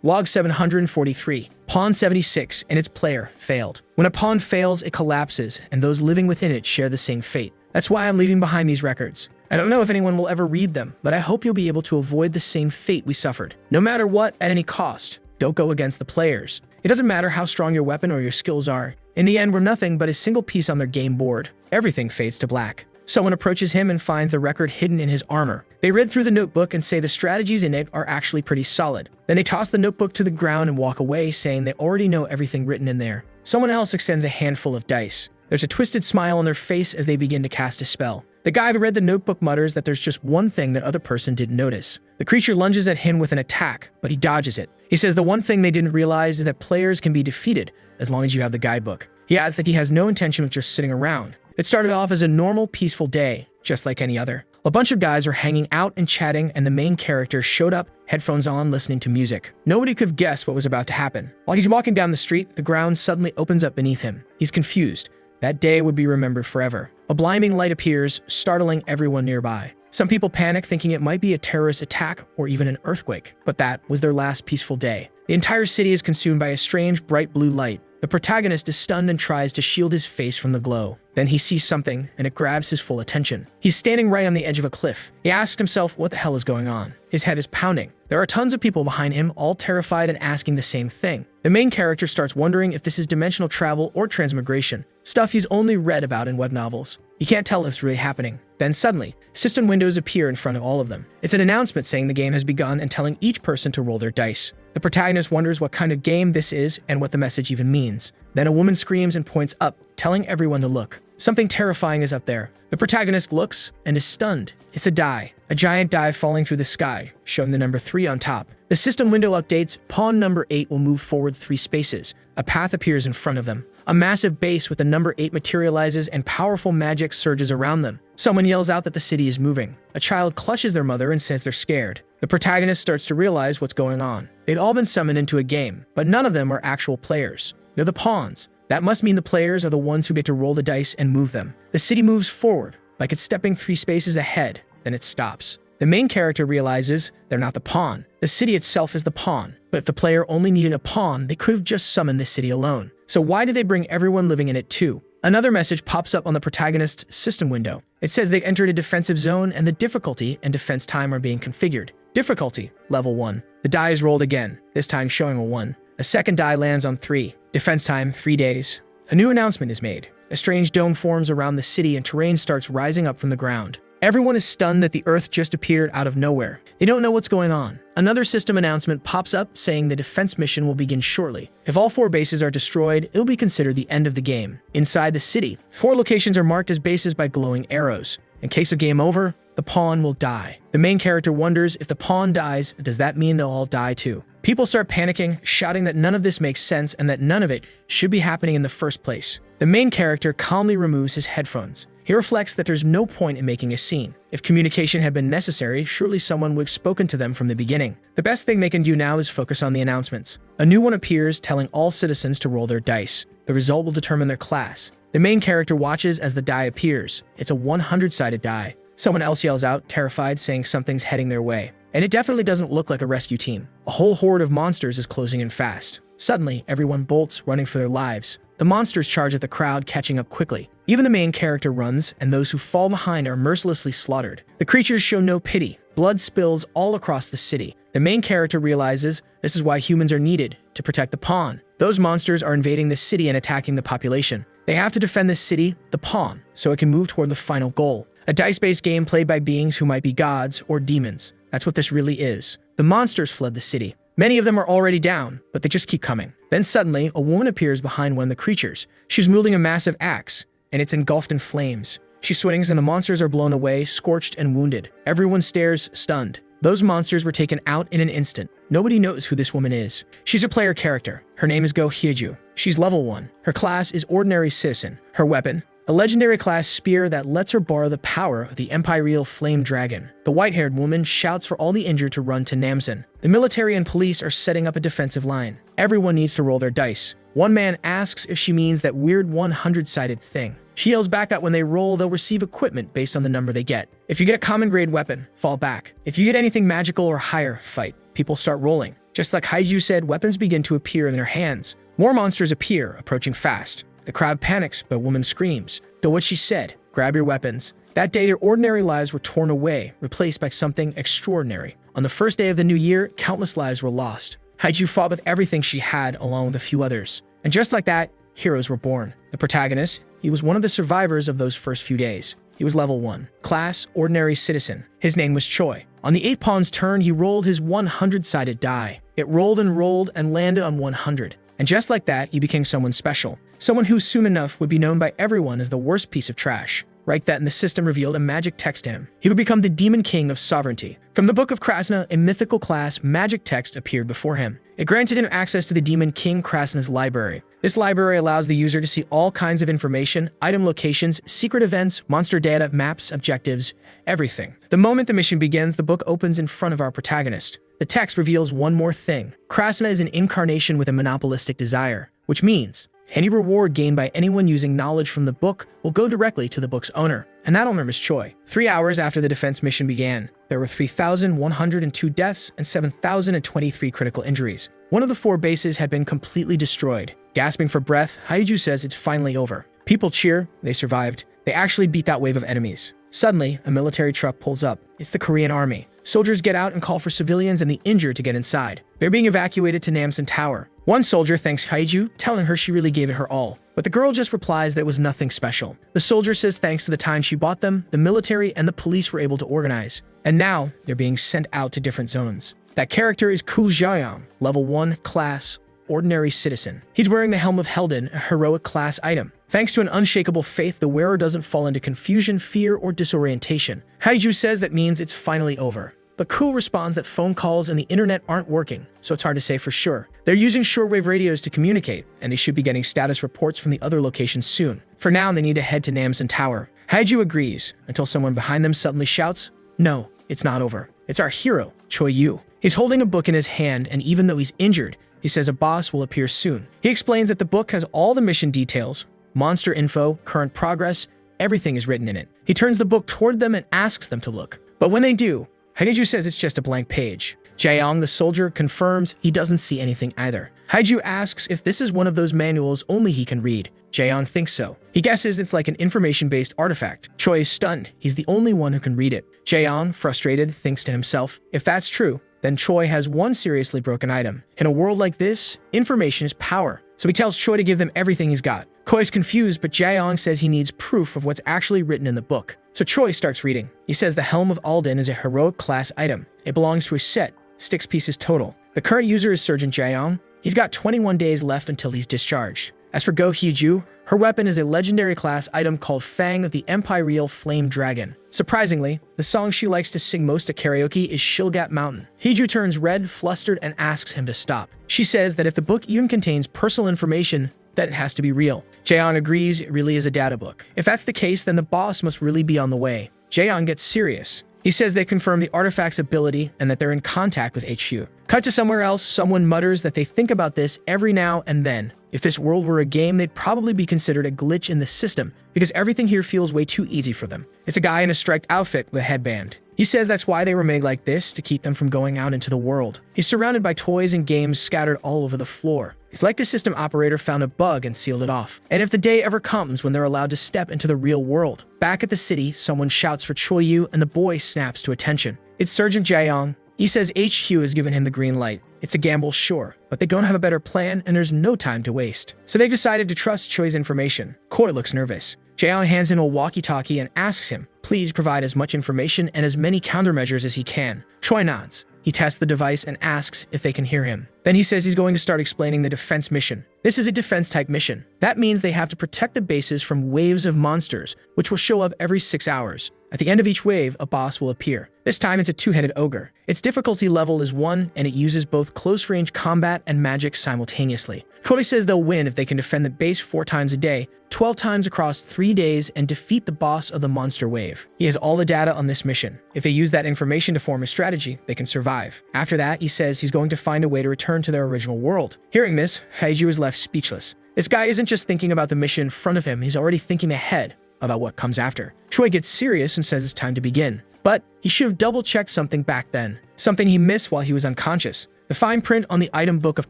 Log 743. Pawn 76 and its player failed. When a pawn fails, it collapses, and those living within it share the same fate. That's why I'm leaving behind these records. I don't know if anyone will ever read them, but I hope you'll be able to avoid the same fate we suffered. No matter what, at any cost, don't go against the players. It doesn't matter how strong your weapon or your skills are. In the end, we're nothing but a single piece on their game board. Everything fades to black. Someone approaches him and finds the record hidden in his armor. They read through the notebook and say the strategies in it are actually pretty solid. Then they toss the notebook to the ground and walk away, saying they already know everything written in there. Someone else extends a handful of dice. There's a twisted smile on their face as they begin to cast a spell. The guy who read the notebook mutters that there's just one thing that other person didn't notice. The creature lunges at him with an attack, but he dodges it. He says the one thing they didn't realize is that players can be defeated as long as you have the guidebook. He adds that he has no intention of just sitting around. It started off as a normal, peaceful day, just like any other. A bunch of guys were hanging out and chatting, and the main character showed up, headphones on, listening to music. Nobody could have guessed what was about to happen. While he's walking down the street, the ground suddenly opens up beneath him. He's confused. That day would be remembered forever. A blinding light appears, startling everyone nearby. Some people panic, thinking it might be a terrorist attack or even an earthquake, but that was their last peaceful day. The entire city is consumed by a strange, bright blue light. The protagonist is stunned and tries to shield his face from the glow. Then he sees something, and it grabs his full attention. He's standing right on the edge of a cliff. He asks himself what the hell is going on. His head is pounding. There are tons of people behind him, all terrified and asking the same thing. The main character starts wondering if this is dimensional travel or transmigration, stuff he's only read about in web novels. He can't tell if it's really happening. Then suddenly, system windows appear in front of all of them. It's an announcement saying the game has begun and telling each person to roll their dice. The protagonist wonders what kind of game this is and what the message even means. Then a woman screams and points up, telling everyone to look. Something terrifying is up there. The protagonist looks and is stunned. It's a die. A giant die falling through the sky, showing the number 3 on top. The system window updates. Pawn number 8 will move forward 3 spaces. A path appears in front of them. A massive base with the number 8 materializes and powerful magic surges around them. Someone yells out that the city is moving. A child clutches their mother and says they're scared. The protagonist starts to realize what's going on. They'd all been summoned into a game, but none of them are actual players. They're the pawns. That must mean the players are the ones who get to roll the dice and move them. The city moves forward, like it's stepping 3 spaces ahead, then it stops. The main character realizes they're not the pawn. The city itself is the pawn. But if the player only needed a pawn, they could have just summoned the city alone. So why did they bring everyone living in it too? Another message pops up on the protagonist's system window. It says they've entered a defensive zone and the difficulty and defense time are being configured. Difficulty, level 1. The die is rolled again, this time showing a 1. A second die lands on 3. Defense time, 3 days. A new announcement is made. A strange dome forms around the city and terrain starts rising up from the ground. Everyone is stunned that the Earth just appeared out of nowhere. They don't know what's going on. Another system announcement pops up saying the defense mission will begin shortly. If all 4 bases are destroyed, it'll be considered the end of the game. Inside the city, 4 locations are marked as bases by glowing arrows. In case of game over, the pawn will die. The main character wonders if the pawn dies, does that mean they'll all die too? People start panicking, shouting that none of this makes sense and that none of it should be happening in the first place. The main character calmly removes his headphones. He reflects that there's no point in making a scene. If communication had been necessary, surely someone would have spoken to them from the beginning. The best thing they can do now is focus on the announcements. A new one appears telling all citizens to roll their dice. The result will determine their class. The main character watches as the die appears. It's a 100-sided die. Someone else yells out, terrified, saying something's heading their way. And it definitely doesn't look like a rescue team. A whole horde of monsters is closing in fast. Suddenly, everyone bolts, running for their lives. The monsters charge at the crowd, catching up quickly. Even the main character runs, and those who fall behind are mercilessly slaughtered. The creatures show no pity. Blood spills all across the city. The main character realizes this is why humans are needed, to protect the pawn. Those monsters are invading the city and attacking the population. They have to defend the city, the pawn, so it can move toward the final goal. A dice-based game played by beings who might be gods or demons. That's what this really is. The monsters fled the city. Many of them are already down, but they just keep coming. Then suddenly, a woman appears behind one of the creatures. She's wielding a massive axe, and it's engulfed in flames. She swings and the monsters are blown away, scorched and wounded. Everyone stares, stunned. Those monsters were taken out in an instant. Nobody knows who this woman is. She's a player character. Her name is Go Hyeju. She's level 1. Her class is Ordinary Citizen. Her weapon, a legendary class spear that lets her borrow the power of the Imperial Flame Dragon. The white-haired woman shouts for all the injured to run to Namsen. The military and police are setting up a defensive line. Everyone needs to roll their dice. One man asks if she means that weird 100-sided thing. She yells back out when they roll, they'll receive equipment based on the number they get. If you get a common grade weapon, fall back. If you get anything magical or higher, fight. People start rolling. Just like Haiju said, weapons begin to appear in their hands. More monsters appear, approaching fast. The crowd panics, but a woman screams. Do what she said. Grab your weapons. That day, their ordinary lives were torn away, replaced by something extraordinary. On the first day of the new year, countless lives were lost. Haiju fought with everything she had, along with a few others. And just like that, heroes were born. The protagonist, he was one of the survivors of those first few days. He was level 1, class ordinary citizen. His name was Choi. On the 8 pawn's turn, he rolled his 100-sided die. It rolled and landed on 100. And just like that, he became someone special. Someone who soon enough would be known by everyone as the worst piece of trash. Right then, the system revealed a magic text to him. He would become the Demon King of Sovereignty. From the Book of Krasna, a mythical class magic text appeared before him. It granted him access to the Demon King Krasna's library. This library allows the user to see all kinds of information, item locations, secret events, monster data, maps, objectives, everything. The moment the mission begins, the book opens in front of our protagonist. The text reveals one more thing. Krasna is an incarnation with a monopolistic desire, which means any reward gained by anyone using knowledge from the book will go directly to the book's owner. And that owner was Choi. 3 hours after the defense mission began, there were 3,102 deaths and 7,023 critical injuries. One of the 4 bases had been completely destroyed. Gasping for breath, Haiju says it's finally over. People cheer, they survived. They actually beat that wave of enemies. Suddenly, a military truck pulls up. It's the Korean army. Soldiers get out and call for civilians and the injured to get inside. They're being evacuated to Namsan Tower. One soldier thanks Haiju, telling her she really gave it her all. But the girl just replies that it was nothing special. The soldier says thanks to the time she bought them, the military and the police were able to organize. And now, they're being sent out to different zones. That character is Ku Xiaoyang, level 1, class, ordinary citizen. He's wearing the Helm of Helden, a heroic class item. Thanks to an unshakable faith, the wearer doesn't fall into confusion, fear, or disorientation. Haiju says that means it's finally over. But Ku responds that phone calls and the internet aren't working, so it's hard to say for sure. They're using shortwave radios to communicate, and they should be getting status reports from the other locations soon. For now, they need to head to Namsan Tower. Haiju agrees, until someone behind them suddenly shouts, "No, it's not over. It's our hero, Choi Yu." He's holding a book in his hand, and even though he's injured, he says a boss will appear soon. He explains that the book has all the mission details, monster info, current progress, everything is written in it. He turns the book toward them and asks them to look. But when they do, Haiju says it's just a blank page. Jaeyoung, the soldier, confirms he doesn't see anything either. Haiju asks if this is one of those manuals only he can read. Jaeyoung thinks so. He guesses it's like an information-based artifact. Choi is stunned. He's the only one who can read it. Jaeyoung, frustrated, thinks to himself, if that's true, then Choi has one seriously broken item. In a world like this, information is power. So he tells Choi to give them everything he's got. Choi is confused, but Jaeyoung says he needs proof of what's actually written in the book. So Choi starts reading. He says the Helm of Alden is a heroic class item. It belongs to a set, 6 pieces total. The current user is Sergeant Jaeyoung. He's got 21 days left until he's discharged. As for Go Hee-ju, her weapon is a legendary class item called Fang of the Imperial Flame Dragon. Surprisingly, the song she likes to sing most at karaoke is Shilgat Mountain. Hee-ju turns red, flustered, and asks him to stop. She says that if the book even contains personal information, that it has to be real. Jaeyoung agrees it really is a data book. If that's the case, then the boss must really be on the way. Jaeyoung gets serious. He says they confirm the artifact's ability and that they're in contact with HQ. Cut to somewhere else, someone mutters that they think about this every now and then. If this world were a game, they'd probably be considered a glitch in the system because everything here feels way too easy for them. It's a guy in a striped outfit with a headband. He says that's why they were made like this, to keep them from going out into the world. He's surrounded by toys and games scattered all over the floor. It's like the system operator found a bug and sealed it off. And if the day ever comes when they're allowed to step into the real world, back at the city, someone shouts for Choi Yu and the boy snaps to attention. It's Sergeant Jaeyoung. He says HQ has given him the green light. It's a gamble, sure, but they don't have a better plan and there's no time to waste. So they've decided to trust Choi's information. Choi looks nervous. Jaeyoung hands him a walkie-talkie and asks him, please provide as much information and as many countermeasures as he can. Choi nods. He tests the device and asks if they can hear him. Then he says he's going to start explaining the defense mission. This is a defense-type mission. That means they have to protect the bases from waves of monsters, which will show up every 6 hours. At the end of each wave, a boss will appear. This time it's a 2-headed ogre. Its difficulty level is 1, and it uses both close-range combat and magic simultaneously. Choi says they'll win if they can defend the base 4 times a day, 12 times across 3 days, and defeat the boss of the monster wave. He has all the data on this mission. If they use that information to form a strategy, they can survive. After that, he says he's going to find a way to return to their original world. Hearing this, Haiju is left speechless. This guy isn't just thinking about the mission in front of him, he's already thinking ahead about what comes after. Choi gets serious and says it's time to begin. But he should have double-checked something back then. Something he missed while he was unconscious. The fine print on the item book of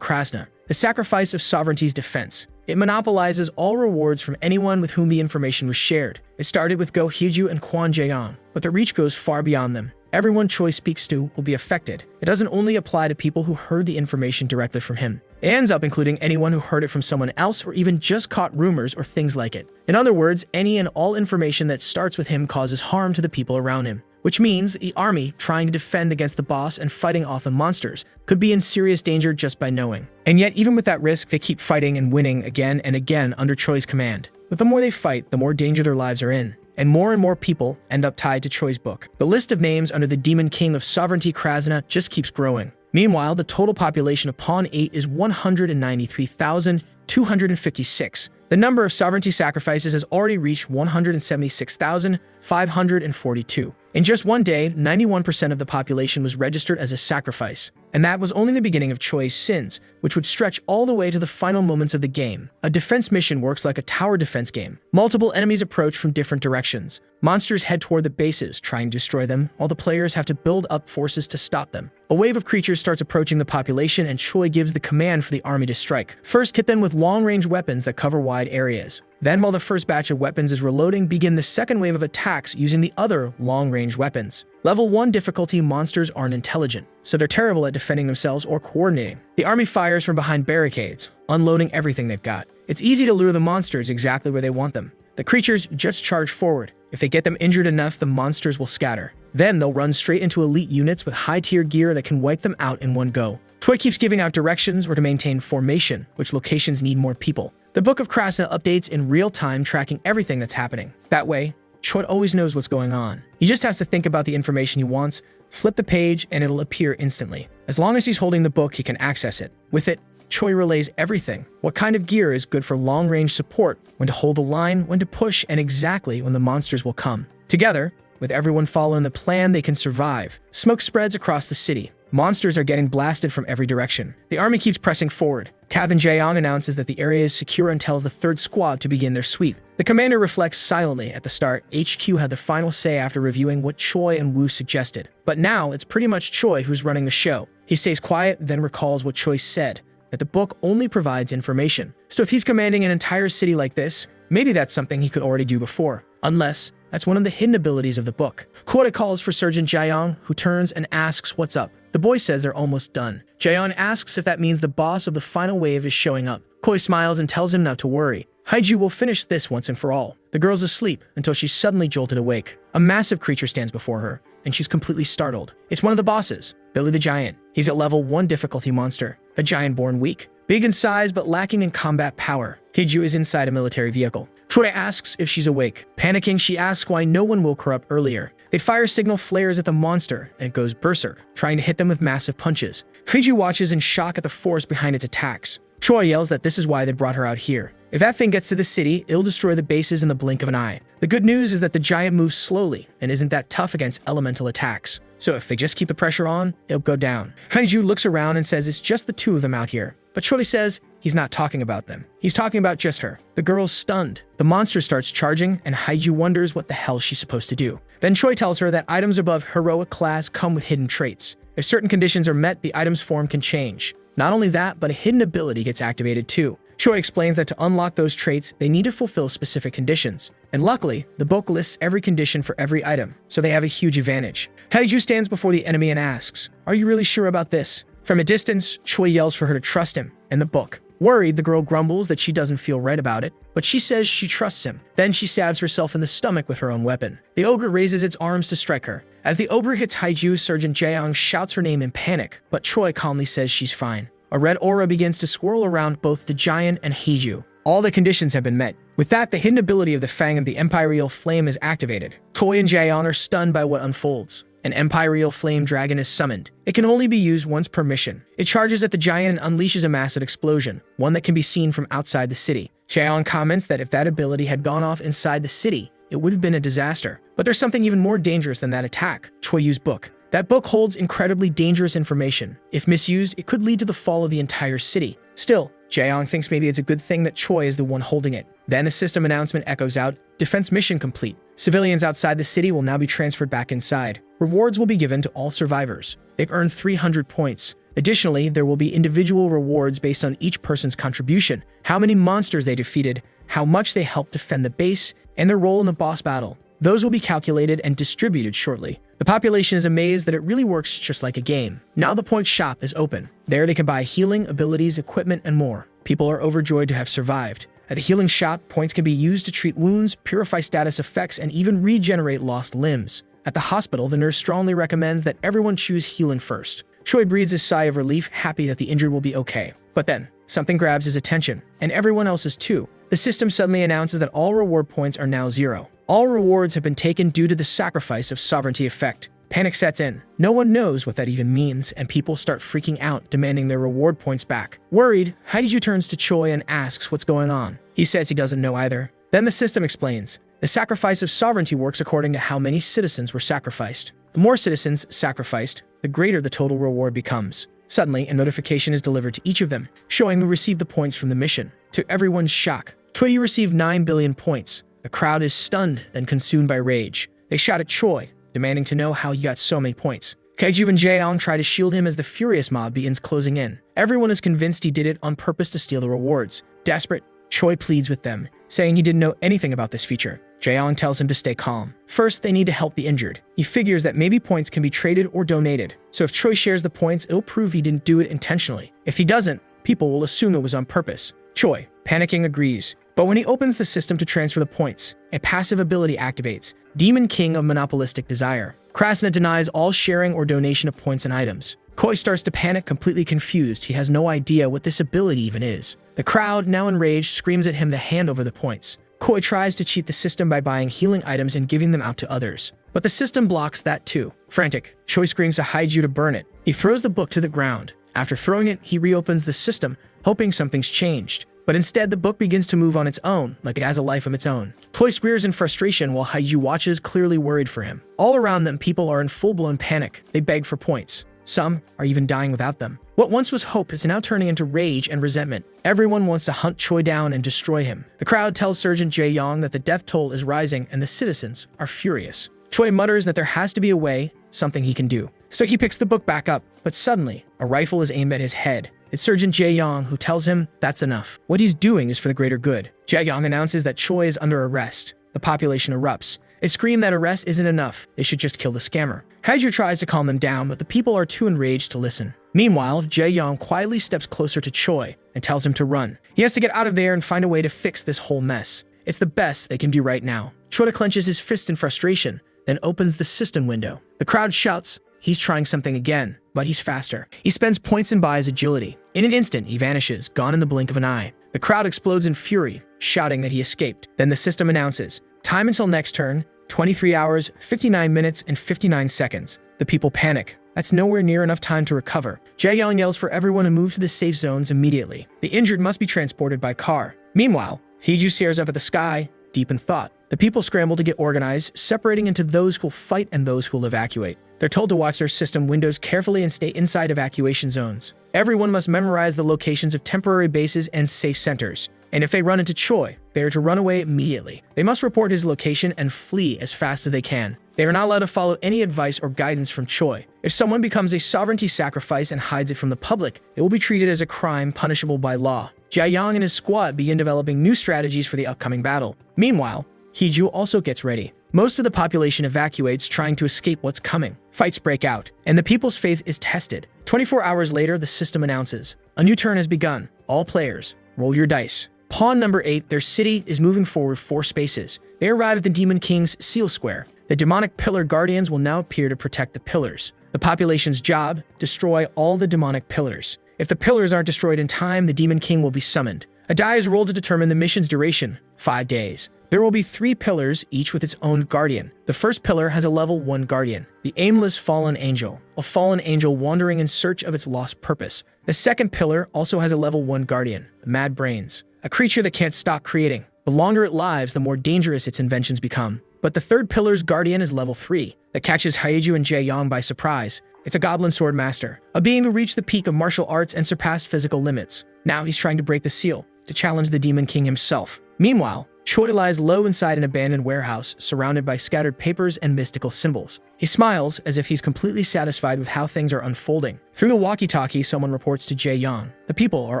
Krasna, the sacrifice of sovereignty's defense. It monopolizes all rewards from anyone with whom the information was shared. It started with Go Hyeju and Kwon Jae-young, but the reach goes far beyond them. Everyone Choi speaks to will be affected. It doesn't only apply to people who heard the information directly from him. It ends up including anyone who heard it from someone else or even just caught rumors or things like it. In other words, any and all information that starts with him causes harm to the people around him. Which means the army, trying to defend against the boss and fighting off the monsters, could be in serious danger just by knowing. And yet, even with that risk, they keep fighting and winning again and again under Choi's command. But the more they fight, the more danger their lives are in. And more people end up tied to Choi's book. The list of names under the Demon King of Sovereignty Krasna just keeps growing. Meanwhile, the total population of Pawn 8 is 193,256. The number of sovereignty sacrifices has already reached 176,542. In just one day, 91% of the population was registered as a sacrifice. And that was only the beginning of Choi's sins, which would stretch all the way to the final moments of the game. A defense mission works like a tower defense game. Multiple enemies approach from different directions. Monsters head toward the bases, trying to destroy them, while the players have to build up forces to stop them. A wave of creatures starts approaching the population, and Choi gives the command for the army to strike. First, hit them with long-range weapons that cover wide areas. Then, while the first batch of weapons is reloading, begin the second wave of attacks using the other long-range weapons. Level 1 difficulty monsters aren't intelligent, so they're terrible at defending themselves or coordinating. The army fires from behind barricades, unloading everything they've got. It's easy to lure the monsters exactly where they want them. The creatures just charge forward. If they get them injured enough, the monsters will scatter. Then they'll run straight into elite units with high-tier gear that can wipe them out in one go. Choi keeps giving out directions where to maintain formation, which locations need more people. The Book of Krasna updates in real time, tracking everything that's happening. That way, Choi always knows what's going on. He just has to think about the information he wants, flip the page, and it'll appear instantly. As long as he's holding the book, he can access it. With it, Choi relays everything. What kind of gear is good for long-range support, when to hold the line, when to push, and exactly when the monsters will come. Together, with everyone following the plan, they can survive. Smoke spreads across the city. Monsters are getting blasted from every direction. The army keeps pressing forward. Captain Jae-young announces that the area is secure and tells the third squad to begin their sweep. The commander reflects silently. At the start, HQ had the final say after reviewing what Choi and Woo suggested. But now, it's pretty much Choi who's running the show. He stays quiet, then recalls what Choi said, that the book only provides information. So if he's commanding an entire city like this, maybe that's something he could already do before. Unless, that's one of the hidden abilities of the book. Kota calls for Sergeant Jae-young, who turns and asks what's up. The boy says they're almost done. Jae-young asks if that means the boss of the final wave is showing up. Koi smiles and tells him not to worry. Haiju will finish this once and for all. The girl's asleep until she's suddenly jolted awake. A massive creature stands before her, and she's completely startled. It's one of the bosses, Billy the Giant. He's a level 1 difficulty monster, a giant born weak, big in size but lacking in combat power. Haiju is inside a military vehicle. Troy asks if she's awake. Panicking, she asks why no one woke her up earlier. The fire signal flares at the monster, and it goes berserk, trying to hit them with massive punches. Haiju watches in shock at the force behind its attacks. Troy yells that this is why they brought her out here. If that thing gets to the city, it'll destroy the bases in the blink of an eye. The good news is that the giant moves slowly and isn't that tough against elemental attacks. So if they just keep the pressure on, it'll go down. Haiju looks around and says it's just the two of them out here. But Choi says he's not talking about them. He's talking about just her. The girl's stunned. The monster starts charging, and Haiju wonders what the hell she's supposed to do. Then Choi tells her that items above heroic class come with hidden traits. If certain conditions are met, the item's form can change. Not only that, but a hidden ability gets activated too. Choi explains that to unlock those traits, they need to fulfill specific conditions. And luckily, the book lists every condition for every item, so they have a huge advantage. Haiju stands before the enemy and asks, "Are you really sure about this?" From a distance, Choi yells for her to trust him and the book. Worried, the girl grumbles that she doesn't feel right about it, but she says she trusts him. Then she stabs herself in the stomach with her own weapon. The ogre raises its arms to strike her. As the ogre hits Haiju, Sergeant Jae-young shouts her name in panic, but Choi calmly says she's fine. A red aura begins to swirl around both the giant and Haiju. All the conditions have been met. With that, the hidden ability of the Fang of the Empyreal Flame is activated. Choi and Jae-young are stunned by what unfolds. An Empyreal Flame Dragon is summoned. It can only be used once per mission. It charges at the giant and unleashes a massive explosion, one that can be seen from outside the city. Jae-young comments that if that ability had gone off inside the city, it would have been a disaster. But there's something even more dangerous than that attack, Choi-yu's book. That book holds incredibly dangerous information. If misused, it could lead to the fall of the entire city. Still, Jae-young thinks maybe it's a good thing that Choi is the one holding it. Then a system announcement echoes out, "Defense mission complete. Civilians outside the city will now be transferred back inside. Rewards will be given to all survivors. They've earned 300 points. The Additionally, there will be individual rewards based on each person's contribution, how many monsters they defeated, how much they helped defend the base, and their role in the boss battle. Those will be calculated and distributed shortly. The population is amazed that it really works just like a game. Now the point shop is open. There they can buy healing, abilities, equipment, and more. People are overjoyed to have survived. At the healing shop, points can be used to treat wounds, purify status effects, and even regenerate lost limbs. At the hospital, the nurse strongly recommends that everyone choose healing first. Choi breathes a sigh of relief, happy that the injured will be okay. But then, something grabs his attention, and everyone else's too. The system suddenly announces that all reward points are now 0. All rewards have been taken due to the sacrifice of sovereignty effect. Panic sets in. No one knows what that even means, and people start freaking out, demanding their reward points back. Worried, Haiju turns to Choi and asks what's going on. He says he doesn't know either. Then the system explains. The sacrifice of sovereignty works according to how many citizens were sacrificed. The more citizens sacrificed, the greater the total reward becomes. Suddenly, a notification is delivered to each of them, showing who received the points from the mission. To everyone's shock, Twitty received 9 billion points. The crowd is stunned, then consumed by rage. They shout at Choi, demanding to know how he got so many points. Kaiju and Jaeong try to shield him as the furious mob begins closing in. Everyone is convinced he did it on purpose to steal the rewards. Desperate, Choi pleads with them, saying he didn't know anything about this feature. Jaeong tells him to stay calm. First, they need to help the injured. He figures that maybe points can be traded or donated. So if Choi shares the points, it'll prove he didn't do it intentionally. If he doesn't, people will assume it was on purpose. Choi, panicking, agrees. But when he opens the system to transfer the points, a passive ability activates, Demon King of Monopolistic Desire. Krasna denies all sharing or donation of points and items. Koi starts to panic, completely confused. He has no idea what this ability even is. The crowd, now enraged, screams at him to hand over the points. Koi tries to cheat the system by buying healing items and giving them out to others. But the system blocks that too. Frantic, Choi screams to Haiju to burn it. He throws the book to the ground. After throwing it, he reopens the system, hoping something's changed. But instead, the book begins to move on its own, like it has a life of its own. Choi squeals in frustration while Haiju watches, clearly worried for him. All around them, people are in full-blown panic. They beg for points. Some are even dying without them. What once was hope is now turning into rage and resentment. Everyone wants to hunt Choi down and destroy him. The crowd tells Sergeant Jae-young that the death toll is rising and the citizens are furious. Choi mutters that there has to be a way, something he can do. So he picks the book back up, but suddenly, a rifle is aimed at his head. It's Sergeant Jae-young who tells him that's enough. What he's doing is for the greater good. Jae-young announces that Choi is under arrest. The population erupts. They scream that arrest isn't enough. They should just kill the scammer. Haiju tries to calm them down, but the people are too enraged to listen. Meanwhile, Jae-young quietly steps closer to Choi and tells him to run. He has to get out of there and find a way to fix this whole mess. It's the best they can do right now. Choi clenches his fist in frustration, then opens the system window. The crowd shouts. He's trying something again, but he's faster. He spends points and buys agility. In an instant, he vanishes, gone in the blink of an eye. The crowd explodes in fury, shouting that he escaped. Then the system announces, time until next turn, 23 hours, 59 minutes, and 59 seconds. The people panic. That's nowhere near enough time to recover. Jae-young yells for everyone to move to the safe zones immediately. The injured must be transported by car. Meanwhile, Haiju stares up at the sky, deep in thought. The people scramble to get organized, separating into those who will fight and those who will evacuate. They're told to watch their system windows carefully and stay inside evacuation zones. Everyone must memorize the locations of temporary bases and safe centers. And if they run into Choi, they are to run away immediately. They must report his location and flee as fast as they can. They are not allowed to follow any advice or guidance from Choi. If someone becomes a sovereignty sacrifice and hides it from the public, it will be treated as a crime punishable by law. Jae-young and his squad begin developing new strategies for the upcoming battle. Meanwhile, Haiju also gets ready. Most of the population evacuates, trying to escape what's coming. Fights break out, and the people's faith is tested. 24 hours later, the system announces, a new turn has begun. All players, roll your dice. Pawn number 8, their city is moving forward 4 spaces. They arrive at the Demon King's Seal Square. The demonic pillar guardians will now appear to protect the pillars. The population's job, destroy all the demonic pillars. If the pillars aren't destroyed in time, the Demon King will be summoned. A die is rolled to determine the mission's duration, 5 days. There will be 3 pillars, each with its own guardian. The first pillar has a level 1 guardian, the aimless fallen angel, a fallen angel wandering in search of its lost purpose. The second pillar also has a level 1 guardian, the mad brains, a creature that can't stop creating. The longer it lives, the more dangerous its inventions become. But the third pillar's guardian is level 3, that catches Haiju and Jae-young by surprise. It's a goblin sword master, a being who reached the peak of martial arts and surpassed physical limits. Now he's trying to break the seal, to challenge the Demon King himself. Meanwhile, Choi lies low inside an abandoned warehouse, surrounded by scattered papers and mystical symbols. He smiles as if he's completely satisfied with how things are unfolding. Through the walkie-talkie, someone reports to Jae-young. The people are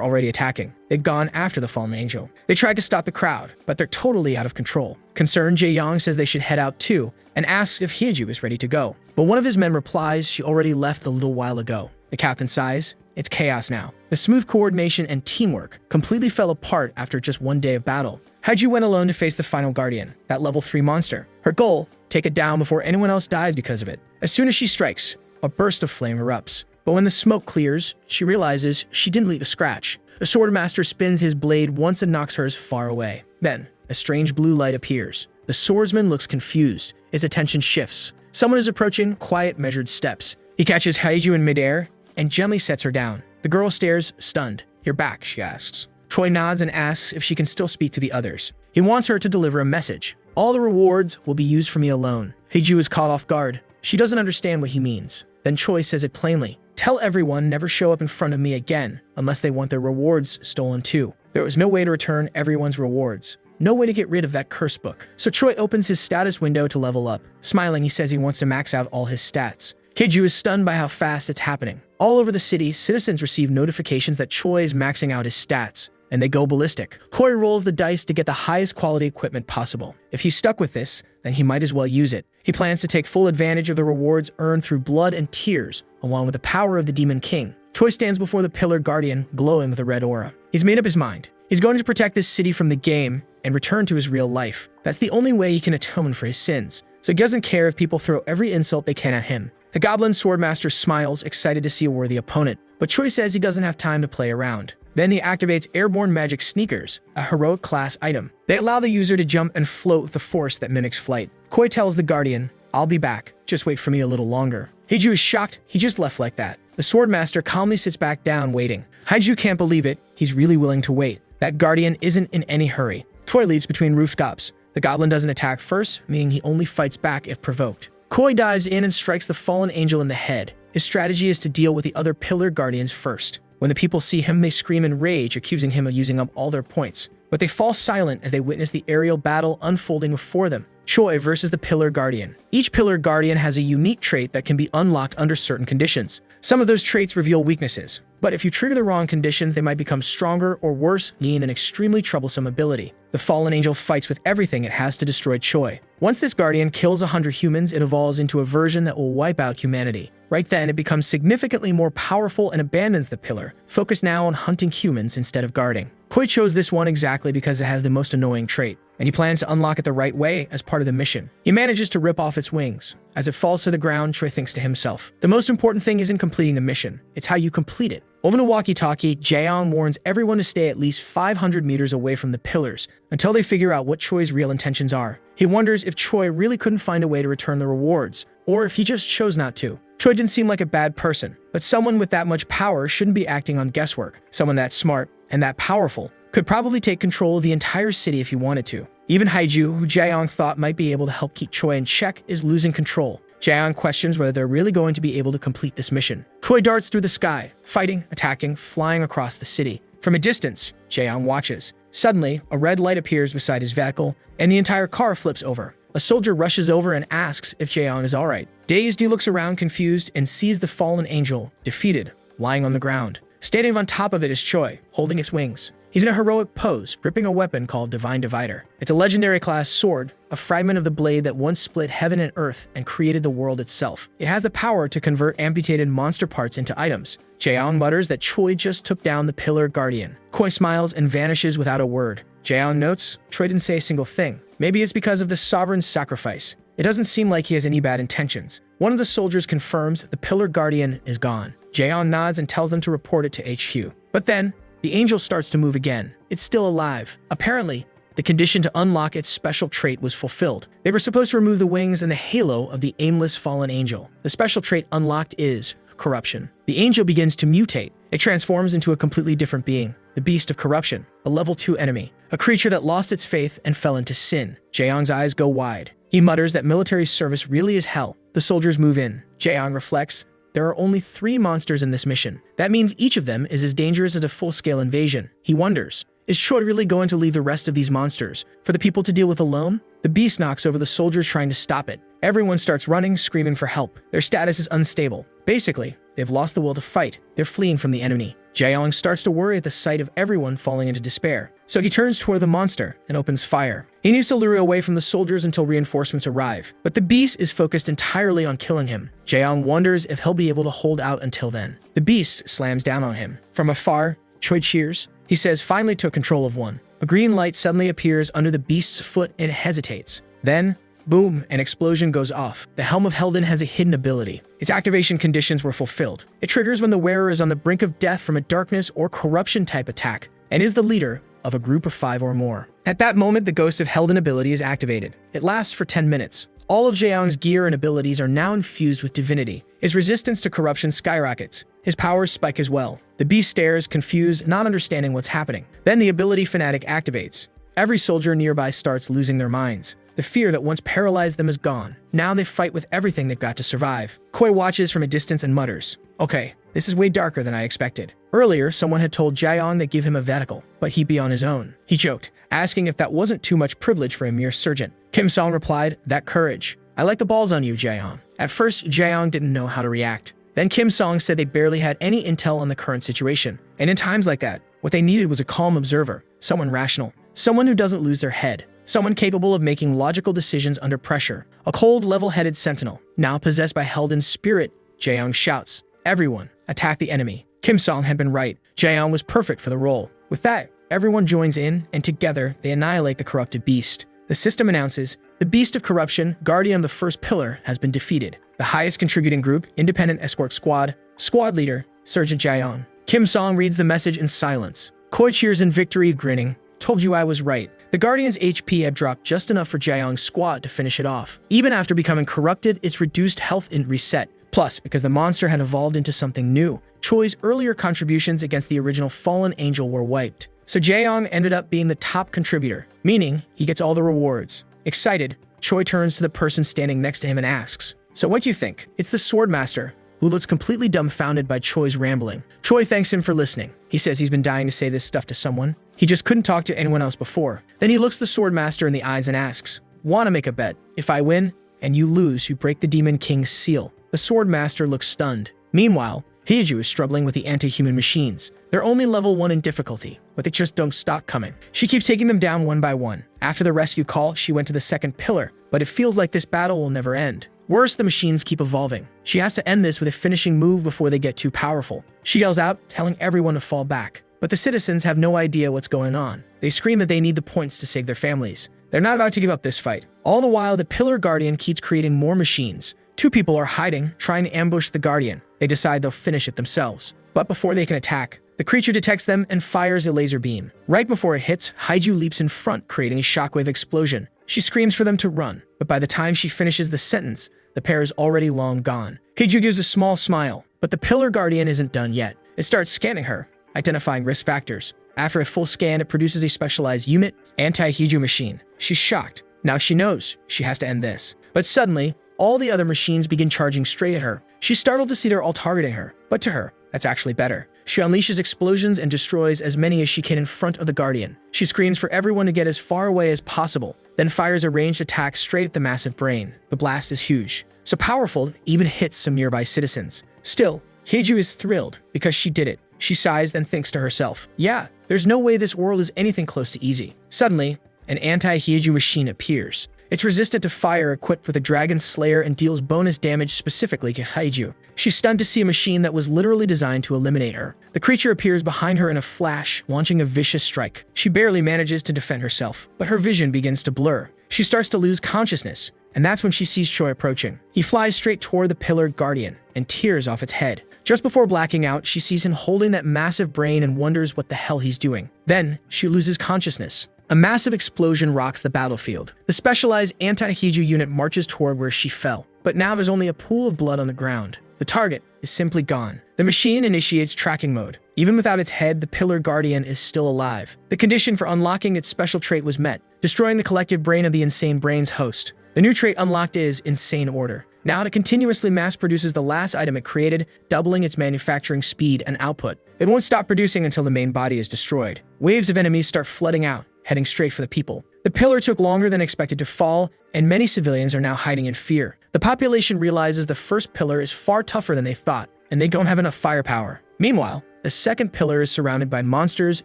already attacking. They've gone after the fallen angel. They tried to stop the crowd, but they're totally out of control. Concerned, Jae-young says they should head out too, and asks if Hyeju is ready to go. But one of his men replies she already left a little while ago. The captain sighs. It's chaos now. The smooth coordination and teamwork completely fell apart after just one day of battle. Hyeju went alone to face the final guardian, that level 3 monster. Her goal, take it down before anyone else dies because of it. As soon as she strikes, a burst of flame erupts. But when the smoke clears, she realizes she didn't leave a scratch. The swordmaster spins his blade once and knocks hers far away. Then, a strange blue light appears. The swordsman looks confused. His attention shifts. Someone is approaching, quiet, measured steps. He catches Hyeju in midair and gently sets her down. The girl stares, stunned. "You're back," she asks. Choi nods and asks if she can still speak to the others. He wants her to deliver a message. "All the rewards will be used for me alone." Hyeju is caught off guard. She doesn't understand what he means. Then Choi says it plainly. "Tell everyone never show up in front of me again unless they want their rewards stolen too." There was no way to return everyone's rewards. No way to get rid of that curse book. So Choi opens his status window to level up. Smiling, he says he wants to max out all his stats. Hyeju is stunned by how fast it's happening. All over the city, citizens receive notifications that Choi is maxing out his stats, and they go ballistic. Choi rolls the dice to get the highest quality equipment possible. If he's stuck with this, then he might as well use it. He plans to take full advantage of the rewards earned through blood and tears, along with the power of the Demon King. Choi stands before the Pillar Guardian, glowing with a red aura. He's made up his mind. He's going to protect this city from the game and return to his real life. That's the only way he can atone for his sins. So he doesn't care if people throw every insult they can at him. The Goblin Swordmaster smiles, excited to see a worthy opponent, but Choi says he doesn't have time to play around. Then he activates Airborne Magic Sneakers, a heroic class item. They allow the user to jump and float with a force that mimics flight. Choi tells the Guardian, "I'll be back, just wait for me a little longer." Hyeju is shocked, he just left like that. The Swordmaster calmly sits back down, waiting. Hyeju can't believe it, he's really willing to wait. That Guardian isn't in any hurry. Choi leaps between rooftops. The Goblin doesn't attack first, meaning he only fights back if provoked. Choi dives in and strikes the fallen angel in the head. His strategy is to deal with the other Pillar Guardians first. When the people see him, they scream in rage, accusing him of using up all their points. But they fall silent as they witness the aerial battle unfolding before them. Choi versus the Pillar Guardian. Each Pillar Guardian has a unique trait that can be unlocked under certain conditions. Some of those traits reveal weaknesses, but if you trigger the wrong conditions, they might become stronger or worse, gain an extremely troublesome ability. The fallen angel fights with everything it has to destroy Choi. Once this Guardian kills 100 humans, it evolves into a version that will wipe out humanity. Right then, it becomes significantly more powerful and abandons the Pillar, focused now on hunting humans instead of guarding. Choi chose this one exactly because it has the most annoying trait, and he plans to unlock it the right way as part of the mission. He manages to rip off its wings. As it falls to the ground, Choi thinks to himself, the most important thing isn't completing the mission, it's how you complete it. Over the walkie-talkie, Jaeong warns everyone to stay at least 500 meters away from the pillars until they figure out what Choi's real intentions are. He wonders if Choi really couldn't find a way to return the rewards, or if he just chose not to. Choi didn't seem like a bad person, but someone with that much power shouldn't be acting on guesswork. Someone that smart and that powerful could probably take control of the entire city if he wanted to. Even Hyeju, who Jaeong thought might be able to help keep Choi in check, is losing control. Jaeong questions whether they're really going to be able to complete this mission. Choi darts through the sky, fighting, attacking, flying across the city. From a distance, Jaeong watches. Suddenly, a red light appears beside his vehicle, and the entire car flips over. A soldier rushes over and asks if Jaeong is alright. Dazed, he looks around confused and sees the fallen angel, defeated, lying on the ground. Standing on top of it is Choi, holding its wings. He's in a heroic pose, gripping a weapon called Divine Divider. It's a legendary class sword, a fragment of the blade that once split heaven and earth and created the world itself. It has the power to convert amputated monster parts into items. Jaeong mutters that Choi just took down the Pillar Guardian. Choi smiles and vanishes without a word. Jaeong notes, Choi didn't say a single thing. Maybe it's because of the sovereign's sacrifice. It doesn't seem like he has any bad intentions. One of the soldiers confirms the Pillar Guardian is gone. Jaeong nods and tells them to report it to HQ. But then, the angel starts to move again. It's still alive. Apparently, the condition to unlock its special trait was fulfilled. They were supposed to remove the wings and the halo of the aimless fallen angel. The special trait unlocked is corruption. The angel begins to mutate. It transforms into a completely different being, the Beast of Corruption, a level 2 enemy, a creature that lost its faith and fell into sin. Jaeong's eyes go wide. He mutters that military service really is hell. The soldiers move in. Jaeong reflects, there are only 3 monsters in this mission. That means each of them is as dangerous as a full-scale invasion. He wonders, Is Choi really going to leave the rest of these monsters for the people to deal with alone? The beast knocks over the soldiers trying to stop it. Everyone starts running, screaming for help. Their status is unstable. Basically, they've lost the will to fight. They're fleeing from the enemy. Jaeyoung starts to worry at the sight of everyone falling into despair. So he turns toward the monster and opens fire. He needs to lure it away from the soldiers until reinforcements arrive. But the beast is focused entirely on killing him. Jaeyoung wonders if he'll be able to hold out until then. The beast slams down on him. From afar, Choi cheers. He says finally took control of one. A green light suddenly appears under the beast's foot and it hesitates. Then, boom, an explosion goes off. The Helm of Helden has a hidden ability. Its activation conditions were fulfilled. It triggers when the wearer is on the brink of death from a darkness or corruption type attack and is the leader of a group of 5 or more. At that moment, the Ghost of Helden ability is activated. It lasts for 10 minutes. All of Jaeyoung's gear and abilities are now infused with divinity. His resistance to corruption skyrockets. His powers spike as well. The beast stares, confused, not understanding what's happening. Then the ability fanatic activates. Every soldier nearby starts losing their minds. The fear that once paralyzed them is gone. Now they fight with everything they've got to survive. Koi watches from a distance and mutters, "Okay, this is way darker than I expected." Earlier, someone had told Jaeyoung they'd give him a vetical, but he'd be on his own. He joked, asking if that wasn't too much privilege for a mere sergeant. Kim Song replied, "That courage. I like the balls on you, Jaeyoung." At first, Jaeyoung didn't know how to react. Then Kim Song said they barely had any intel on the current situation. And in times like that, what they needed was a calm observer, someone rational, someone who doesn't lose their head, someone capable of making logical decisions under pressure. A cold, level-headed sentinel. Now possessed by Helden's spirit, Jaeyoung shouts, "Everyone, attack the enemy." Kim Song had been right. Jaeyoung was perfect for the role. With that, everyone joins in, and together they annihilate the corrupted beast. The system announces, the Beast of Corruption, Guardian of the First Pillar, has been defeated. The highest contributing group, Independent Escort Squad, Squad Leader, Sergeant Jaeyoung. Kim Song reads the message in silence. Koi cheers in victory, grinning. "Told you I was right." The Guardian's HP had dropped just enough for Jaeyoung's squad to finish it off. Even after becoming corrupted, its reduced health didn't reset. Plus, because the monster had evolved into something new, Choi's earlier contributions against the original Fallen Angel were wiped. So Jaeyoung ended up being the top contributor, meaning he gets all the rewards. Excited, Choi turns to the person standing next to him and asks, "So what do you think?" It's the Swordmaster, who looks completely dumbfounded by Choi's rambling. Choi thanks him for listening. He says he's been dying to say this stuff to someone. He just couldn't talk to anyone else before. Then he looks the Swordmaster in the eyes and asks, "Wanna make a bet? If I win, and you lose, you break the Demon King's seal." The Swordmaster looks stunned. Meanwhile, Hyeju is struggling with the anti-human machines. They're only level 1 in difficulty, but they just don't stop coming. She keeps taking them down one by one. After the rescue call, she went to the second pillar, but it feels like this battle will never end. Worse, the machines keep evolving. She has to end this with a finishing move before they get too powerful. She yells out, telling everyone to fall back. But the citizens have no idea what's going on. They scream that they need the points to save their families. They're not about to give up this fight. All the while, the Pillar Guardian keeps creating more machines. 2 people are hiding, trying to ambush the Guardian. They decide they'll finish it themselves. But before they can attack, the creature detects them and fires a laser beam. Right before it hits, Hyeju leaps in front, creating a shockwave explosion. She screams for them to run, but by the time she finishes the sentence, the pair is already long gone. Hyeju gives a small smile, but the Pillar Guardian isn't done yet. It starts scanning her, identifying risk factors. After a full scan, it produces a specialized unit, anti-Hyeju machine. She's shocked. Now she knows she has to end this. But suddenly, all the other machines begin charging straight at her. She's startled to see they're all targeting her, but to her, that's actually better. She unleashes explosions and destroys as many as she can in front of the Guardian. She screams for everyone to get as far away as possible, then fires a ranged attack straight at the massive brain. The blast is huge, so powerful it even hits some nearby citizens. Still, Hyeju is thrilled because she did it. She sighs, then thinks to herself, "Yeah, there's no way this world is anything close to easy." Suddenly, an anti-Hyeju machine appears. It's resistant to fire, equipped with a Dragon Slayer, and deals bonus damage specifically to Hyeju. She's stunned to see a machine that was literally designed to eliminate her. The creature appears behind her in a flash, launching a vicious strike. She barely manages to defend herself, but her vision begins to blur. She starts to lose consciousness, and that's when she sees Choi approaching. He flies straight toward the Pillar Guardian and tears off its head. Just before blacking out, she sees him holding that massive brain and wonders what the hell he's doing. Then, she loses consciousness. A massive explosion rocks the battlefield. The specialized anti-Hyeju unit marches toward where she fell, but now there's only a pool of blood on the ground. The target is simply gone. The machine initiates tracking mode. Even without its head, the Pillar Guardian is still alive. The condition for unlocking its special trait was met, destroying the collective brain of the Insane Brain's host. The new trait unlocked is Insane Order. Now it continuously mass produces the last item it created, doubling its manufacturing speed and output. It won't stop producing until the main body is destroyed. Waves of enemies start flooding out, heading straight for the people. The pillar took longer than expected to fall, and many civilians are now hiding in fear. The population realizes the first pillar is far tougher than they thought, and they don't have enough firepower. Meanwhile, the second pillar is surrounded by monsters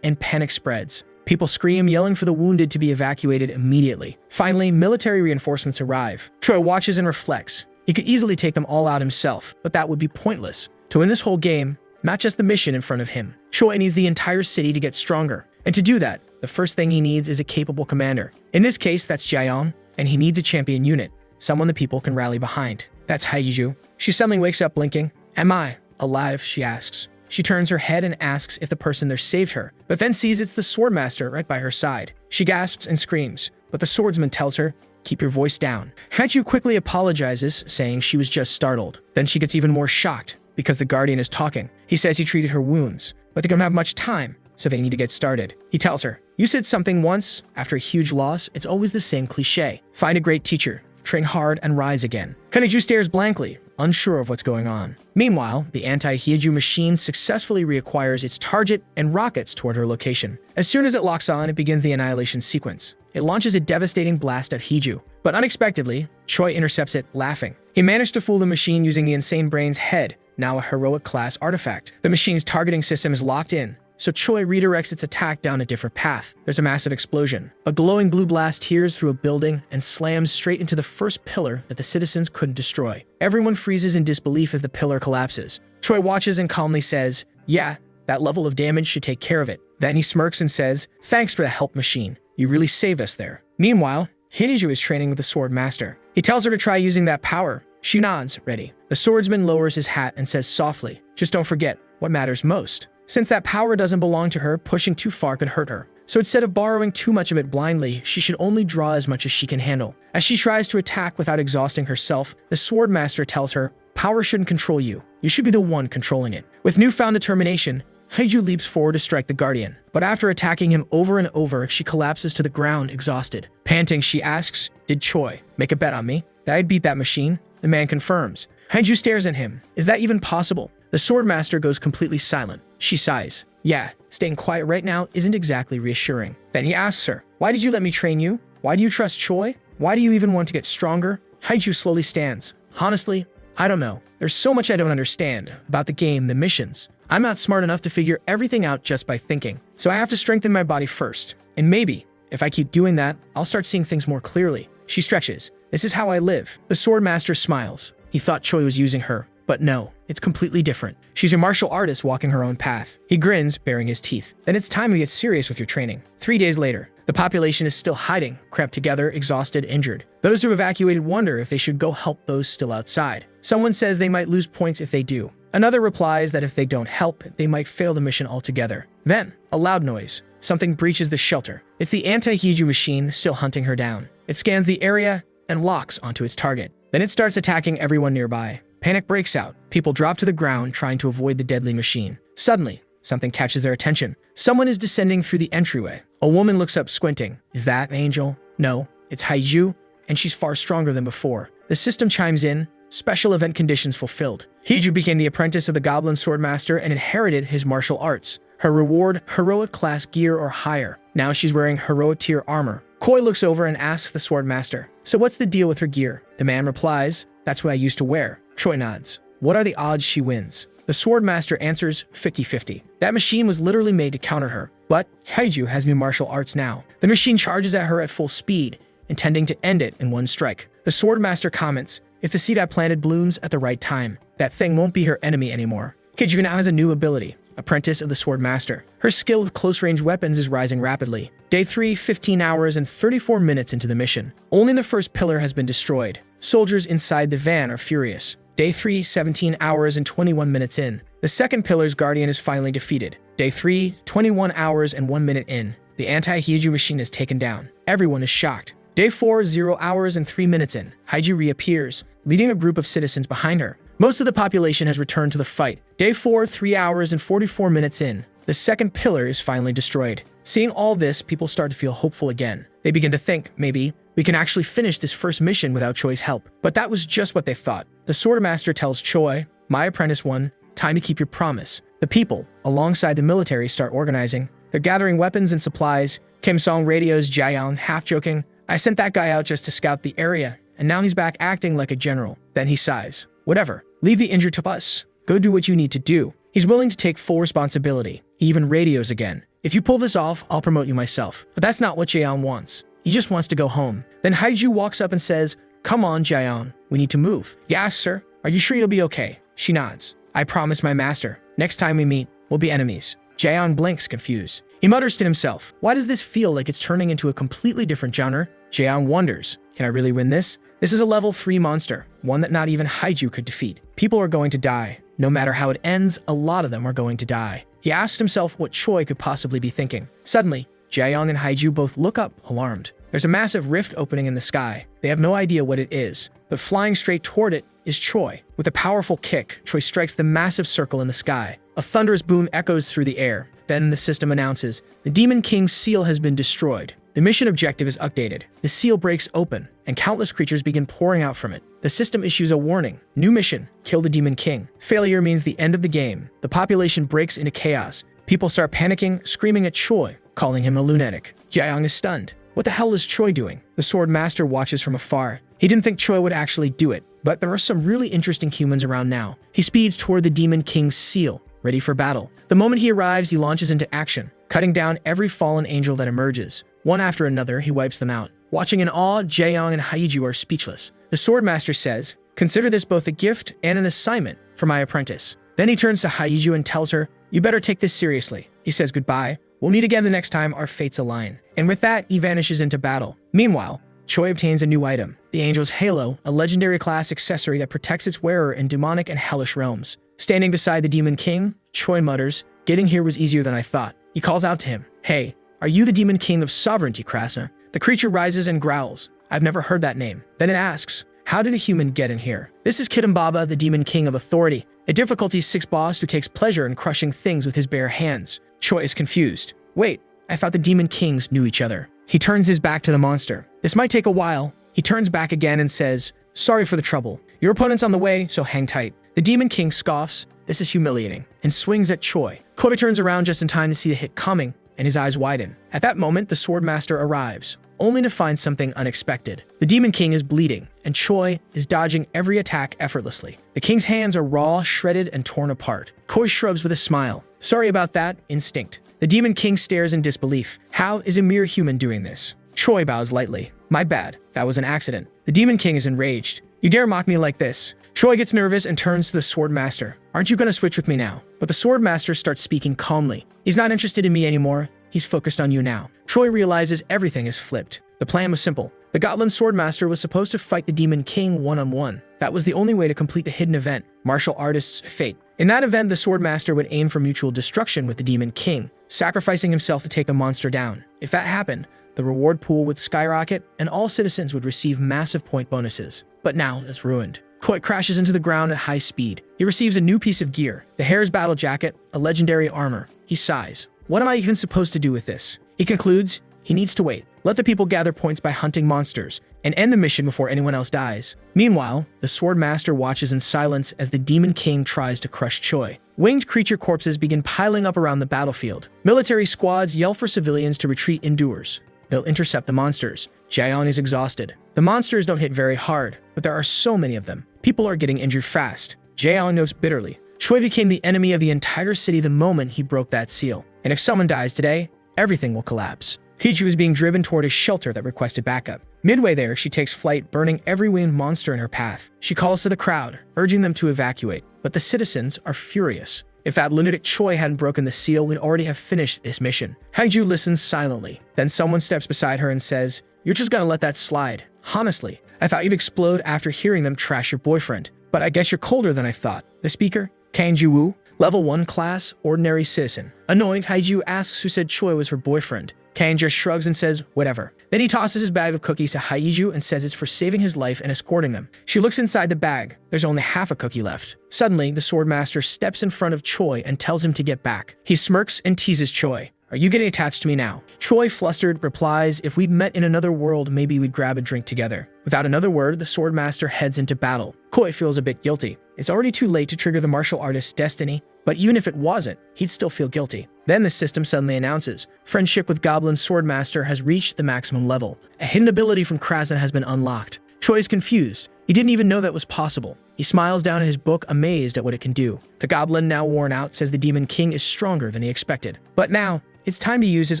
and panic spreads. People scream, yelling for the wounded to be evacuated immediately. Finally, military reinforcements arrive. Choi watches and reflects. He could easily take them all out himself, but that would be pointless. To win this whole game, not just the mission in front of him, Choi needs the entire city to get stronger. And to do that, the first thing he needs is a capable commander. In this case, that's Jaeyoung, and he needs a champion unit, someone the people can rally behind. That's Haiju. She suddenly wakes up blinking. "Am I alive?" she asks. She turns her head and asks if the person there saved her, but then sees it's the swordmaster right by her side. She gasps and screams, but the swordsman tells her, "Keep your voice down." Haiju quickly apologizes, saying she was just startled. Then she gets even more shocked, because the guardian is talking. He says he treated her wounds, but they don't have much time, so they need to get started. He tells her, "You said something once, after a huge loss, it's always the same cliche. Find a great teacher, train hard, and rise again." Kaniju stares blankly, unsure of what's going on. Meanwhile, the anti-Hyeju machine successfully reacquires its target and rockets toward her location. As soon as it locks on, it begins the annihilation sequence. It launches a devastating blast at Hyeju, but unexpectedly, Choi intercepts it, laughing. He managed to fool the machine using the Insane Brain's head, now a heroic class artifact. The machine's targeting system is locked in, so Choi redirects its attack down a different path. There's a massive explosion. A glowing blue blast tears through a building and slams straight into the first pillar that the citizens couldn't destroy. Everyone freezes in disbelief as the pillar collapses. Choi watches and calmly says, "Yeah, that level of damage should take care of it." Then he smirks and says, "Thanks for the help, machine. You really saved us there." Meanwhile, Hyeju is training with the sword master. He tells her to try using that power. She nods, ready. The swordsman lowers his hat and says softly, "Just don't forget what matters most." Since that power doesn't belong to her, pushing too far could hurt her. So instead of borrowing too much of it blindly, she should only draw as much as she can handle. As she tries to attack without exhausting herself, the sword master tells her, "Power shouldn't control you. You should be the one controlling it." With newfound determination, Hyeju leaps forward to strike the guardian. But after attacking him over and over, she collapses to the ground, exhausted. Panting, she asks, "Did Choi make a bet on me that I'd beat that machine?" The man confirms. Hyeju stares at him. Is that even possible? The swordmaster goes completely silent. She sighs. Yeah, staying quiet right now isn't exactly reassuring. Then he asks her, "Why did you let me train you? Why do you trust Choi? Why do you even want to get stronger?" Hyeju slowly stands. "Honestly, I don't know. There's so much I don't understand about the game, the missions. I'm not smart enough to figure everything out just by thinking. So I have to strengthen my body first. And maybe, if I keep doing that, I'll start seeing things more clearly." She stretches. "This is how I live." The swordmaster smiles. He thought Choi was using her. But no, it's completely different. She's a martial artist walking her own path. He grins, baring his teeth. "Then it's time to get serious with your training." 3 days later, the population is still hiding, cramped together, exhausted, injured. Those who evacuated wonder if they should go help those still outside. Someone says they might lose points if they do. Another replies that if they don't help, they might fail the mission altogether. Then, a loud noise. Something breaches the shelter. It's the anti-Hyeju machine still hunting her down. It scans the area and locks onto its target. Then it starts attacking everyone nearby. Panic breaks out. People drop to the ground trying to avoid the deadly machine. Suddenly, something catches their attention. Someone is descending through the entryway. A woman looks up squinting. Is that Angel? No, it's Hyeju, and she's far stronger than before. The system chimes in. Special event conditions fulfilled. Hyeju became the apprentice of the Goblin Swordmaster and inherited his martial arts. Her reward, heroic class gear or higher. Now she's wearing heroic tier armor. Koi looks over and asks the Swordmaster, "So what's the deal with her gear?" The man replies, "That's what I used to wear." Choi nods. "What are the odds she wins?" The Swordmaster answers, 50-50. That machine was literally made to counter her. But Hyeju has new martial arts now. The machine charges at her at full speed, intending to end it in one strike. The Swordmaster comments, "If the seed I planted blooms at the right time, that thing won't be her enemy anymore." Hyeju now has a new ability, Apprentice of the Swordmaster. Her skill with close-range weapons is rising rapidly. Day 3, 15 hours and 34 minutes into the mission. Only the first pillar has been destroyed. Soldiers inside the van are furious. Day 3, 17 hours and 21 minutes in. The second pillar's guardian is finally defeated. Day 3, 21 hours and 1 minute in. The anti-Hyeju machine is taken down. Everyone is shocked. Day 4, 0 hours and 3 minutes in. Hyeju reappears, leading a group of citizens behind her. Most of the population has returned to the fight. Day 4, 3 hours and 44 minutes in. The second pillar is finally destroyed. Seeing all this, people start to feel hopeful again. They begin to think, maybe, we can actually finish this first mission without Choi's help. But that was just what they thought. The Swordmaster tells Choi, "My apprentice one, time to keep your promise. The people, alongside the military, start organizing. They're gathering weapons and supplies. Kim Song radios Jaeyoung, half joking, "I sent that guy out just to scout the area, and now he's back acting like a general." Then he sighs. "Whatever. Leave the injured to us. Go do what you need to do." He's willing to take full responsibility. He even radios again. "If you pull this off, I'll promote you myself." But that's not what Jaeyoung wants. He just wants to go home. Then Haiju walks up and says, "Come on, Jaeyoung. We need to move." He asks her, "Are you sure you'll be okay?" She nods. "I promise my master. Next time we meet, we'll be enemies." Jaeyoung blinks, confused. He mutters to himself, "Why does this feel like it's turning into a completely different genre?" Jaeyoung wonders, "Can I really win this? This is a level 3 monster, one that not even Haiju could defeat. People are going to die. No matter how it ends, a lot of them are going to die." He asked himself what Choi could possibly be thinking. Suddenly, Jaeyoung and Haiju both look up, alarmed. There's a massive rift opening in the sky. They have no idea what it is, but flying straight toward it is Choi. With a powerful kick, Choi strikes the massive circle in the sky. A thunderous boom echoes through the air. Then the system announces, the Demon King's seal has been destroyed. The mission objective is updated. The seal breaks open, and countless creatures begin pouring out from it. The system issues a warning. New mission, kill the Demon King. Failure means the end of the game. The population breaks into chaos. People start panicking, screaming at Choi, calling him a lunatic. Jaeyoung is stunned. What the hell is Choi doing? The Sword Master watches from afar. He didn't think Choi would actually do it, but there are some really interesting humans around now. He speeds toward the Demon King's seal, ready for battle. The moment he arrives, he launches into action, cutting down every fallen angel that emerges. One after another, he wipes them out. Watching in awe, Jaeyoung and Haiju are speechless. The Sword Master says, "Consider this both a gift and an assignment for my apprentice." Then he turns to Haiju and tells her, "You better take this seriously." He says goodbye. "We'll meet again the next time our fates align." And with that, he vanishes into battle. Meanwhile, Choi obtains a new item, the Angel's Halo, a legendary class accessory that protects its wearer in demonic and hellish realms. Standing beside the Demon King, Choi mutters, "Getting here was easier than I thought." He calls out to him, "Hey, are you the Demon King of Sovereignty, Krasna?" The creature rises and growls. "I've never heard that name." Then it asks, "How did a human get in here?" This is Kidambaba, the Demon King of Authority, a difficulty 6 boss who takes pleasure in crushing things with his bare hands. Choi is confused. "Wait, I thought the Demon Kings knew each other." He turns his back to the monster. "This might take a while." He turns back again and says, "Sorry for the trouble. Your opponent's on the way, so hang tight." The Demon King scoffs, "This is humiliating," and swings at Choi. Choi turns around just in time to see the hit coming, and his eyes widen. At that moment, the Sword Master arrives, only to find something unexpected. The Demon King is bleeding, and Choi is dodging every attack effortlessly. The King's hands are raw, shredded, and torn apart. Choi shrugs with a smile. "Sorry about that, instinct." The Demon King stares in disbelief. How is a mere human doing this? Choi bows lightly. "My bad. That was an accident." The Demon King is enraged. "You dare mock me like this?" Choi gets nervous and turns to the Sword Master. "Aren't you going to switch with me now?" But the Sword Master starts speaking calmly. "He's not interested in me anymore. He's focused on you now." Choi realizes everything is flipped. The plan was simple. The Goblin Sword Master was supposed to fight the Demon King one-on-one. That was the only way to complete the hidden event, Martial Artist's Fate. In that event, the Sword Master would aim for mutual destruction with the Demon King, sacrificing himself to take the monster down. If that happened, the reward pool would skyrocket, and all citizens would receive massive point bonuses. But now it's ruined. Choi crashes into the ground at high speed. He receives a new piece of gear, the Hare's Battle Jacket, a legendary armor. He sighs. "What am I even supposed to do with this?" He concludes he needs to wait. Let the people gather points by hunting monsters, and end the mission before anyone else dies. Meanwhile, the Sword Master watches in silence as the Demon King tries to crush Choi. Winged creature corpses begin piling up around the battlefield. Military squads yell for civilians to retreat indoors. They'll intercept the monsters. Jaeyoung is exhausted. The monsters don't hit very hard, but there are so many of them. People are getting injured fast. Jaeyoung knows bitterly. Choi became the enemy of the entire city the moment he broke that seal. And if someone dies today, everything will collapse. Hichu is being driven toward a shelter that requested backup. Midway there, she takes flight, burning every winged monster in her path. She calls to the crowd, urging them to evacuate, but the citizens are furious. If that lunatic Choi hadn't broken the seal, we'd already have finished this mission. Haiju listens silently. Then someone steps beside her and says, "You're just gonna let that slide. Honestly, I thought you'd explode after hearing them trash your boyfriend. But I guess you're colder than I thought." The speaker, Kang Ju-woo, level 1 class, ordinary citizen. Annoyed, Haiju asks who said Choi was her boyfriend. Kang just shrugs and says, "Whatever." Then he tosses his bag of cookies to Haiju and says it's for saving his life and escorting them. She looks inside the bag. There's only half a cookie left. Suddenly, the Sword Master steps in front of Choi and tells him to get back. He smirks and teases Choi. "Are you getting attached to me now?" Choi, flustered, replies, "If we'd met in another world, maybe we'd grab a drink together." Without another word, the Sword Master heads into battle. Choi feels a bit guilty. It's already too late to trigger the martial artist's destiny. But even if it wasn't, he'd still feel guilty. Then the system suddenly announces, friendship with Goblin Swordmaster has reached the maximum level. A hidden ability from Krasna has been unlocked. Choi is confused. He didn't even know that was possible. He smiles down at his book, amazed at what it can do. The goblin, now worn out, says the Demon King is stronger than he expected. But now, it's time to use his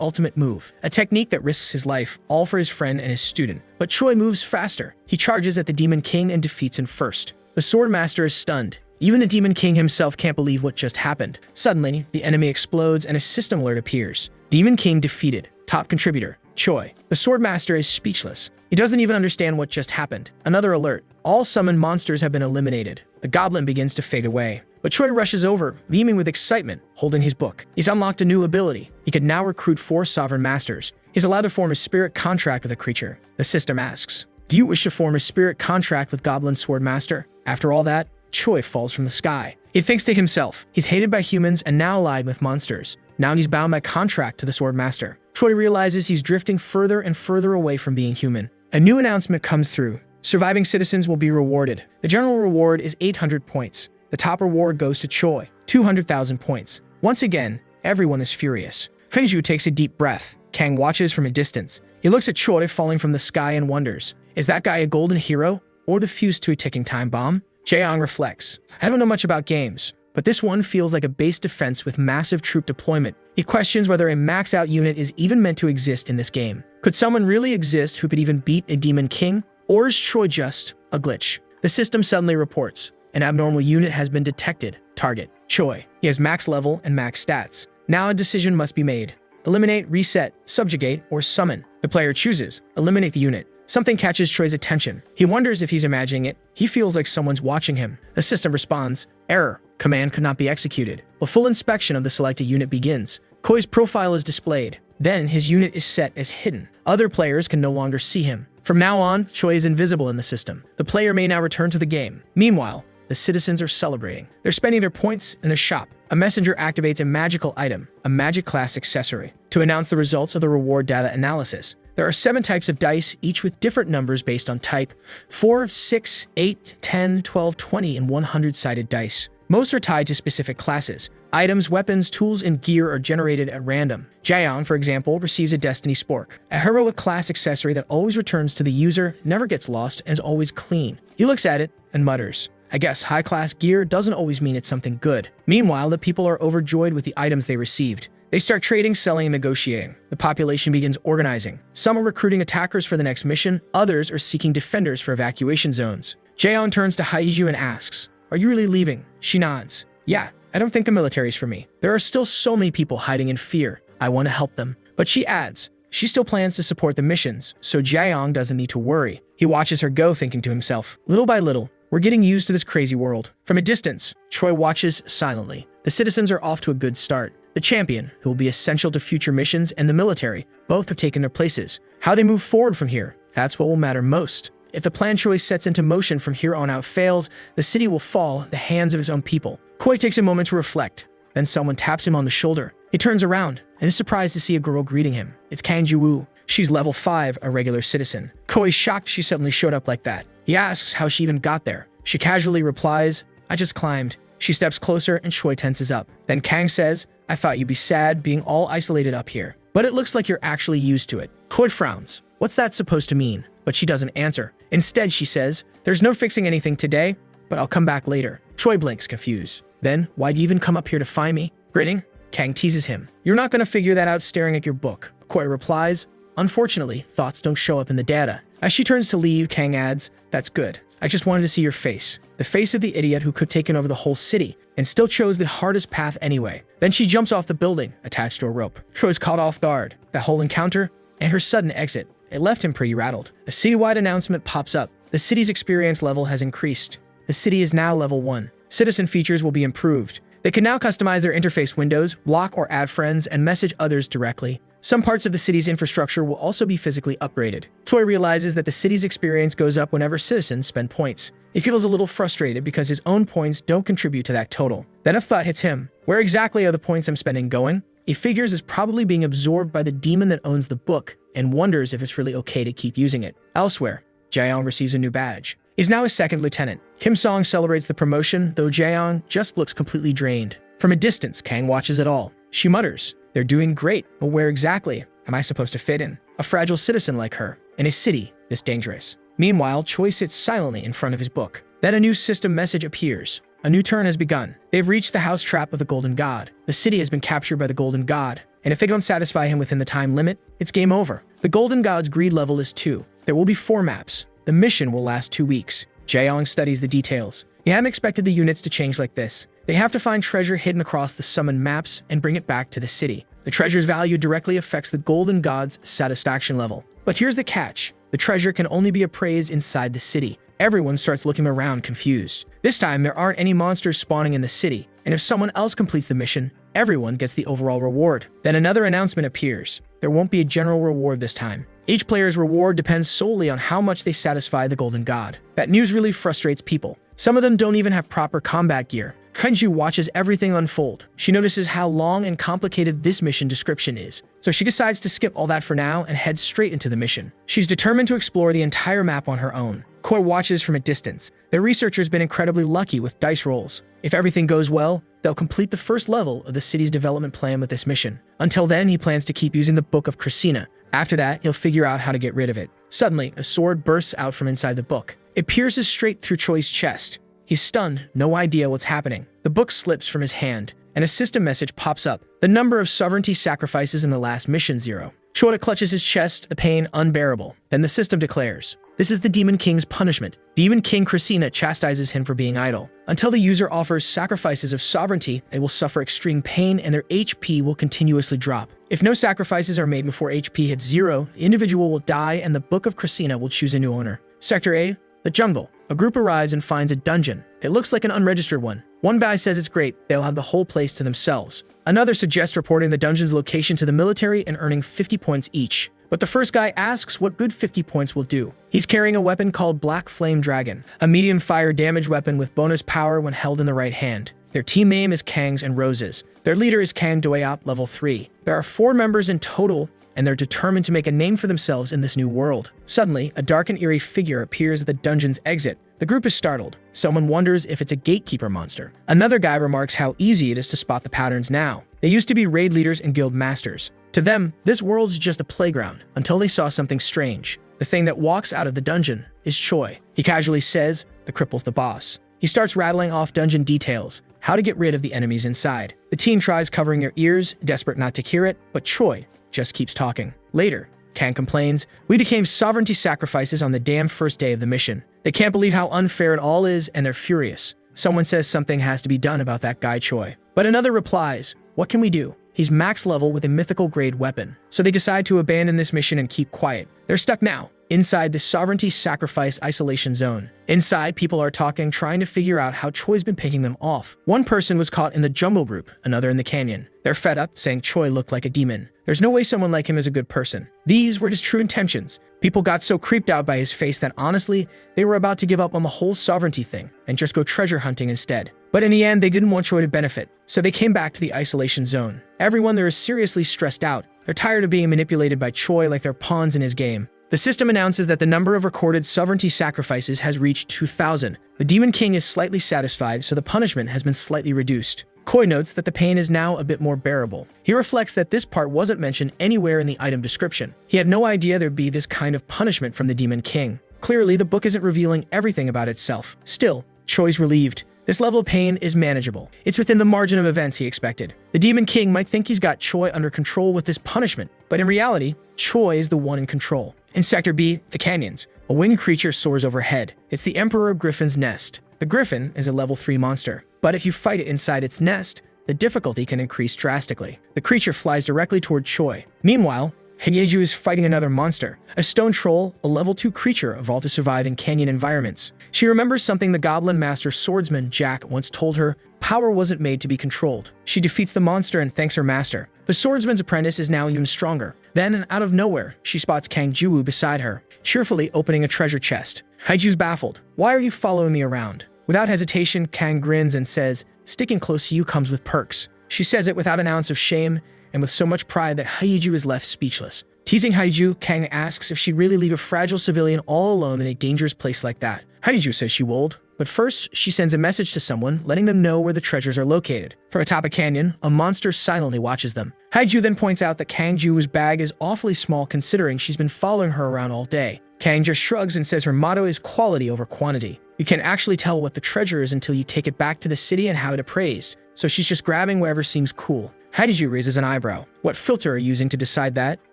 ultimate move, a technique that risks his life, all for his friend and his student. But Choi moves faster. He charges at the Demon King and defeats him first. The Swordmaster is stunned. Even the Demon King himself can't believe what just happened. Suddenly, the enemy explodes and a system alert appears. Demon King defeated. Top contributor, Choi. The Swordmaster is speechless. He doesn't even understand what just happened. Another alert. All summoned monsters have been eliminated. The goblin begins to fade away. But Choi rushes over, beaming with excitement, holding his book. He's unlocked a new ability. He can now recruit 4 sovereign masters. He's allowed to form a spirit contract with a creature. The system asks, do you wish to form a spirit contract with Goblin Swordmaster? After all that, Choi falls from the sky. He thinks to himself, he's hated by humans and now allied with monsters. Now he's bound by contract to the Swordmaster. Choi realizes he's drifting further and further away from being human. A new announcement comes through. Surviving citizens will be rewarded. The general reward is 800 points. The top reward goes to Choi, 200,000 points. Once again, everyone is furious. Hunju takes a deep breath. Kang watches from a distance. He looks at Choi falling from the sky and wonders, is that guy a golden hero or the fuse to a ticking time bomb? Jaeyoung reflects, I don't know much about games, but this one feels like a base defense with massive troop deployment. He questions whether a max-out unit is even meant to exist in this game. Could someone really exist who could even beat a Demon King? Or is Choi just a glitch? The system suddenly reports, an abnormal unit has been detected. Target, Choi. He has max level and max stats. Now a decision must be made. Eliminate, reset, subjugate, or summon. The player chooses. Eliminate the unit. Something catches Choi's attention. He wonders if he's imagining it. He feels like someone's watching him. The system responds, error. Command could not be executed. A full inspection of the selected unit begins. Choi's profile is displayed. Then his unit is set as hidden. Other players can no longer see him. From now on, Choi is invisible in the system. The player may now return to the game. Meanwhile, the citizens are celebrating. They're spending their points in the shop. A messenger activates a magical item, a magic class accessory, to announce the results of the reward data analysis. There are 7 types of dice, each with different numbers based on type: 4, 6, 8, 10, 12, 20, and 100-sided dice. Most are tied to specific classes. Items, weapons, tools, and gear are generated at random. Jaeyoung, for example, receives a Destiny Spork, a heroic class accessory that always returns to the user, never gets lost, and is always clean. He looks at it and mutters, I guess high-class gear doesn't always mean it's something good. Meanwhile, the people are overjoyed with the items they received. They start trading, selling, and negotiating. The population begins organizing. Some are recruiting attackers for the next mission, others are seeking defenders for evacuation zones. Jaeyoung turns to Haiju and asks, are you really leaving? She nods. Yeah, I don't think the military's for me. There are still so many people hiding in fear. I want to help them. But she adds, she still plans to support the missions, so Jaeyoung doesn't need to worry. He watches her go, thinking to himself, little by little, we're getting used to this crazy world. From a distance, Choi watches silently. The citizens are off to a good start. The champion, who will be essential to future missions, and the military, both have taken their places. How they move forward from here, that's what will matter most. If the plan Choi sets into motion from here on out fails, the city will fall in the hands of his own people. Choi takes a moment to reflect. Then someone taps him on the shoulder. He turns around and is surprised to see a girl greeting him. It's Kang Ji-woo. She's level 5, a regular citizen. Choi is shocked she suddenly showed up like that. He asks how she even got there. She casually replies, I just climbed. She steps closer and Choi tenses up. Then Kang says, I thought you'd be sad being all isolated up here, but it looks like you're actually used to it. Choi frowns. What's that supposed to mean? But she doesn't answer. Instead, she says, there's no fixing anything today, but I'll come back later. Choi blinks, confused. Then, why'd you even come up here to find me? Grinning, Kang teases him. You're not going to figure that out staring at your book. Choi replies, unfortunately, thoughts don't show up in the data. As she turns to leave, Kang adds, that's good. I just wanted to see your face. The face of the idiot who could have taken over the whole city and still chose the hardest path anyway. Then she jumps off the building, attached to a rope. Choi's caught off guard. That whole encounter and her sudden exit, it left him pretty rattled. A citywide announcement pops up. The city's experience level has increased. The city is now level 1. Citizen features will be improved. They can now customize their interface windows, block or add friends, and message others directly. Some parts of the city's infrastructure will also be physically upgraded. Choi realizes that the city's experience goes up whenever citizens spend points. He feels a little frustrated because his own points don't contribute to that total. Then a thought hits him. Where exactly are the points I'm spending going? He figures it's probably being absorbed by the demon that owns the book and wonders if it's really okay to keep using it. Elsewhere, Jaeyoung receives a new badge. He's now a second lieutenant. Kim Song celebrates the promotion, though Jaeyoung just looks completely drained. From a distance, Kang watches it all. She mutters, "They're doing great, but where exactly am I supposed to fit in? A fragile citizen like her, in a city this dangerous." Meanwhile, Choi sits silently in front of his book. Then a new system message appears. A new turn has begun. They've reached the house trap of the Golden God. The city has been captured by the Golden God, and if they don't satisfy him within the time limit, it's game over. The Golden God's greed level is 2. There will be 4 maps. The mission will last 2 weeks. Jae-young studies the details. He hadn't expected the units to change like this. They have to find treasure hidden across the summoned maps and bring it back to the city. The treasure's value directly affects the Golden God's satisfaction level. But here's the catch. The treasure can only be appraised inside the city. Everyone starts looking around confused. This time, there aren't any monsters spawning in the city, and if someone else completes the mission, everyone gets the overall reward. Then another announcement appears. There won't be a general reward this time. Each player's reward depends solely on how much they satisfy the Golden God. That news really frustrates people. Some of them don't even have proper combat gear. Hanju watches everything unfold. She notices how long and complicated this mission description is, so she decides to skip all that for now and head straight into the mission. She's determined to explore the entire map on her own. Koi watches from a distance. Their researcher's been incredibly lucky with dice rolls. If everything goes well, they'll complete the first level of the city's development plan with this mission. Until then, he plans to keep using the Book of Christina. After that, he'll figure out how to get rid of it. Suddenly, a sword bursts out from inside the book. It pierces straight through Choi's chest. He's stunned, no idea what's happening. The book slips from his hand, and a system message pops up. The number of sovereignty sacrifices in the last mission 0. Choi clutches his chest, the pain unbearable. Then the system declares, this is the Demon King's punishment. Demon King Christina chastises him for being idle. Until the user offers sacrifices of sovereignty, they will suffer extreme pain and their HP will continuously drop. If no sacrifices are made before HP hits 0, the individual will die and the Book of Christina will choose a new owner. Sector A, the jungle. A group arrives and finds a dungeon. It looks like an unregistered one. One guy says it's great, they'll have the whole place to themselves. Another suggests reporting the dungeon's location to the military and earning 50 points each. But the first guy asks what good 50 points will do. He's carrying a weapon called Black Flame Dragon, a medium fire damage weapon with bonus power when held in the right hand. Their team name is Kang's and Rose's. Their leader is Kang Doeop, level 3. There are 4 members in total, and they're determined to make a name for themselves in this new world. Suddenly, a dark and eerie figure appears at the dungeon's exit. The group is startled. Someone wonders if it's a gatekeeper monster. Another guy remarks how easy it is to spot the patterns now. They used to be raid leaders and guild masters. To them, this world's just a playground, until they saw something strange. The thing that walks out of the dungeon is Choi. He casually says, the cripple's the boss. He starts rattling off dungeon details, how to get rid of the enemies inside. The team tries covering their ears, desperate not to hear it, but Choi just keeps talking. Later, Kang complains, we became sovereignty sacrifices on the damn first day of the mission. They can't believe how unfair it all is, and they're furious. Someone says something has to be done about that guy Choi. But another replies, what can we do? He's max level with a mythical grade weapon. So they decide to abandon this mission and keep quiet. They're stuck now, inside the sovereignty sacrifice isolation zone. Inside, people are talking, trying to figure out how Choi's been picking them off. One person was caught in the jungle group, another in the canyon. They're fed up, saying Choi looked like a demon. There's no way someone like him is a good person. These were his true intentions. People got so creeped out by his face that honestly, they were about to give up on the whole sovereignty thing and just go treasure hunting instead. But in the end, they didn't want Choi to benefit, so they came back to the isolation zone. Everyone there is seriously stressed out. They're tired of being manipulated by Choi like they're pawns in his game. The system announces that the number of recorded sovereignty sacrifices has reached 2,000. The Demon King is slightly satisfied, so the punishment has been slightly reduced. Koi notes that the pain is now a bit more bearable. He reflects that this part wasn't mentioned anywhere in the item description. He had no idea there'd be this kind of punishment from the Demon King. Clearly, the book isn't revealing everything about itself. Still, Choi's relieved. This level of pain is manageable. It's within the margin of events he expected. The Demon King might think he's got Choi under control with this punishment, but in reality, Choi is the one in control. In Sector B, the canyons, a winged creature soars overhead. It's the Emperor Griffin's nest. The Griffin is a level 3 monster, but if you fight it inside its nest, the difficulty can increase drastically. The creature flies directly toward Choi. Meanwhile, Hyeju is fighting another monster, a stone troll, a level 2 creature evolved to survive in canyon environments. She remembers something the Goblin Master swordsman Jack once told her, power wasn't made to be controlled. She defeats the monster and thanks her master. The swordsman's apprentice is now even stronger. Then, out of nowhere, she spots Kang Ju-woo beside her, cheerfully opening a treasure chest. Hyeju's baffled. Why are you following me around? Without hesitation, Kang grins and says, sticking close to you comes with perks. She says it without an ounce of shame, and with so much pride that Hyeju is left speechless. Teasing Hyeju, Kang asks if she'd really leave a fragile civilian all alone in a dangerous place like that. Hyeju says she would. But first, she sends a message to someone, letting them know where the treasures are located. From atop a canyon, a monster silently watches them. Haiju then points out that Kangju's bag is awfully small considering she's been following her around all day. Kang just shrugs and says her motto is quality over quantity. You can't actually tell what the treasure is until you take it back to the city and have it appraised, so she's just grabbing whatever seems cool. Haiju raises an eyebrow. What filter are you using to decide that?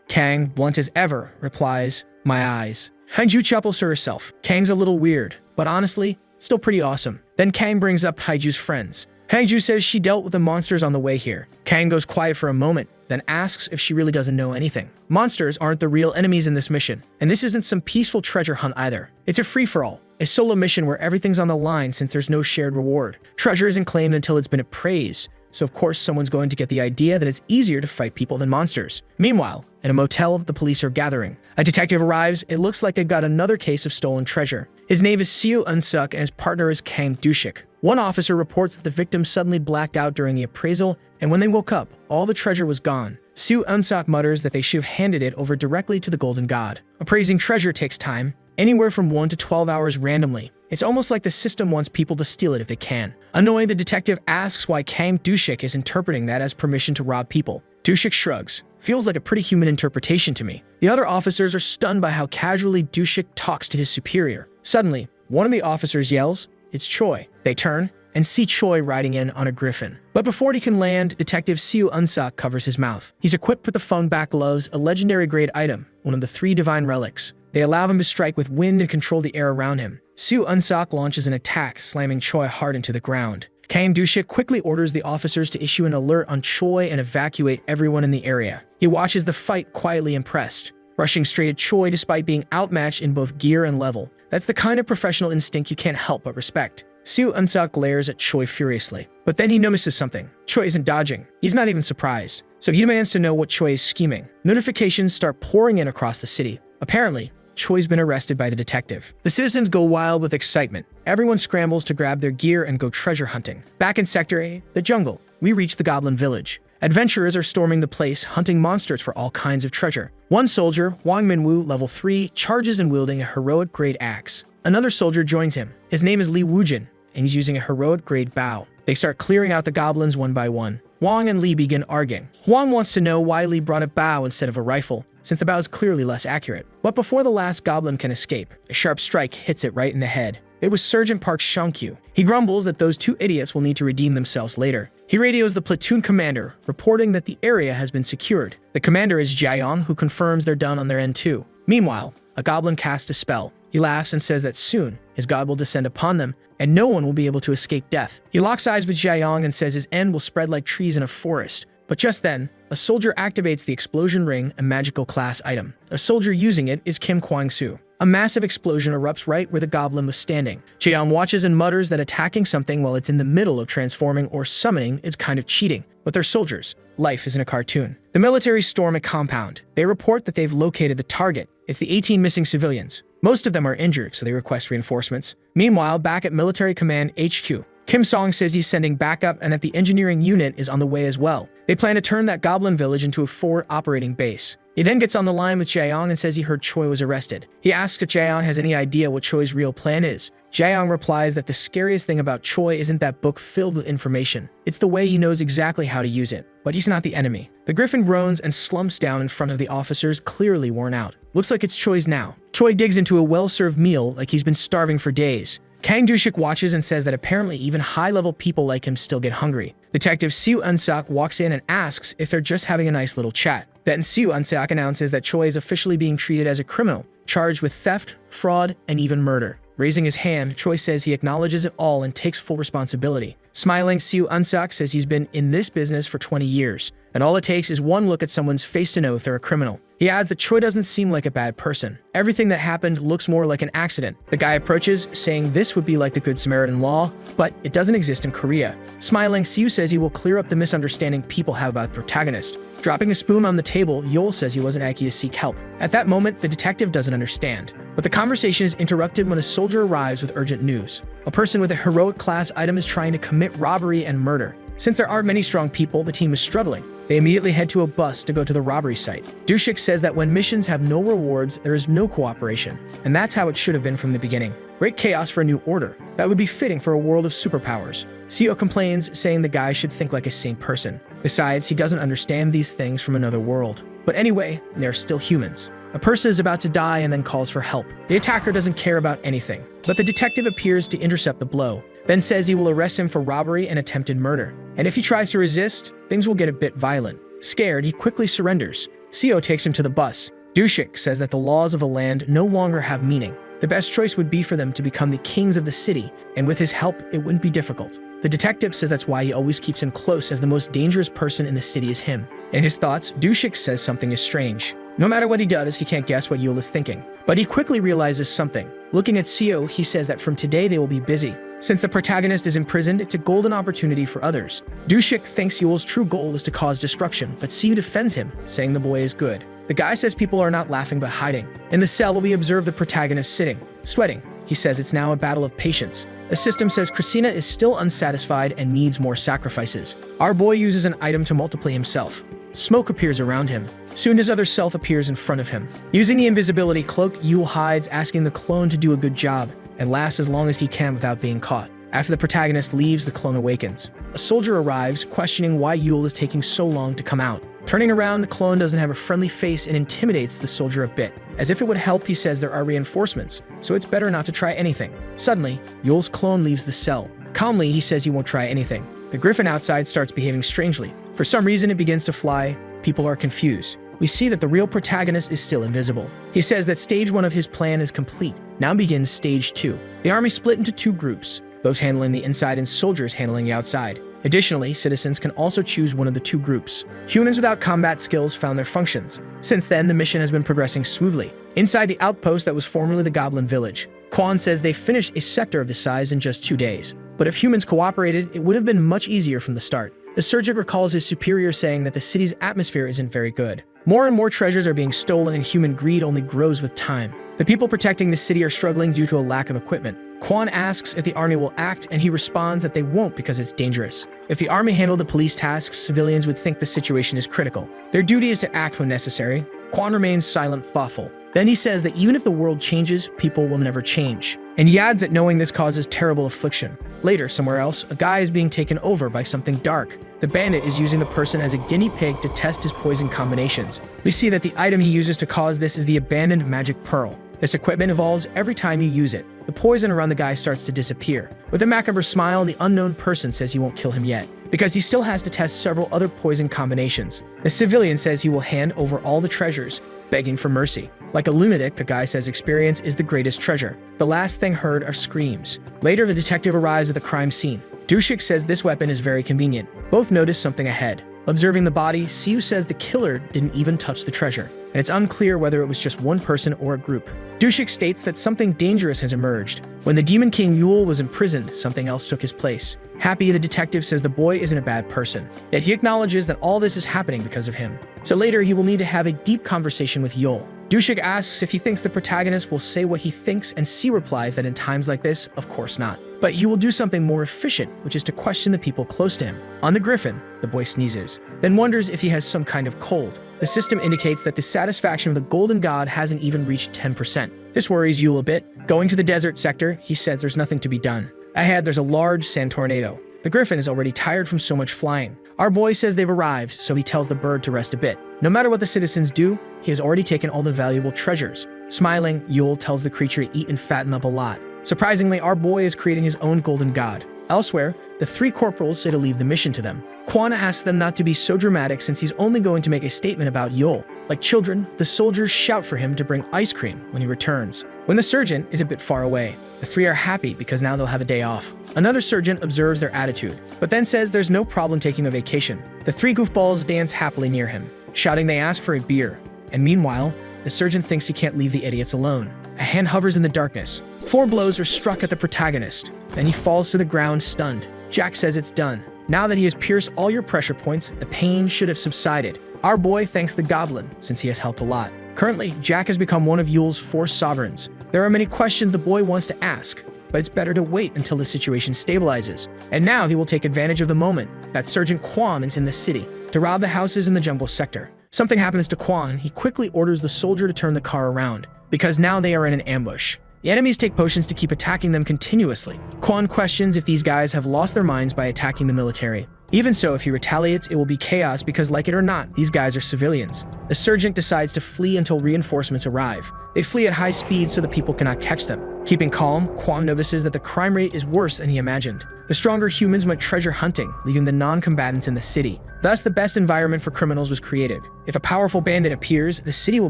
Kang, blunt as ever, replies, my eyes. Haiju chuckles to herself. Kang's a little weird, but honestly, still pretty awesome. Then Kang brings up Haiju's friends. Haiju says she dealt with the monsters on the way here. Kang goes quiet for a moment, then asks if she really doesn't know anything. Monsters aren't the real enemies in this mission, and this isn't some peaceful treasure hunt either. It's a free-for-all, a solo mission where everything's on the line since there's no shared reward. Treasure isn't claimed until it's been appraised, so of course someone's going to get the idea that it's easier to fight people than monsters. Meanwhile, in a motel, the police are gathering. A detective arrives. It looks like they've got another case of stolen treasure. His name is Seo Unsuk and his partner is Kang Dushik. One officer reports that the victim suddenly blacked out during the appraisal, and when they woke up, all the treasure was gone. Seo Unsuk mutters that they should have handed it over directly to the Golden God. Appraising treasure takes time, anywhere from 1 to 12 hours randomly. It's almost like the system wants people to steal it if they can. Annoyed, the detective asks why Kang Dushik is interpreting that as permission to rob people. Dushik shrugs. Feels like a pretty human interpretation to me. The other officers are stunned by how casually Dushik talks to his superior. Suddenly, one of the officers yells, "It's Choi." They turn and see Choi riding in on a griffin. But before he can land, Detective Seo Unsuk covers his mouth. He's equipped with the phone back gloves, a legendary grade item, one of the 3 divine relics. They allow him to strike with wind and control the air around him. Seo Unsuk launches an attack, slamming Choi hard into the ground. Kang Dushik quickly orders the officers to issue an alert on Choi and evacuate everyone in the area. He watches the fight quietly impressed, rushing straight at Choi despite being outmatched in both gear and level. That's the kind of professional instinct you can't help but respect. Seo Unsuk glares at Choi furiously, but then he notices something. Choi isn't dodging. He's not even surprised, so he demands to know what Choi is scheming. Notifications start pouring in across the city. Apparently, Choi's been arrested by the detective. The citizens go wild with excitement. Everyone scrambles to grab their gear and go treasure hunting. Back in Sector A, the jungle, we reach the Goblin Village. Adventurers are storming the place, hunting monsters for all kinds of treasure. One soldier, Wang Minwoo, level 3, charges and wielding a heroic-grade axe. Another soldier joins him. His name is Li Wujin, and he's using a heroic-grade bow. They start clearing out the goblins one by one. Wang and Li begin arguing. Wang wants to know why Li brought a bow instead of a rifle, since the bow is clearly less accurate. But before the last goblin can escape, a sharp strike hits it right in the head. It was Sergeant Park Shankyu. He grumbles that those 2 idiots will need to redeem themselves later. He radios the platoon commander, reporting that the area has been secured. The commander is Jiayong, who confirms they're done on their end too. Meanwhile, a goblin casts a spell. He laughs and says that soon, his god will descend upon them, and no one will be able to escape death. He locks eyes with Jiayong and says his end will spread like trees in a forest. But just then, a soldier activates the explosion ring, a magical class item. A soldier using it is Kim Kwang-soo. A massive explosion erupts right where the goblin was standing. Jiayong watches and mutters that attacking something while it's in the middle of transforming or summoning is kind of cheating. But they're soldiers. Life isn't a cartoon. The military storm a compound. They report that they've located the target. It's the 18 missing civilians. Most of them are injured, so they request reinforcements. Meanwhile, back at Military Command HQ, Kim Song says he's sending backup and that the engineering unit is on the way as well. They plan to turn that goblin village into a forward operating base. He then gets on the line with Jiayong and says he heard Choi was arrested. He asks if Jiayong has any idea what Choi's real plan is. Jiayong replies that the scariest thing about Choi isn't that book filled with information. It's the way he knows exactly how to use it. But he's not the enemy. The griffin groans and slumps down in front of the officers, clearly worn out. Looks like it's Choi's now. Choi digs into a well-served meal like he's been starving for days. Kang Dushik watches and says that apparently even high-level people like him still get hungry. Detective Seo Unsuk walks in and asks if they're just having a nice little chat. Then Seo Unsuk announces that Choi is officially being treated as a criminal, charged with theft, fraud, and even murder. Raising his hand, Choi says he acknowledges it all and takes full responsibility. Smiling, Seo Unsuk says he's been in this business for 20 years, and all it takes is one look at someone's face to know if they're a criminal. He adds that Choi doesn't seem like a bad person. Everything that happened looks more like an accident. The guy approaches, saying this would be like the Good Samaritan law, but it doesn't exist in Korea. Smiling, Seo says he will clear up the misunderstanding people have about the protagonist. Dropping a spoon on the table, Yol says he wasn't Aki to seek help. At that moment, the detective doesn't understand. But the conversation is interrupted when a soldier arrives with urgent news. A person with a heroic class item is trying to commit robbery and murder. Since there aren't many strong people, the team is struggling. They immediately head to a bus to go to the robbery site. Dushik says that when missions have no rewards, there is no cooperation. And that's how it should have been from the beginning. Great chaos for a new order. That would be fitting for a world of superpowers. Seo complains, saying the guy should think like a sane person. Besides, he doesn't understand these things from another world. But anyway, they're still humans. A person is about to die and then calls for help. The attacker doesn't care about anything, but the detective appears to intercept the blow, then says he will arrest him for robbery and attempted murder. And if he tries to resist, things will get a bit violent. Scared, he quickly surrenders. Seo takes him to the bus. Dushik says that the laws of the land no longer have meaning. The best choice would be for them to become the kings of the city, and with his help, it wouldn't be difficult. The detective says that's why he always keeps him close, as the most dangerous person in the city is him. In his thoughts, Dushik says something is strange. No matter what he does, he can't guess what Yule is thinking. But he quickly realizes something. Looking at Seo, he says that from today they will be busy. Since the protagonist is imprisoned, it's a golden opportunity for others. Dushik thinks Yule's true goal is to cause destruction, but Seo defends him, saying the boy is good. The guy says people are not laughing but hiding. In the cell, we observe the protagonist sitting, sweating. He says it's now a battle of patience. The system says Christina is still unsatisfied and needs more sacrifices. Our boy uses an item to multiply himself. Smoke appears around him. Soon his other self appears in front of him. Using the invisibility cloak, Yule hides, asking the clone to do a good job and last as long as he can without being caught. After the protagonist leaves, the clone awakens. A soldier arrives, questioning why Yule is taking so long to come out. Turning around, the clone doesn't have a friendly face and intimidates the soldier a bit. As if it would help, he says there are reinforcements, so it's better not to try anything. Suddenly, Yule's clone leaves the cell. Calmly, he says he won't try anything. The griffin outside starts behaving strangely. For some reason, it begins to fly. People are confused. We see that the real protagonist is still invisible. He says that stage 1 of his plan is complete. Now begins stage 2. The army split into 2 groups, those handling the inside and soldiers handling the outside. Additionally, citizens can also choose one of the 2 groups. Humans without combat skills found their functions. Since then, the mission has been progressing smoothly. Inside the outpost that was formerly the Goblin Village, Quan says they finished a sector of the size in just 2 days. But if humans cooperated, it would have been much easier from the start. The sergeant recalls his superior saying that the city's atmosphere isn't very good. More and more treasures are being stolen and human greed only grows with time. The people protecting the city are struggling due to a lack of equipment. Quan asks if the army will act, and he responds that they won't because it's dangerous. If the army handled the police tasks, civilians would think the situation is critical. Their duty is to act when necessary. Quan remains silent, thoughtful. Then he says that even if the world changes, people will never change. And he adds that knowing this causes terrible affliction. Later, somewhere else, a guy is being taken over by something dark. The bandit is using the person as a guinea pig to test his poison combinations. We see that the item he uses to cause this is the abandoned magic pearl. This equipment evolves every time you use it. The poison around the guy starts to disappear. With a macabre smile, the unknown person says he won't kill him yet, because he still has to test several other poison combinations. The civilian says he will hand over all the treasures, begging for mercy. Like a lunatic, the guy says experience is the greatest treasure. The last thing heard are screams. Later, the detective arrives at the crime scene. Dushik says this weapon is very convenient. Both notice something ahead. Observing the body, Seo says the killer didn't even touch the treasure, and it's unclear whether it was just one person or a group. Dushik states that something dangerous has emerged. When the Demon King Yule was imprisoned, something else took his place. Happy, the detective says the boy isn't a bad person, yet he acknowledges that all this is happening because of him. So later, he will need to have a deep conversation with Yule. Dushik asks if he thinks the protagonist will say what he thinks, and C replies that in times like this, of course not. But he will do something more efficient, which is to question the people close to him. On the griffin, the boy sneezes, then wonders if he has some kind of cold. The system indicates that the satisfaction of the Golden God hasn't even reached 10%. This worries Yule a bit. Going to the desert sector, he says there's nothing to be done. Ahead, there's a large sand tornado. The griffin is already tired from so much flying. Our boy says they've arrived, so he tells the bird to rest a bit. No matter what the citizens do, he has already taken all the valuable treasures. Smiling, Yule tells the creature to eat and fatten up a lot. Surprisingly, our boy is creating his own golden god. Elsewhere, the 3 corporals say to leave the mission to them. Quan asks them not to be so dramatic since he's only going to make a statement about Yule. Like children, the soldiers shout for him to bring ice cream when he returns. When the surgeon is a bit far away, the 3 are happy because now they'll have a day off. Another surgeon observes their attitude, but then says there's no problem taking a vacation. The 3 goofballs dance happily near him, shouting they ask for a beer. And meanwhile, the surgeon thinks he can't leave the idiots alone. A hand hovers in the darkness. 4 blows are struck at the protagonist. Then he falls to the ground, stunned. Jack says it's done. Now that he has pierced all your pressure points, the pain should have subsided. Our boy thanks the goblin, since he has helped a lot. Currently, Jack has become one of Yule's 4 sovereigns. There are many questions the boy wants to ask, but it's better to wait until the situation stabilizes. And now he will take advantage of the moment that Sergeant Quan is in the city to rob the houses in the jungle sector. Something happens to Quan. He quickly orders the soldier to turn the car around, because now they are in an ambush. The enemies take potions to keep attacking them continuously. Kwon questions if these guys have lost their minds by attacking the military. Even so, if he retaliates, it will be chaos because, like it or not, these guys are civilians. The sergeant decides to flee until reinforcements arrive. They flee at high speed so the people cannot catch them. Keeping calm, Kwon notices that the crime rate is worse than he imagined. The stronger humans went treasure hunting, leaving the non-combatants in the city. Thus, the best environment for criminals was created. If a powerful bandit appears, the city will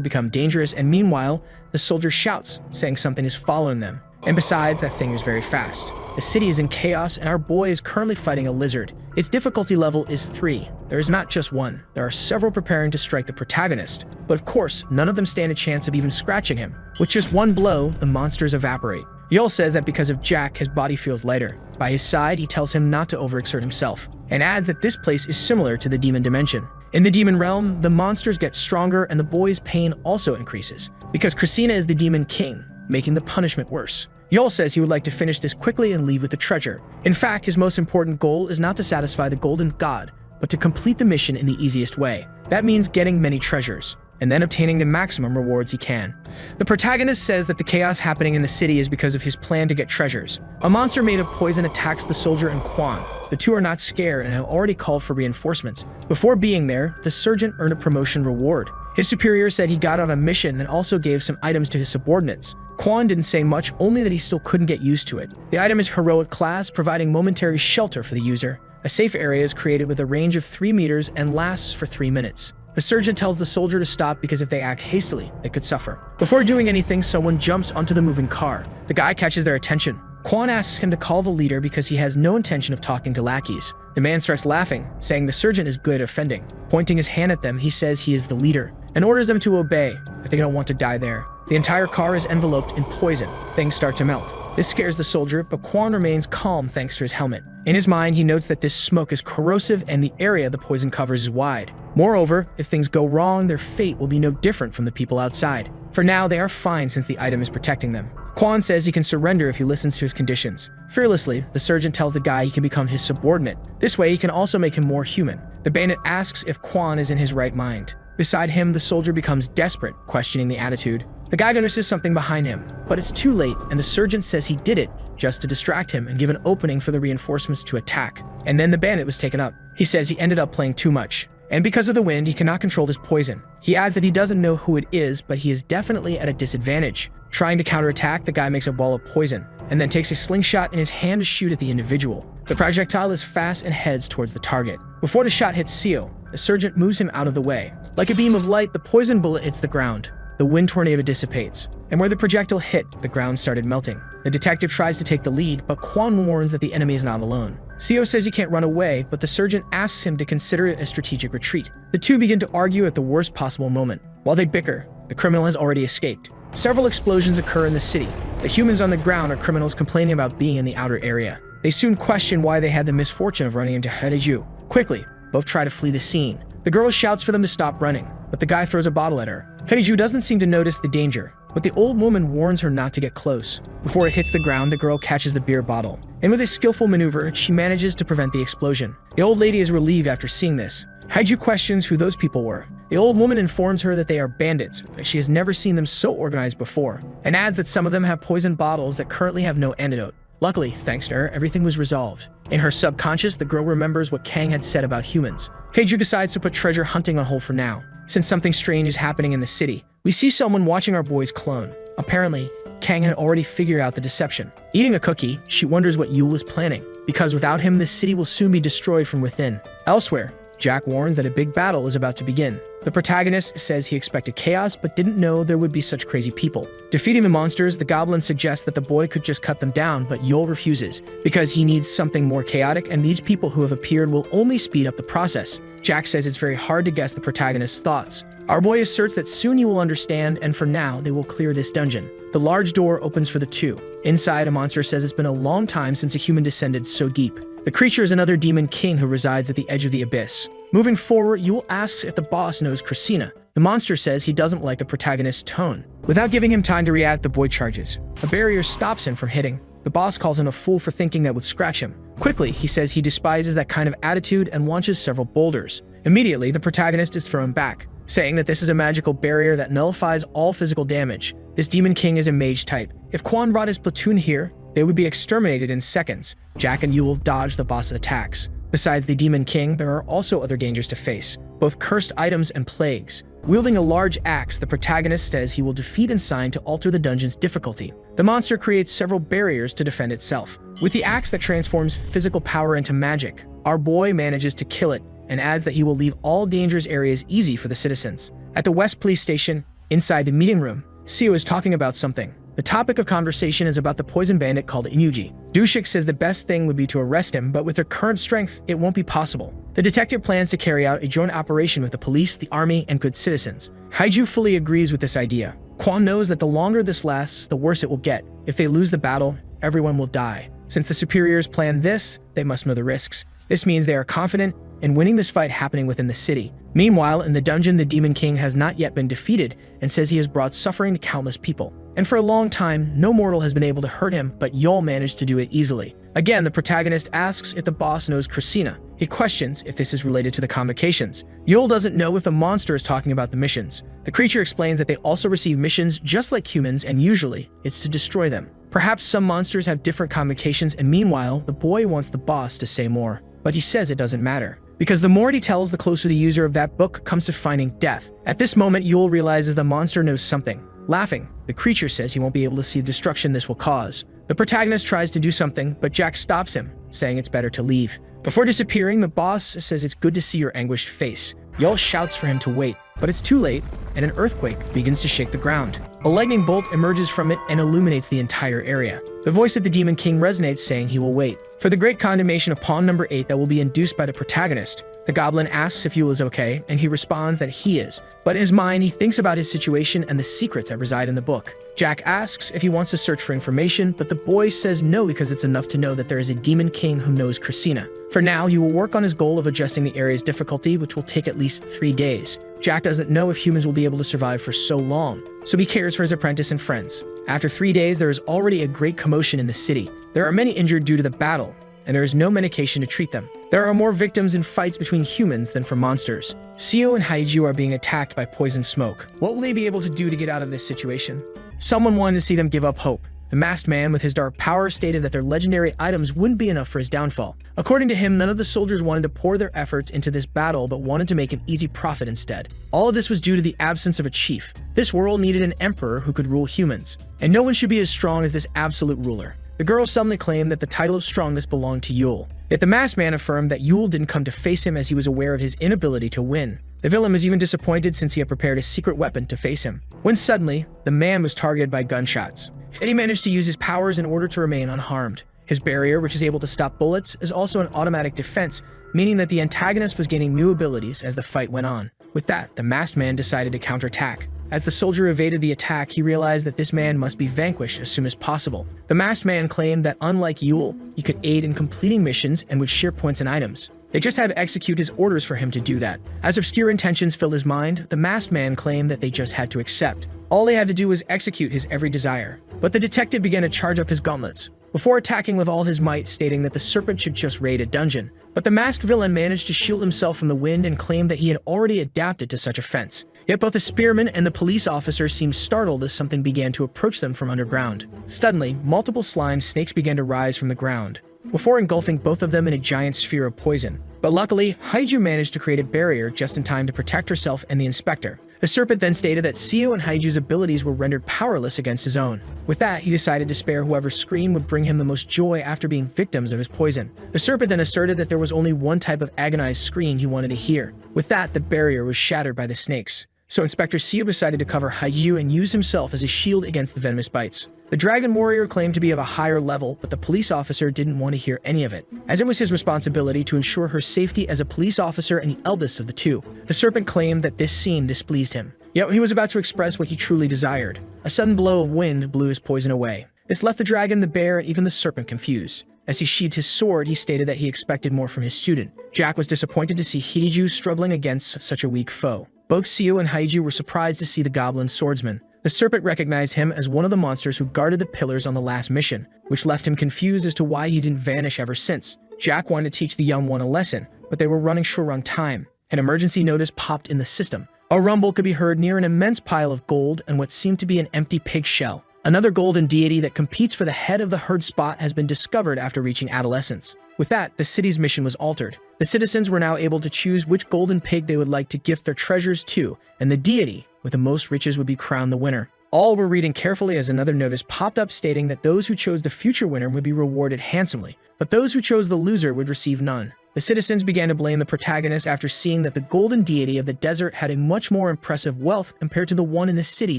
become dangerous, and meanwhile, the soldier shouts, saying something is following them. And besides, that thing is very fast. The city is in chaos, and our boy is currently fighting a lizard. Its difficulty level is 3. There is not just one. There are several preparing to strike the protagonist. But of course, none of them stand a chance of even scratching him. With just one blow, the monsters evaporate. Yul says that because of Jack, his body feels lighter. By his side, he tells him not to overexert himself, and adds that this place is similar to the demon dimension. In the demon realm, the monsters get stronger and the boy's pain also increases, because Christina is the demon king, making the punishment worse. Yul says he would like to finish this quickly and leave with the treasure. In fact, his most important goal is not to satisfy the golden god, but to complete the mission in the easiest way. That means getting many treasures, and then obtaining the maximum rewards he can. The protagonist says that the chaos happening in the city is because of his plan to get treasures. A monster made of poison attacks the soldier and Kwon. The two are not scared and have already called for reinforcements. Before being there, the sergeant earned a promotion reward. His superior said he got on a mission and also gave some items to his subordinates. Kwon didn't say much, only that he still couldn't get used to it. The item is heroic class, providing momentary shelter for the user. A safe area is created with a range of 3 meters and lasts for 3 minutes. The sergeant tells the soldier to stop because if they act hastily, they could suffer. Before doing anything, someone jumps onto the moving car. The guy catches their attention. Kwon asks him to call the leader because he has no intention of talking to lackeys. The man starts laughing, saying the sergeant is good at offending. Pointing his hand at them, he says he is the leader, and orders them to obey, but they don't want to die there. The entire car is enveloped in poison. Things start to melt. This scares the soldier, but Kwon remains calm thanks to his helmet. In his mind, he notes that this smoke is corrosive and the area the poison covers is wide. Moreover, if things go wrong, their fate will be no different from the people outside. For now, they are fine since the item is protecting them. Kwon says he can surrender if he listens to his conditions. Fearlessly, the sergeant tells the guy he can become his subordinate. This way, he can also make him more human. The bandit asks if Kwon is in his right mind. Beside him, the soldier becomes desperate, questioning the attitude. The guy notices something behind him, but it's too late, and the sergeant says he did it just to distract him and give an opening for the reinforcements to attack. And then the bandit was taken up. He says he ended up playing too much, and because of the wind, he cannot control this poison. He adds that he doesn't know who it is, but he is definitely at a disadvantage. Trying to counterattack, the guy makes a ball of poison, and then takes a slingshot in his hand to shoot at the individual. The projectile is fast and heads towards the target. Before the shot hits Seo, the sergeant moves him out of the way. Like a beam of light, the poison bullet hits the ground. The wind tornado dissipates, and where the projectile hit, the ground started melting. The detective tries to take the lead, but Kwon warns that the enemy is not alone. Seo says he can't run away, but the sergeant asks him to consider it a strategic retreat. The two begin to argue at the worst possible moment. While they bicker, the criminal has already escaped. Several explosions occur in the city. The humans on the ground are criminals complaining about being in the outer area. They soon question why they had the misfortune of running into Haeju. Quickly, both try to flee the scene. The girl shouts for them to stop running, but the guy throws a bottle at her. Haeju doesn't seem to notice the danger, but the old woman warns her not to get close. Before it hits the ground, the girl catches the beer bottle, and with a skillful maneuver, she manages to prevent the explosion. The old lady is relieved after seeing this. Haeju questions who those people were. The old woman informs her that they are bandits, as she has never seen them so organized before, and adds that some of them have poison bottles that currently have no antidote. Luckily, thanks to her, everything was resolved. In her subconscious, the girl remembers what Kang had said about humans. Haeju decides to put treasure hunting on hold for now. Since something strange is happening in the city, we see someone watching our boy's clone. Apparently, Kang had already figured out the deception. Eating a cookie, she wonders what Yul is planning, because without him, this city will soon be destroyed from within. Elsewhere, Jack warns that a big battle is about to begin. The protagonist says he expected chaos, but didn't know there would be such crazy people. Defeating the monsters, the goblin suggests that the boy could just cut them down, but Yul refuses, because he needs something more chaotic, and these people who have appeared will only speed up the process. Jack says it's very hard to guess the protagonist's thoughts. Our boy asserts that soon he will understand, and for now, they will clear this dungeon. The large door opens for the two. Inside, a monster says it's been a long time since a human descended so deep. The creature is another demon king who resides at the edge of the abyss. Moving forward, Yul asks if the boss knows Christina. The monster says he doesn't like the protagonist's tone. Without giving him time to react, the boy charges. A barrier stops him from hitting. The boss calls him a fool for thinking that would scratch him. Quickly, he says he despises that kind of attitude and launches several boulders. Immediately, the protagonist is thrown back, saying that this is a magical barrier that nullifies all physical damage. This demon king is a mage type. If Quan brought his platoon here, they would be exterminated in seconds. Jack and Yule dodge the boss's attacks. Besides the Demon King, there are also other dangers to face, both cursed items and plagues. Wielding a large axe, the protagonist says he will defeat and sign to alter the dungeon's difficulty. The monster creates several barriers to defend itself. With the axe that transforms physical power into magic, our boy manages to kill it and adds that he will leave all dangerous areas easy for the citizens. At the West Police Station, inside the meeting room, Seo is talking about something. The topic of conversation is about the poison bandit called Inuji. Dushik says the best thing would be to arrest him, but with their current strength, it won't be possible. The detective plans to carry out a joint operation with the police, the army, and good citizens. Haiju fully agrees with this idea. Quan knows that the longer this lasts, the worse it will get. If they lose the battle, everyone will die. Since the superiors plan this, they must know the risks. This means they are confident in winning this fight happening within the city. Meanwhile, in the dungeon, the Demon King has not yet been defeated and says he has brought suffering to countless people. And for a long time, no mortal has been able to hurt him, but Yul managed to do it easily. Again, the protagonist asks if the boss knows Christina. He questions if this is related to the convocations. Yul doesn't know if the monster is talking about the missions. The creature explains that they also receive missions just like humans, and usually, it's to destroy them. Perhaps some monsters have different convocations, and meanwhile, the boy wants the boss to say more. But he says it doesn't matter, because the more he tells, the closer the user of that book comes to finding death. At this moment, Yul realizes the monster knows something. Laughing, the creature says he won't be able to see the destruction this will cause. The protagonist tries to do something, but Jack stops him, saying it's better to leave. Before disappearing, the boss says it's good to see your anguished face. Yul shouts for him to wait, but it's too late, and an earthquake begins to shake the ground. A lightning bolt emerges from it and illuminates the entire area. The voice of the Demon King resonates, saying he will wait. For the great condemnation of pawn number 8 that will be induced by the protagonist, the goblin asks if Yul is okay, and he responds that he is. But in his mind, he thinks about his situation and the secrets that reside in the book. Jack asks if he wants to search for information, but the boy says no because it's enough to know that there is a Demon King who knows Christina. For now, he will work on his goal of adjusting the area's difficulty, which will take at least 3 days. Jack doesn't know if humans will be able to survive for so long, so he cares for his apprentice and friends. After 3 days, there is already a great commotion in the city. There are many injured due to the battle, and there is no medication to treat them. There are more victims in fights between humans than for monsters. Seo and Haiju are being attacked by poison smoke. What will they be able to do to get out of this situation? Someone wanted to see them give up hope. The masked man with his dark power stated that their legendary items wouldn't be enough for his downfall. According to him, none of the soldiers wanted to pour their efforts into this battle but wanted to make an easy profit instead. All of this was due to the absence of a chief. This world needed an emperor who could rule humans, and no one should be as strong as this absolute ruler. The girl suddenly claimed that the title of strongest belonged to Yule. Yet the masked man affirmed that Yule didn't come to face him as he was aware of his inability to win. The villain was even disappointed since he had prepared a secret weapon to face him. When suddenly, the man was targeted by gunshots. And he managed to use his powers in order to remain unharmed. His barrier, which is able to stop bullets, is also an automatic defense, meaning that the antagonist was gaining new abilities as the fight went on. With that, the masked man decided to counterattack. As the soldier evaded the attack, he realized that this man must be vanquished as soon as possible. The masked man claimed that unlike Yule, he could aid in completing missions and would share points and items. They just had to execute his orders for him to do that. As obscure intentions filled his mind, the masked man claimed that they just had to accept. All they had to do was execute his every desire. But the detective began to charge up his gauntlets, before attacking with all his might, stating that the serpent should just raid a dungeon. But the masked villain managed to shield himself from the wind and claimed that he had already adapted to such a fence. Yet both the spearman and the police officer seemed startled as something began to approach them from underground. Suddenly, multiple slime snakes began to rise from the ground, before engulfing both of them in a giant sphere of poison. But luckily, Haiju managed to create a barrier just in time to protect herself and the inspector. The serpent then stated that Seo and Haiju's abilities were rendered powerless against his own. With that, he decided to spare whoever's scream would bring him the most joy after being victims of his poison. The serpent then asserted that there was only one type of agonized scream he wanted to hear. With that, the barrier was shattered by the snakes. So Inspector Seo decided to cover Haiju and use himself as a shield against the venomous bites. The Dragon Warrior claimed to be of a higher level, but the police officer didn't want to hear any of it, as it was his responsibility to ensure her safety as a police officer and the eldest of the two. The serpent claimed that this scene displeased him. Yet he was about to express what he truly desired. A sudden blow of wind blew his poison away. This left the dragon, the bear, and even the serpent confused. As he sheathed his sword, he stated that he expected more from his student. Jack was disappointed to see Hidiju struggling against such a weak foe. Both Seo and Haiju were surprised to see the goblin swordsman. The serpent recognized him as one of the monsters who guarded the pillars on the last mission, which left him confused as to why he didn't vanish ever since. Jack wanted to teach the young one a lesson, but they were running short on time. An emergency notice popped in the system. A rumble could be heard near an immense pile of gold and what seemed to be an empty pig shell. Another golden deity that competes for the head of the herd spot has been discovered after reaching adolescence. With that, the city's mission was altered. The citizens were now able to choose which golden pig they would like to gift their treasures to, and the deity with the most riches would be crowned the winner. All were reading carefully as another notice popped up stating that those who chose the future winner would be rewarded handsomely, but those who chose the loser would receive none. The citizens began to blame the protagonist after seeing that the golden deity of the desert had a much more impressive wealth compared to the one in the city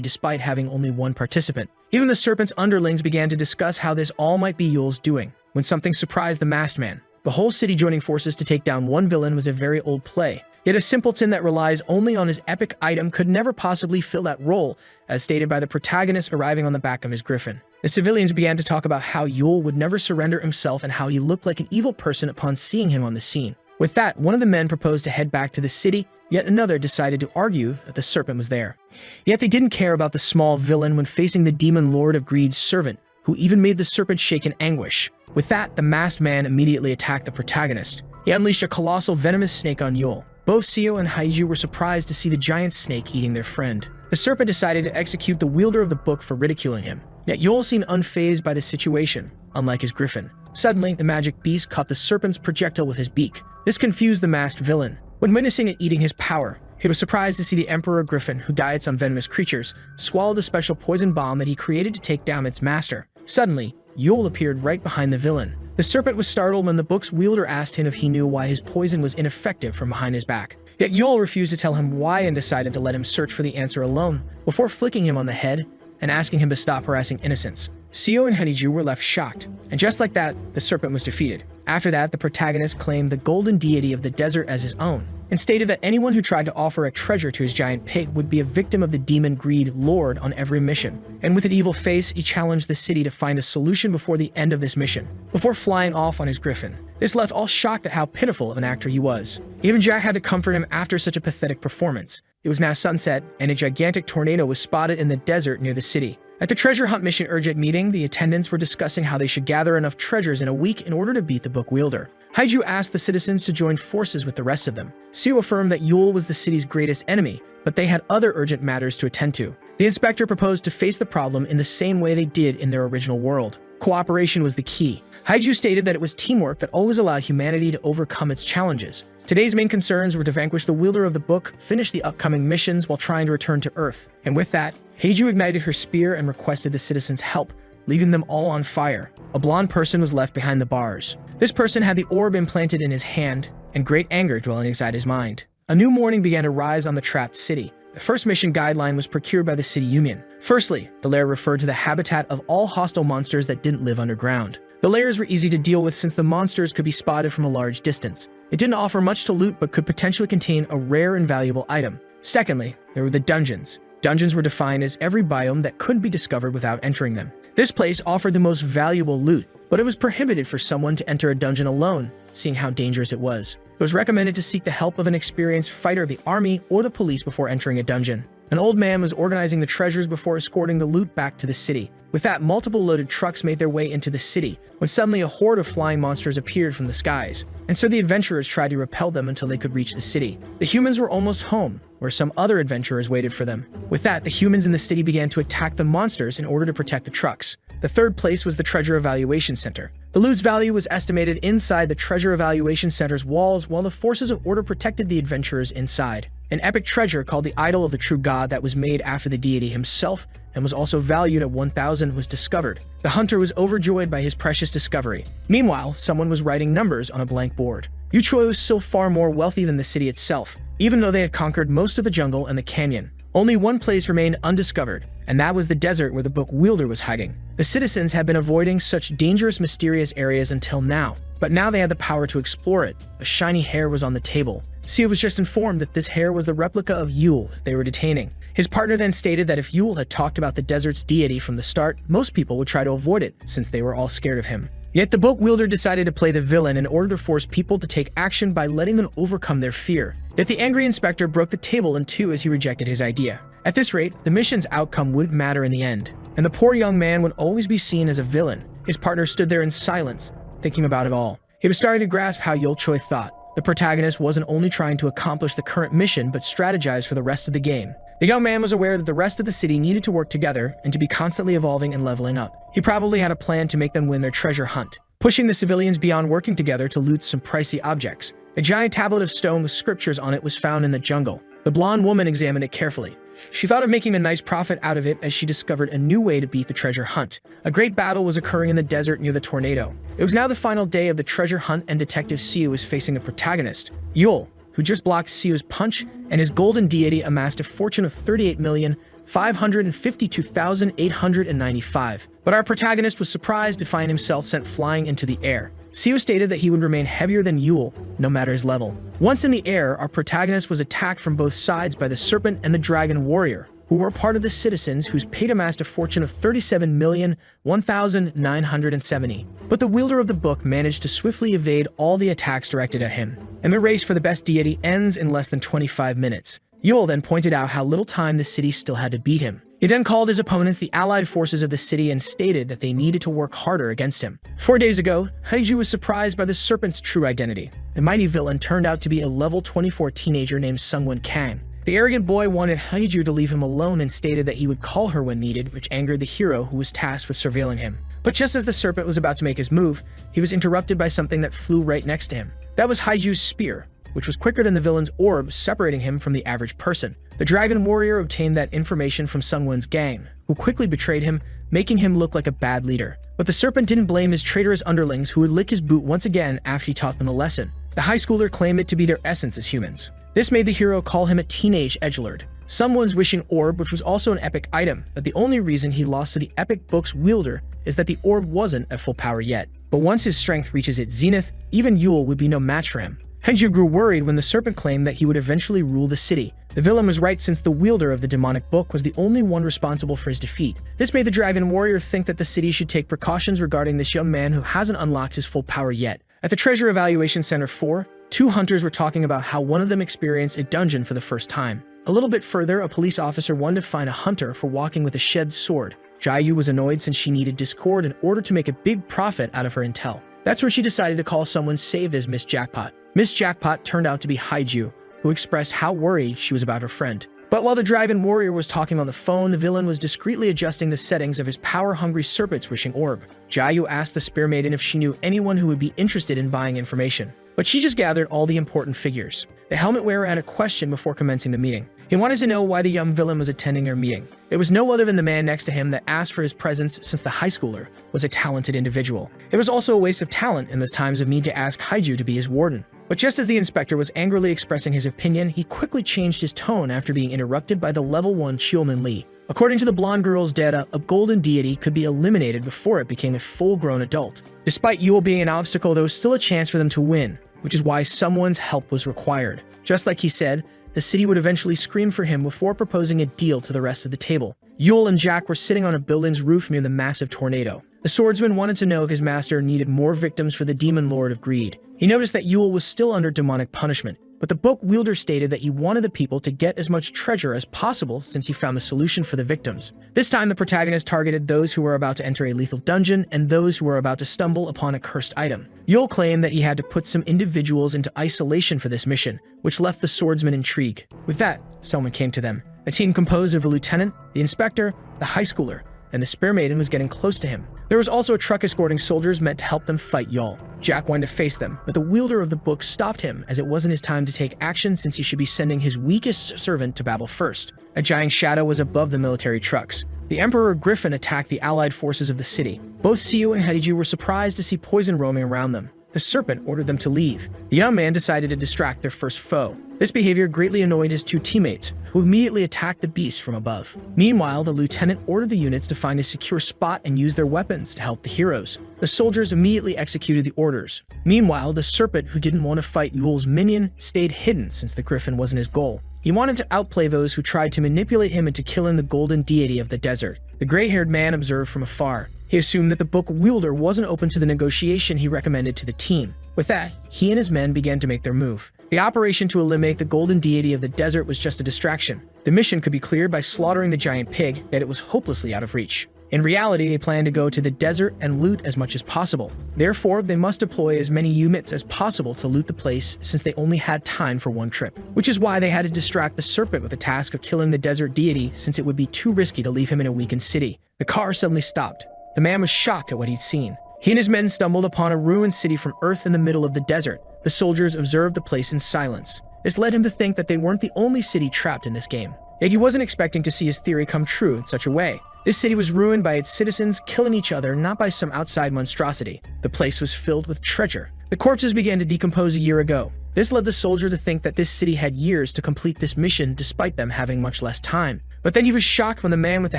despite having only one participant. Even the serpent's underlings began to discuss how this all might be Yule's doing, when something surprised the masked man. The whole city joining forces to take down one villain was a very old play, yet a simpleton that relies only on his epic item could never possibly fill that role, as stated by the protagonist arriving on the back of his griffin. The civilians began to talk about how Yule would never surrender himself and how he looked like an evil person upon seeing him on the scene. With that, one of the men proposed to head back to the city, yet another decided to argue that the serpent was there. Yet they didn't care about the small villain when facing the demon lord of greed's servant, who even made the serpent shake in anguish. With that, the masked man immediately attacked the protagonist. He unleashed a colossal venomous snake on Yule. Both Seo and Haiju were surprised to see the giant snake eating their friend. The serpent decided to execute the wielder of the book for ridiculing him. Yet Yule seemed unfazed by the situation, unlike his griffin. Suddenly, the magic beast caught the serpent's projectile with his beak. This confused the masked villain. When witnessing it eating his power, he was surprised to see the Emperor Griffin, who diets on venomous creatures, swallow the special poison bomb that he created to take down its master. Suddenly, Yule appeared right behind the villain. The serpent was startled when the book's wielder asked him if he knew why his poison was ineffective from behind his back. Yet Yule refused to tell him why and decided to let him search for the answer alone, before flicking him on the head and asking him to stop harassing innocents. Seo and Heniju were left shocked, and just like that, the serpent was defeated. After that, the protagonist claimed the golden deity of the desert as his own, and stated that anyone who tried to offer a treasure to his giant pig would be a victim of the demon greed lord on every mission. And with an evil face, he challenged the city to find a solution before the end of this mission, before flying off on his griffin. This left all shocked at how pitiful of an actor he was. Even Jack had to comfort him after such a pathetic performance. It was now sunset, and a gigantic tornado was spotted in the desert near the city. At the treasure hunt mission urgent meeting, the attendants were discussing how they should gather enough treasures in a week in order to beat the book wielder. Haiju asked the citizens to join forces with the rest of them. Seo affirmed that Yule was the city's greatest enemy, but they had other urgent matters to attend to. The inspector proposed to face the problem in the same way they did in their original world. Cooperation was the key. Haiju stated that it was teamwork that always allowed humanity to overcome its challenges. Today's main concerns were to vanquish the wielder of the book, finish the upcoming missions while trying to return to Earth. And with that, Haiju ignited her spear and requested the citizens' help, leaving them all on fire. A blonde person was left behind the bars. This person had the orb implanted in his hand, and great anger dwelling inside his mind. A new morning began to rise on the trapped city. The first mission guideline was procured by the city union. Firstly, the lair referred to the habitat of all hostile monsters that didn't live underground. The layers were easy to deal with since the monsters could be spotted from a large distance. It didn't offer much to loot but could potentially contain a rare and valuable item. Secondly, there were the dungeons. Dungeons were defined as every biome that couldn't be discovered without entering them. This place offered the most valuable loot, but it was prohibited for someone to enter a dungeon alone, seeing how dangerous it was. It was recommended to seek the help of an experienced fighter of the army or the police before entering a dungeon. An old man was organizing the treasures before escorting the loot back to the city. With that, multiple loaded trucks made their way into the city, when suddenly a horde of flying monsters appeared from the skies. And so the adventurers tried to repel them until they could reach the city. The humans were almost home, where some other adventurers waited for them. With that, the humans in the city began to attack the monsters in order to protect the trucks. The third place was the Treasure Evaluation Center. The loot's value was estimated inside the Treasure Evaluation Center's walls, while the forces of order protected the adventurers inside. An epic treasure called the Idol of the True God that was made after the deity himself and was also valued at 1,000 was discovered. The hunter was overjoyed by his precious discovery. Meanwhile, someone was writing numbers on a blank board. Yuchoi was still far more wealthy than the city itself, even though they had conquered most of the jungle and the canyon. Only one place remained undiscovered, and that was the desert where the book wielder was hiding. The citizens had been avoiding such dangerous, mysterious areas until now, but now they had the power to explore it. A shiny hair was on the table. Seo was just informed that this hair was the replica of Yule they were detaining. His partner then stated that if Yule had talked about the desert's deity from the start, most people would try to avoid it since they were all scared of him. Yet the book wielder decided to play the villain in order to force people to take action by letting them overcome their fear. Yet the angry inspector broke the table in two as he rejected his idea. At this rate, the mission's outcome wouldn't matter in the end, and the poor young man would always be seen as a villain. His partner stood there in silence, thinking about it all. He was starting to grasp how Yulchoi thought. The protagonist wasn't only trying to accomplish the current mission but strategize for the rest of the game. The young man was aware that the rest of the city needed to work together and to be constantly evolving and leveling up. He probably had a plan to make them win their treasure hunt, pushing the civilians beyond working together to loot some pricey objects. A giant tablet of stone with scriptures on it was found in the jungle. The blonde woman examined it carefully. She thought of making a nice profit out of it as she discovered a new way to beat the treasure hunt. A great battle was occurring in the desert near the tornado. It was now the final day of the treasure hunt, and Detective Siu was facing a protagonist, Yul, who just blocked Siu's punch, and his golden deity amassed a fortune of 38,552,895. But our protagonist was surprised to find himself sent flying into the air. Siu stated that he would remain heavier than Yul, no matter his level. Once in the air, our protagonist was attacked from both sides by the serpent and the dragon warrior, who were part of the citizens whose pate amassed a fortune of 37,001,970. But the wielder of the book managed to swiftly evade all the attacks directed at him, and the race for the best deity ends in less than 25 minutes. Yul then pointed out how little time the city still had to beat him. He then called his opponents the allied forces of the city and stated that they needed to work harder against him. 4 days ago, Haiju was surprised by the serpent's true identity. The mighty villain turned out to be a level 24 teenager named Sungwon Kang. The arrogant boy wanted Haiju to leave him alone and stated that he would call her when needed, which angered the hero who was tasked with surveilling him. But just as the serpent was about to make his move, he was interrupted by something that flew right next to him. That was Haiju's spear, which was quicker than the villain's orb, separating him from the average person. The dragon warrior obtained that information from Sungwon's gang, who quickly betrayed him, making him look like a bad leader. But the serpent didn't blame his traitorous underlings, who would lick his boot once again after he taught them a lesson. The high schooler claimed it to be their essence as humans. This made the hero call him a teenage edgelord. Sungwon's wishing orb, which was also an epic item, but the only reason he lost to the epic book's wielder is that the orb wasn't at full power yet. But once his strength reaches its zenith, even Yul would be no match for him. Haiju grew worried when the serpent claimed that he would eventually rule the city. The villain was right, since the wielder of the demonic book was the only one responsible for his defeat. This made the dragon warrior think that the city should take precautions regarding this young man who hasn't unlocked his full power yet. At the Treasure Evaluation Center 4, two hunters were talking about how one of them experienced a dungeon for the first time. A little bit further, a police officer wanted to find a hunter for walking with a shed sword. Jiayu was annoyed since she needed discord in order to make a big profit out of her intel. That's when she decided to call someone saved as Miss Jackpot. Miss Jackpot turned out to be Haiju, who expressed how worried she was about her friend. But while the dragon warrior was talking on the phone, the villain was discreetly adjusting the settings of his power-hungry serpent's wishing orb. Jiayu asked the spear maiden if she knew anyone who would be interested in buying information, but she just gathered all the important figures. The helmet wearer had a question before commencing the meeting. He wanted to know why the young villain was attending their meeting. It was no other than the man next to him that asked for his presence, since the high schooler was a talented individual. It was also a waste of talent in those times of need to ask Haiju to be his warden. But just as the inspector was angrily expressing his opinion, he quickly changed his tone after being interrupted by the level 1 Chiumin Lee. According to the blonde girl's data, a golden deity could be eliminated before it became a full-grown adult. Despite Yule being an obstacle, there was still a chance for them to win, which is why someone's help was required. Just like he said, the city would eventually scream for him before proposing a deal to the rest of the table. Yule and Jack were sitting on a building's roof near the massive tornado. The swordsman wanted to know if his master needed more victims for the demon lord of greed. He noticed that Yule was still under demonic punishment, but the book wielder stated that he wanted the people to get as much treasure as possible since he found the solution for the victims. This time, the protagonist targeted those who were about to enter a lethal dungeon and those who were about to stumble upon a cursed item. Yule claimed that he had to put some individuals into isolation for this mission, which left the swordsman intrigued. With that, someone came to them. A team composed of the lieutenant, the inspector, the high schooler, and the spear maiden was getting close to him. There was also a truck escorting soldiers meant to help them fight Yul. Jack wanted to face them, but the wielder of the book stopped him, as it wasn't his time to take action since he should be sending his weakest servant to battle first. A giant shadow was above the military trucks. The Emperor Griffin attacked the allied forces of the city. Both Siu and Haiju were surprised to see poison roaming around them. The serpent ordered them to leave. The young man decided to distract their first foe. This behavior greatly annoyed his two teammates, who immediately attacked the beast from above. Meanwhile, the lieutenant ordered the units to find a secure spot and use their weapons to help the heroes. The soldiers immediately executed the orders. Meanwhile, the serpent, who didn't want to fight Yul's minion, stayed hidden since the griffin wasn't his goal. He wanted to outplay those who tried to manipulate him into killing the golden deity of the desert. The gray-haired man observed from afar. He assumed that the book wielder wasn't open to the negotiation he recommended to the team. With that, he and his men began to make their move. The operation to eliminate the golden deity of the desert was just a distraction. The mission could be cleared by slaughtering the giant pig, yet it was hopelessly out of reach. In reality, they planned to go to the desert and loot as much as possible. Therefore, they must deploy as many units as possible to loot the place since they only had time for one trip. Which is why they had to distract the serpent with the task of killing the desert deity since it would be too risky to leave him in a weakened city. The car suddenly stopped. The man was shocked at what he'd seen. He and his men stumbled upon a ruined city from Earth in the middle of the desert. The soldiers observed the place in silence. This led him to think that they weren't the only city trapped in this game. Yet he wasn't expecting to see his theory come true in such a way. This city was ruined by its citizens killing each other, not by some outside monstrosity. The place was filled with treasure. The corpses began to decompose a year ago. This led the soldier to think that this city had years to complete this mission despite them having much less time. But then he was shocked when the man with the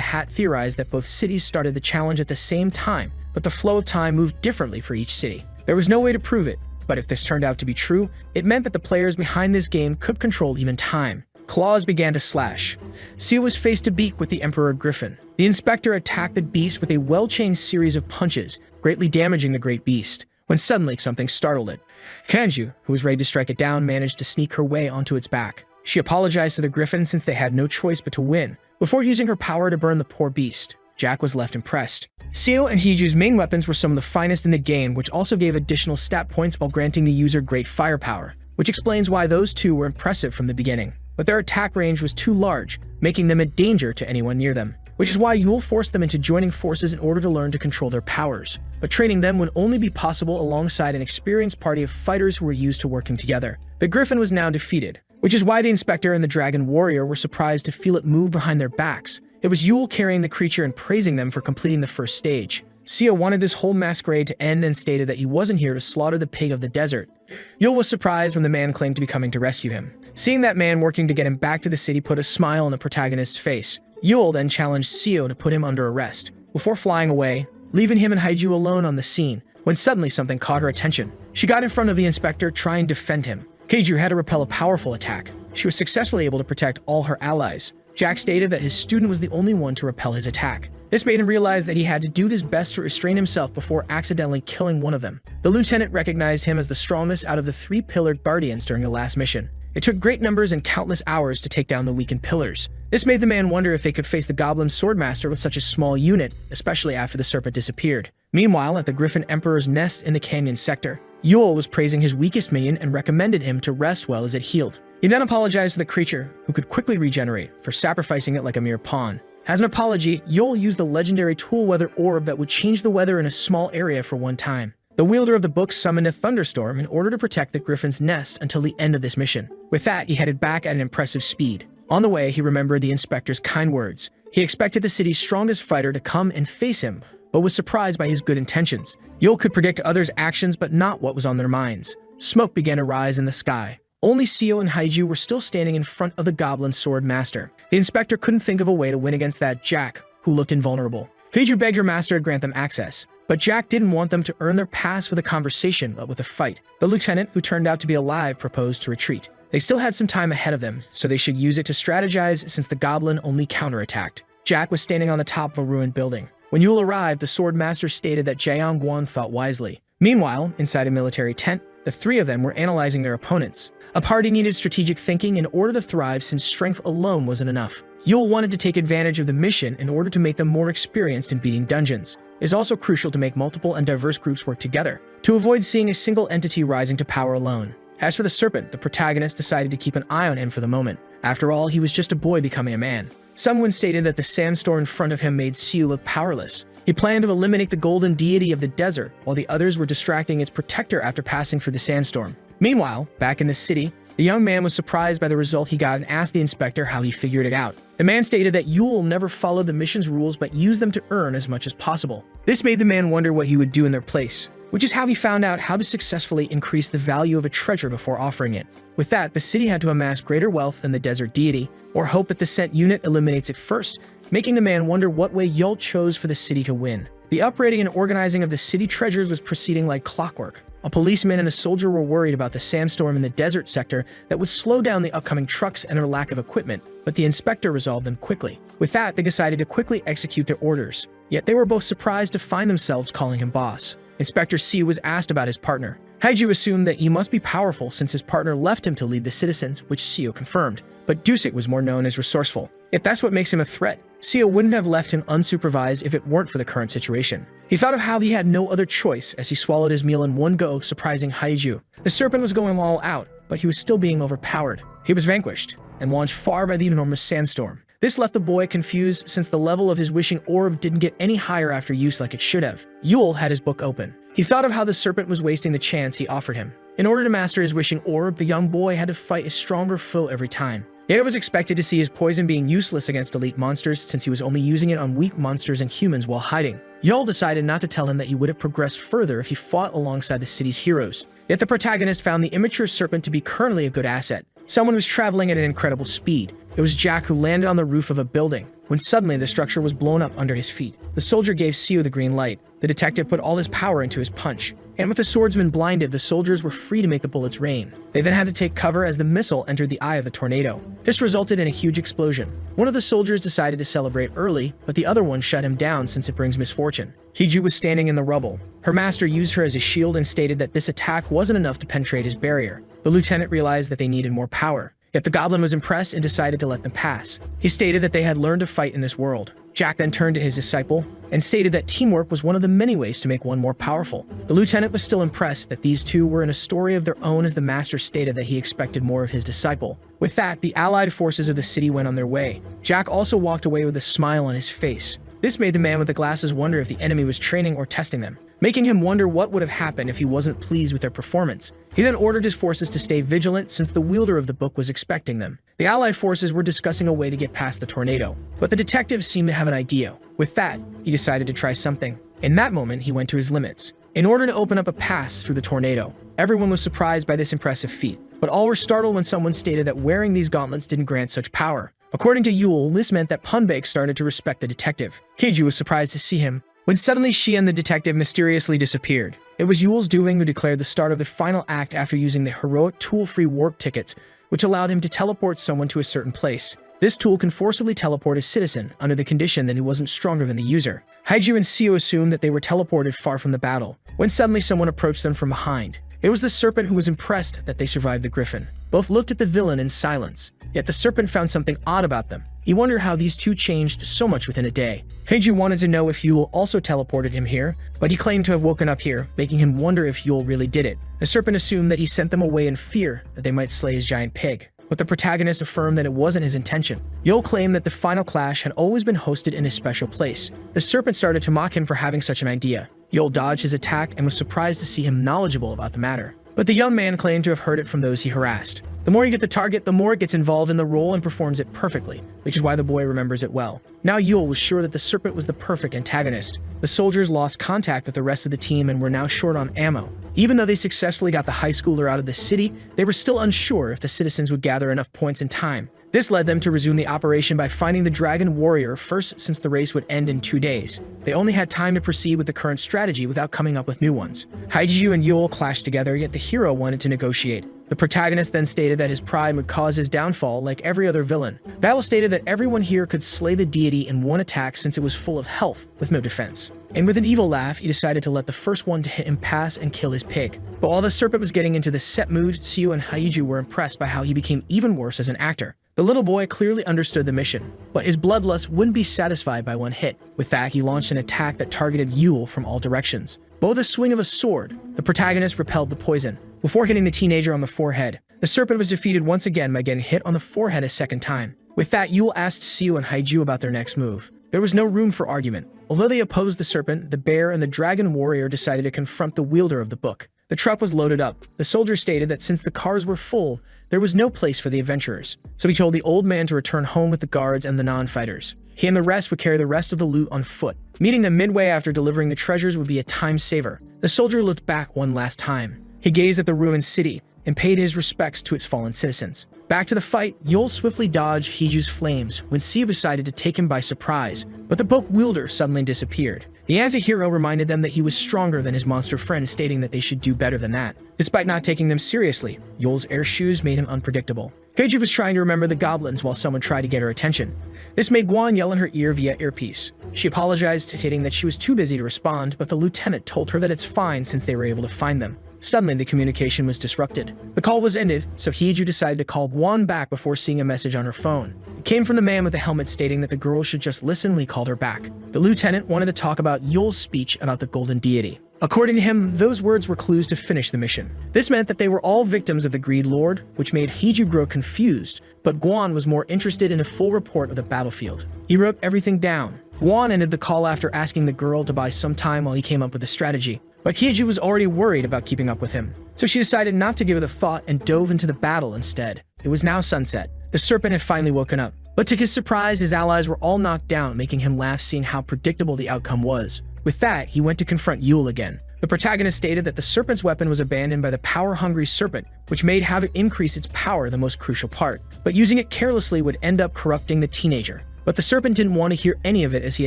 hat theorized that both cities started the challenge at the same time, but the flow of time moved differently for each city. There was no way to prove it, but if this turned out to be true, it meant that the players behind this game could control even time. Claws began to slash. Seal was face to beak with the Emperor Griffin. The inspector attacked the beast with a well-chained series of punches, greatly damaging the great beast, when suddenly something startled it. Kanju, who was ready to strike it down, managed to sneak her way onto its back. She apologized to the griffin since they had no choice but to win, before using her power to burn the poor beast. Jack was left impressed. Seo and Hiju's main weapons were some of the finest in the game, which also gave additional stat points while granting the user great firepower, which explains why those two were impressive from the beginning. But their attack range was too large, making them a danger to anyone near them, which is why Yule forced them into joining forces in order to learn to control their powers. But training them would only be possible alongside an experienced party of fighters who were used to working together. The Griffin was now defeated, which is why the Inspector and the Dragon Warrior were surprised to feel it move behind their backs. It was Yule carrying the creature and praising them for completing the first stage. Seo wanted this whole masquerade to end and stated that he wasn't here to slaughter the pig of the desert. Yule was surprised when the man claimed to be coming to rescue him. Seeing that man working to get him back to the city put a smile on the protagonist's face. Yule then challenged Seo to put him under arrest, before flying away, leaving him and Haiju alone on the scene, when suddenly something caught her attention. She got in front of the inspector, trying to defend him. Kaiju had to repel a powerful attack. She was successfully able to protect all her allies. Jack stated that his student was the only one to repel his attack. This made him realize that he had to do his best to restrain himself before accidentally killing one of them. The lieutenant recognized him as the strongest out of the 3 pillared guardians during the last mission. It took great numbers and countless hours to take down the weakened pillars. This made the man wonder if they could face the Goblin Swordmaster with such a small unit, especially after the serpent disappeared. Meanwhile, at the Griffin Emperor's nest in the canyon sector, Yule was praising his weakest minion and recommended him to rest well as it healed. He then apologized to the creature, who could quickly regenerate, for sacrificing it like a mere pawn. As an apology, Yule used the legendary Tool Weather Orb that would change the weather in a small area for one time. The wielder of the book summoned a thunderstorm in order to protect the Griffin's nest until the end of this mission. With that, he headed back at an impressive speed. On the way, he remembered the inspector's kind words. He expected the city's strongest fighter to come and face him, but was surprised by his good intentions. Yule could predict others' actions, but not what was on their minds. Smoke began to rise in the sky. Only Seo and Haiju were still standing in front of the Goblin Sword Master. The inspector couldn't think of a way to win against that Jack, who looked invulnerable. Haiju begged her master to grant them access, but Jack didn't want them to earn their pass with a conversation, but with a fight. The lieutenant, who turned out to be alive, proposed to retreat. They still had some time ahead of them, so they should use it to strategize since the goblin only counterattacked. Jack was standing on the top of a ruined building. When Yule arrived, the sword master stated that Jiang Guan thought wisely. Meanwhile, inside a military tent, the 3 of them were analyzing their opponents. A party needed strategic thinking in order to thrive since strength alone wasn't enough. Yule wanted to take advantage of the mission in order to make them more experienced in beating dungeons. It is also crucial to make multiple and diverse groups work together, to avoid seeing a single entity rising to power alone. As for the serpent, the protagonist decided to keep an eye on him for the moment. After all, he was just a boy becoming a man. Someone stated that the sandstorm in front of him made Siu look powerless. He planned to eliminate the golden deity of the desert, while the others were distracting its protector after passing through the sandstorm. Meanwhile, back in the city, the young man was surprised by the result he got and asked the inspector how he figured it out. The man stated that Yule never followed the mission's rules but used them to earn as much as possible. This made the man wonder what he would do in their place, which is how he found out how to successfully increase the value of a treasure before offering it. With that, the city had to amass greater wealth than the desert deity, or hope that the sent unit eliminates it first, making the man wonder what way Yule chose for the city to win. The upraiding and organizing of the city treasures was proceeding like clockwork. A policeman and a soldier were worried about the sandstorm in the desert sector that would slow down the upcoming trucks and their lack of equipment, but the inspector resolved them quickly. With that, they decided to quickly execute their orders. Yet they were both surprised to find themselves calling him boss. Inspector C was asked about his partner. Haiju assumed that he must be powerful since his partner left him to lead the citizens, which Seo confirmed. But Dusik was more known as resourceful. If that's what makes him a threat, Seo wouldn't have left him unsupervised if it weren't for the current situation. He thought of how he had no other choice as he swallowed his meal in one go, surprising Haiju. The serpent was going all out, but he was still being overpowered. He was vanquished and launched far by the enormous sandstorm. This left the boy confused since the level of his wishing orb didn't get any higher after use like it should have. Yule had his book open. He thought of how the serpent was wasting the chance he offered him. In order to master his wishing orb, the young boy had to fight a stronger foe every time. Yet it was expected to see his poison being useless against elite monsters since he was only using it on weak monsters and humans while hiding. Yul decided not to tell him that he would have progressed further if he fought alongside the city's heroes. Yet the protagonist found the immature serpent to be currently a good asset. Someone was traveling at an incredible speed. It was Jack, who landed on the roof of a building, when suddenly the structure was blown up under his feet. The soldier gave Seo the green light. The detective put all his power into his punch. And with the swordsman blinded, the soldiers were free to make the bullets rain. They then had to take cover as the missile entered the eye of the tornado. This resulted in a huge explosion. One of the soldiers decided to celebrate early, but the other one shut him down since it brings misfortune. Hiju was standing in the rubble. Her master used her as a shield and stated that this attack wasn't enough to penetrate his barrier. The lieutenant realized that they needed more power. Yet the goblin was impressed and decided to let them pass. He stated that they had learned to fight in this world. Jack then turned to his disciple and stated that teamwork was one of the many ways to make one more powerful. The lieutenant was still impressed that these two were in a story of their own, as the master stated that he expected more of his disciple. With that, the allied forces of the city went on their way. Jack also walked away with a smile on his face. This made the man with the glasses wonder if the enemy was training or testing them, making him wonder what would have happened if he wasn't pleased with their performance. He then ordered his forces to stay vigilant since the wielder of the book was expecting them. The allied forces were discussing a way to get past the tornado, but the detective seemed to have an idea. With that, he decided to try something. In that moment, he went to his limits. In order to open up a pass through the tornado, everyone was surprised by this impressive feat, but all were startled when someone stated that wearing these gauntlets didn't grant such power. According to Yule, this meant that Punbake started to respect the detective. Keiju was surprised to see him, when suddenly she and the detective mysteriously disappeared. It was Yule's doing who declared the start of the final act after using the heroic tool-free warp tickets, which allowed him to teleport someone to a certain place. This tool can forcibly teleport a citizen under the condition that he wasn't stronger than the user. Haiju and Seo assumed that they were teleported far from the battle, when suddenly someone approached them from behind. It was the serpent, who was impressed that they survived the griffin. Both looked at the villain in silence, yet the serpent found something odd about them. He wondered how these two changed so much within a day. Heiju wanted to know if Yule also teleported him here, but he claimed to have woken up here, making him wonder if Yule really did it. The serpent assumed that he sent them away in fear that they might slay his giant pig, but the protagonist affirmed that it wasn't his intention. Yule claimed that the final clash had always been hosted in a special place. The serpent started to mock him for having such an idea. Yule dodged his attack and was surprised to see him knowledgeable about the matter. But the young man claimed to have heard it from those he harassed. The more you get the target, the more it gets involved in the role and performs it perfectly, which is why the boy remembers it well. Now Yule was sure that the serpent was the perfect antagonist. The soldiers lost contact with the rest of the team and were now short on ammo. Even though they successfully got the high schooler out of the city, they were still unsure if the citizens would gather enough points in time. This led them to resume the operation by finding the dragon warrior first, since the race would end in 2 days. They only had time to proceed with the current strategy without coming up with new ones. Haiju and Yule clashed together, yet the hero wanted to negotiate. The protagonist then stated that his pride would cause his downfall like every other villain. Val stated that everyone here could slay the deity in one attack since it was full of health with no defense. And with an evil laugh, he decided to let the first one to hit him pass and kill his pig. But while the serpent was getting into the set mood, Seo and Haiju were impressed by how he became even worse as an actor. The little boy clearly understood the mission, but his bloodlust wouldn't be satisfied by one hit. With that, he launched an attack that targeted Yule from all directions. But with a swing of a sword, the protagonist repelled the poison, before hitting the teenager on the forehead. The serpent was defeated once again by getting hit on the forehead a second time. With that, Yule asked Seo and Haiju about their next move. There was no room for argument. Although they opposed the serpent, the bear and the dragon warrior decided to confront the wielder of the book. The truck was loaded up. The soldier stated that since the cars were full, there was no place for the adventurers. So he told the old man to return home with the guards and the non-fighters. He and the rest would carry the rest of the loot on foot. Meeting them midway after delivering the treasures would be a time saver. The soldier looked back one last time. He gazed at the ruined city and paid his respects to its fallen citizens. Back to the fight, Yule swiftly dodged Hiju's flames when Seo decided to take him by surprise, but the book wielder suddenly disappeared. The anti-hero reminded them that he was stronger than his monster friend, stating that they should do better than that. Despite not taking them seriously, Yule's air shoes made him unpredictable. Keiju was trying to remember the goblins while someone tried to get her attention. This made Guan yell in her ear via earpiece. She apologized, stating that she was too busy to respond, but the lieutenant told her that it's fine since they were able to find them. Suddenly, the communication was disrupted. The call was ended, so Hyeju decided to call Guan back before seeing a message on her phone. It came from the man with the helmet stating that the girl should just listen when he called her back. The lieutenant wanted to talk about Yul's speech about the golden deity. According to him, those words were clues to finish the mission. This meant that they were all victims of the Greed Lord, which made Hyeju grow confused, but Guan was more interested in a full report of the battlefield. He wrote everything down. Guan ended the call after asking the girl to buy some time while he came up with a strategy. But Hyeju was already worried about keeping up with him, so she decided not to give it a thought and dove into the battle instead. It was now sunset. The serpent had finally woken up, but to his surprise, his allies were all knocked down, making him laugh seeing how predictable the outcome was. With that, he went to confront Yul again. The protagonist stated that the serpent's weapon was abandoned by the power-hungry serpent, which made having increase its power the most crucial part, but using it carelessly would end up corrupting the teenager. But the serpent didn't want to hear any of it as he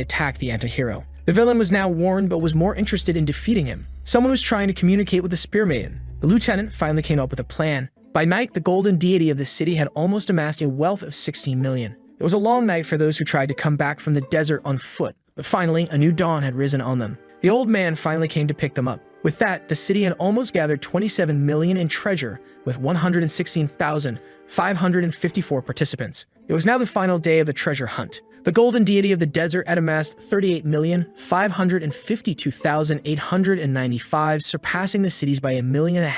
attacked the anti-hero. The villain was now warned but was more interested in defeating him. Someone was trying to communicate with the Spear Maiden. The lieutenant finally came up with a plan. By night, the golden deity of the city had almost amassed a wealth of 16 million. It was a long night for those who tried to come back from the desert on foot, but finally, a new dawn had risen on them. The old man finally came to pick them up. With that, the city had almost gathered 27 million in treasure, with 116,554 participants. It was now the final day of the treasure hunt. The golden deity of the desert had amassed 38,552,895, surpassing the cities by 1.5 million.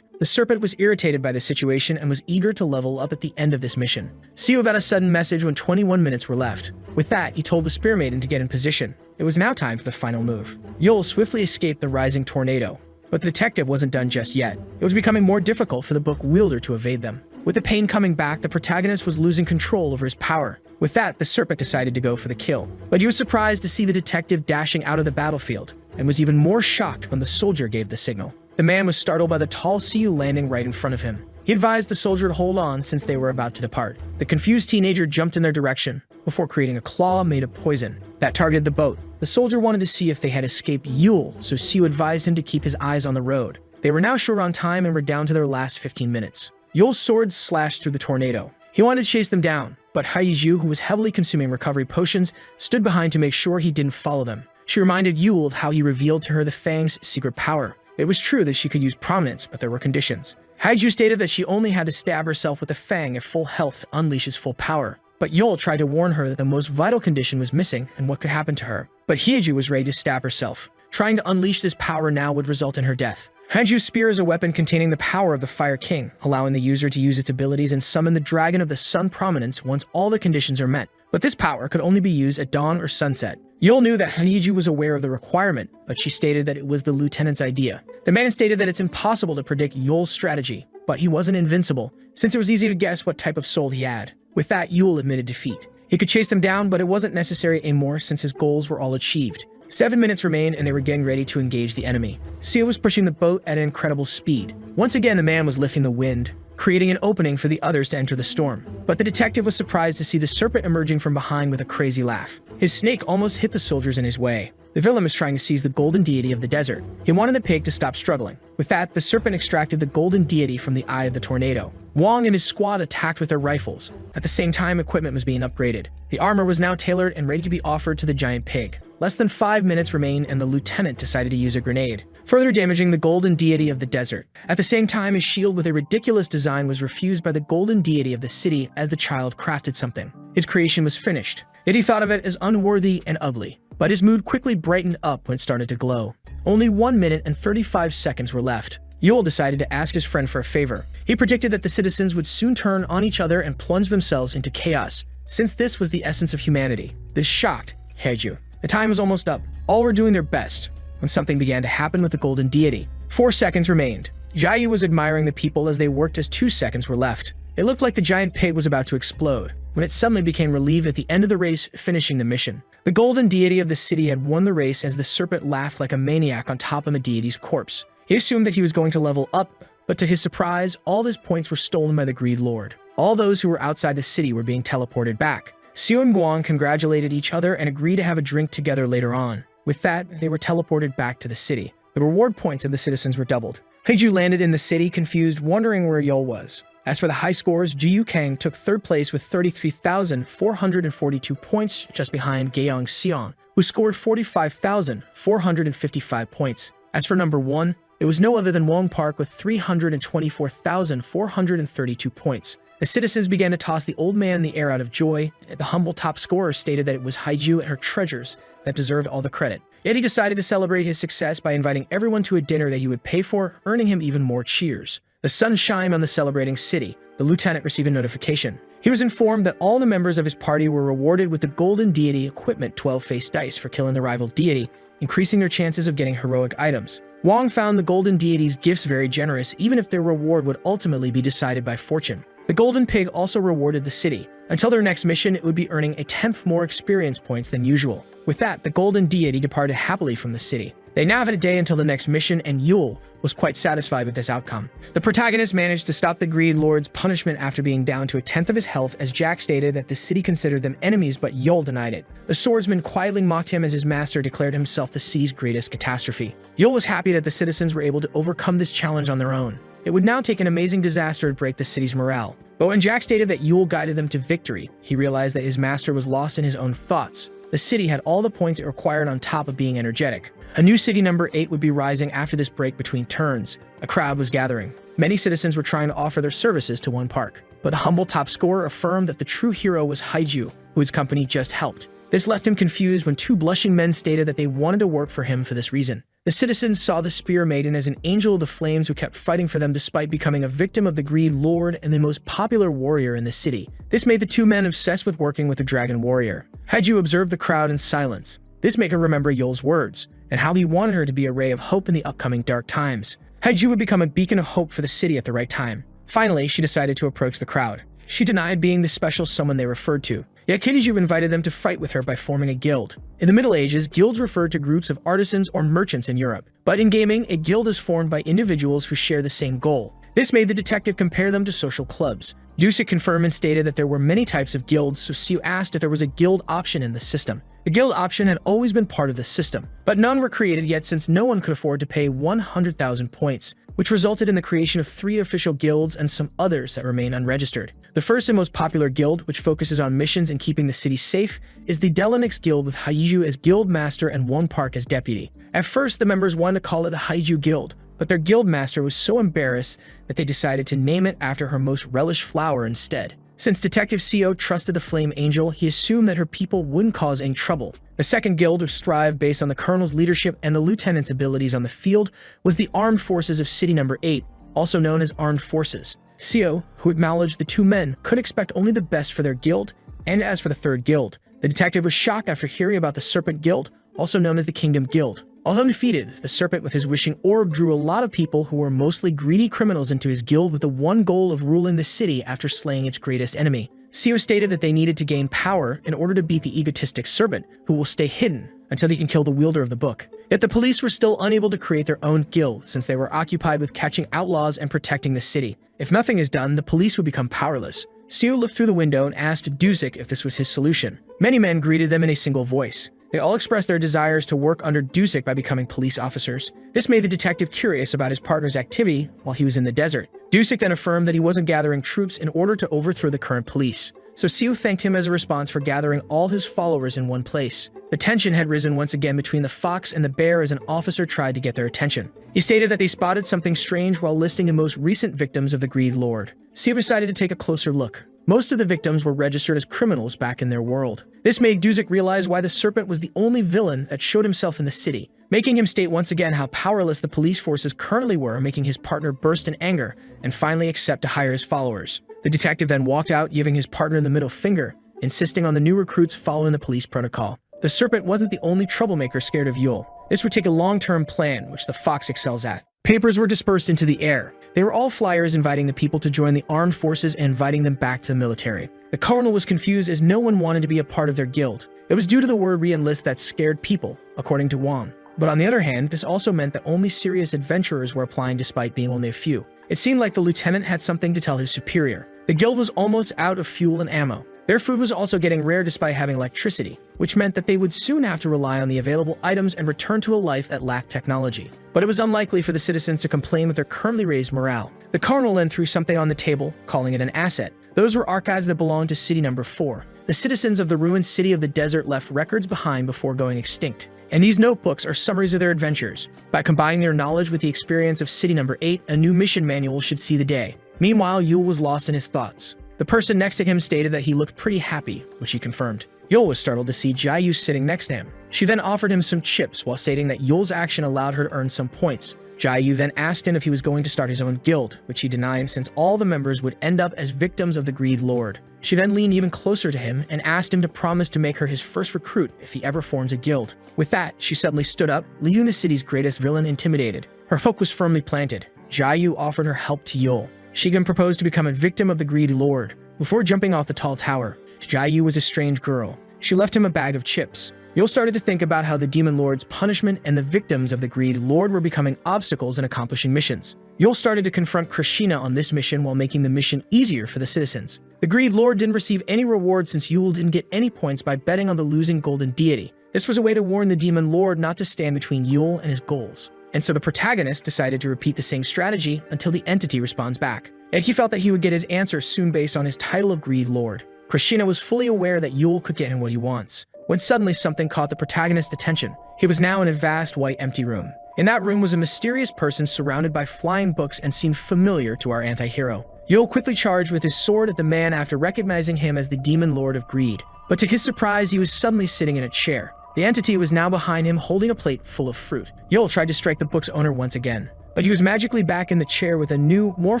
The serpent was irritated by the situation and was eager to level up at the end of this mission. Seo got a sudden message when 21 minutes were left. With that, he told the Spear Maiden to get in position. It was now time for the final move. Yul swiftly escaped the rising tornado, but the detective wasn't done just yet. It was becoming more difficult for the book wielder to evade them. With the pain coming back, the protagonist was losing control over his power. With that, the serpent decided to go for the kill, but he was surprised to see the detective dashing out of the battlefield, and was even more shocked when the soldier gave the signal. The man was startled by the tall Siu landing right in front of him. He advised the soldier to hold on since they were about to depart. The confused teenager jumped in their direction before creating a claw made of poison that targeted the boat. The soldier wanted to see if they had escaped Yul, so Siu advised him to keep his eyes on the road. They were now short on time and were down to their last 15 minutes. Yul's sword slashed through the tornado. He wanted to chase them down, but Haiju, who was heavily consuming recovery potions, stood behind to make sure he didn't follow them. She reminded Yul of how he revealed to her the Fang's secret power. It was true that she could use prominence, but there were conditions. Haiju stated that she only had to stab herself with the Fang at full health to unleash his full power. But Yul tried to warn her that the most vital condition was missing and what could happen to her. But Haiju was ready to stab herself. Trying to unleash this power now would result in her death. Haiju's spear is a weapon containing the power of the Fire King, allowing the user to use its abilities and summon the Dragon of the Sun Prominence once all the conditions are met. But this power could only be used at dawn or sunset. Yul knew that Haiju was aware of the requirement, but she stated that it was the lieutenant's idea. The man stated that it's impossible to predict Yul's strategy, but he wasn't invincible, since it was easy to guess what type of soul he had. With that, Yul admitted defeat. He could chase them down, but it wasn't necessary anymore since his goals were all achieved. 7 minutes remained and they were getting ready to engage the enemy. Seo was pushing the boat at an incredible speed. Once again, the man was lifting the wind, creating an opening for the others to enter the storm. But the detective was surprised to see the serpent emerging from behind with a crazy laugh. His snake almost hit the soldiers in his way. The villain was trying to seize the golden deity of the desert. He wanted the pig to stop struggling. With that, the serpent extracted the golden deity from the eye of the tornado. Wong and his squad attacked with their rifles. At the same time, equipment was being upgraded. The armor was now tailored and ready to be offered to the giant pig. Less than 5 minutes remained and the lieutenant decided to use a grenade, further damaging the golden deity of the desert. At the same time, his shield with a ridiculous design was refused by the golden deity of the city as the child crafted something. His creation was finished, yet he thought of it as unworthy and ugly. But his mood quickly brightened up when it started to glow. Only 1 minute and 35 seconds were left. Yul decided to ask his friend for a favor. He predicted that the citizens would soon turn on each other and plunge themselves into chaos, since this was the essence of humanity. This shocked Haiju. The time was almost up. All were doing their best when something began to happen with the golden deity. 4 seconds remained. Jiayu was admiring the people as they worked as 2 seconds were left. It looked like the giant pig was about to explode, when it suddenly became relieved at the end of the race, finishing the mission. The golden deity of the city had won the race as the serpent laughed like a maniac on top of the deity's corpse. He assumed that he was going to level up, but to his surprise, all his points were stolen by the Greed Lord. All those who were outside the city were being teleported back. Seo and Guang congratulated each other and agreed to have a drink together later on. With that, they were teleported back to the city. The reward points of the citizens were doubled. Haiju landed in the city, confused, wondering where Yul was. As for the high scores, Jiyu Kang took 3rd place with 33,442 points, just behind Gaeyong Xiong, who scored 45,455 points. As for number 1, It was no other than Wong Park with 324,432 points. The citizens began to toss the old man in the air out of joy. The humble top scorer stated that it was Haiju and her treasures that deserved all the credit. Yet he decided to celebrate his success by inviting everyone to a dinner that he would pay for, earning him even more cheers. The sun shined on the celebrating city. The lieutenant received a notification. He was informed that all the members of his party were rewarded with the Golden Deity Equipment 12-faced dice for killing the rival deity, increasing their chances of getting heroic items. Wong found the Golden Deity's gifts very generous, even if their reward would ultimately be decided by fortune. The Golden Pig also rewarded the city. Until their next mission, it would be earning a 10th more experience points than usual. With that, the Golden Deity departed happily from the city. They now had a day until the next mission, and Yule was quite satisfied with this outcome. The protagonist managed to stop the Greed Lord's punishment after being down to a tenth of his health, as Jack stated that the city considered them enemies, but Yule denied it. The swordsman quietly mocked him as his master declared himself the city's greatest catastrophe. Yule was happy that the citizens were able to overcome this challenge on their own. It would now take an amazing disaster to break the city's morale. But when Jack stated that Yule guided them to victory, he realized that his master was lost in his own thoughts. The city had all the points it required on top of being energetic. A new city number 8 would be rising after this break between turns. A crowd was gathering. Many citizens were trying to offer their services to one park. But the humble top scorer affirmed that the true hero was Haiju, who his company just helped. This left him confused when two blushing men stated that they wanted to work for him for this reason. The citizens saw the Spear Maiden as an angel of the flames who kept fighting for them despite becoming a victim of the Greed Lord and the most popular warrior in the city. This made the two men obsessed with working with the Dragon Warrior. Haiju observed the crowd in silence. This made her remember Yule's words, and how he wanted her to be a ray of hope in the upcoming dark times. Haiju would become a beacon of hope for the city at the right time. Finally, she decided to approach the crowd. She denied being the special someone they referred to. Yet Haiju invited them to fight with her by forming a guild. In the Middle Ages, guilds referred to groups of artisans or merchants in Europe. But in gaming, a guild is formed by individuals who share the same goal. This made the detective compare them to social clubs. Dusek confirmed and stated that there were many types of guilds, so Siu asked if there was a guild option in the system. The guild option had always been part of the system, but none were created yet since no one could afford to pay 100,000 points, which resulted in the creation of 3 official guilds and some others that remain unregistered. The first and most popular guild, which focuses on missions and keeping the city safe, is the Delanix Guild with Haiju as guild master and Wong Park as deputy. At first, the members wanted to call it the Haiju Guild, but their guild master was so embarrassed that they decided to name it after her most relished flower instead. Since Detective Co trusted the Flame Angel, he assumed that her people wouldn't cause any trouble. The second guild, which thrived based on the colonel's leadership and the lieutenant's abilities on the field, was the Armed Forces of City Number 8, also known as Armed Forces. Co, who acknowledged the two men, could expect only the best for their guild, and as for the third guild, the detective was shocked after hearing about the Serpent Guild, also known as the Kingdom Guild. Although defeated, the serpent with his wishing orb drew a lot of people who were mostly greedy criminals into his guild with the one goal of ruling the city after slaying its greatest enemy. Co stated that they needed to gain power in order to beat the egotistic serpent, who will stay hidden until they can kill the wielder of the book. Yet the police were still unable to create their own guild since they were occupied with catching outlaws and protecting the city. If nothing is done, the police would become powerless. Co looked through the window and asked Dusek if this was his solution. Many men greeted them in a single voice. They all expressed their desires to work under Dusek by becoming police officers. This made the detective curious about his partner's activity while he was in the desert. Dusek then affirmed that he wasn't gathering troops in order to overthrow the current police. So Siu thanked him as a response for gathering all his followers in one place. The tension had risen once again between the fox and the bear as an officer tried to get their attention. He stated that they spotted something strange while listing the most recent victims of the Greed Lord. Siu decided to take a closer look. Most of the victims were registered as criminals back in their world. This made Dusek realize why the serpent was the only villain that showed himself in the city, making him state once again how powerless the police forces currently were, making his partner burst in anger and finally accept to hire his followers. The detective then walked out, giving his partner the middle finger, insisting on the new recruits following the police protocol. The serpent wasn't the only troublemaker scared of Yule. This would take a long-term plan, which the fox excels at. Papers were dispersed into the air. They were all flyers inviting the people to join the armed forces and inviting them back to the military. The colonel was confused as no one wanted to be a part of their guild. It was due to the word re-enlist that scared people, according to Wong. But on the other hand, this also meant that only serious adventurers were applying despite being only a few. It seemed like the lieutenant had something to tell his superior. The guild was almost out of fuel and ammo. Their food was also getting rare despite having electricity, which meant that they would soon have to rely on the available items and return to a life that lacked technology. But it was unlikely for the citizens to complain with their currently raised morale. The colonel then threw something on the table, calling it an asset. Those were archives that belonged to City Number 4. The citizens of the ruined city of the desert left records behind before going extinct. and these notebooks are summaries of their adventures. By combining their knowledge with the experience of City Number 8, a new mission manual should see the day. Meanwhile, Yule was lost in his thoughts. The person next to him stated that he looked pretty happy, which he confirmed. Yule was startled to see Jiayu sitting next to him. She then offered him some chips while stating that Yule's action allowed her to earn some points. Jiayu then asked him if he was going to start his own guild, which he denied since all the members would end up as victims of the Greed Lord. She then leaned even closer to him and asked him to promise to make her his first recruit if he ever forms a guild. With that, she suddenly stood up, leaving the city's greatest villain intimidated. Her hook was firmly planted. Jiayu offered her help to Yule. She then proposed to become a victim of the Greed Lord. Before jumping off the tall tower, Jiayu was a strange girl. She left him a bag of chips. Yule started to think about how the Demon Lord's punishment and the victims of the Greed Lord were becoming obstacles in accomplishing missions. Yule started to confront Krishna on this mission while making the mission easier for the citizens. The Greed Lord didn't receive any reward since Yule didn't get any points by betting on the losing golden deity. This was a way to warn the Demon Lord not to stand between Yule and his goals. And so the protagonist decided to repeat the same strategy until the entity responds back. And he felt that he would get his answer soon based on his title of Greed Lord. Krishna was fully aware that Yule could get him what he wants, when suddenly something caught the protagonist's attention. He was now in a vast white empty room. In that room was a mysterious person surrounded by flying books and seemed familiar to our anti-hero. Yule quickly charged with his sword at the man after recognizing him as the Demon Lord of Greed. But to his surprise, he was suddenly sitting in a chair. The entity was now behind him holding a plate full of fruit. Yule tried to strike the book's owner once again, but he was magically back in the chair with a new, more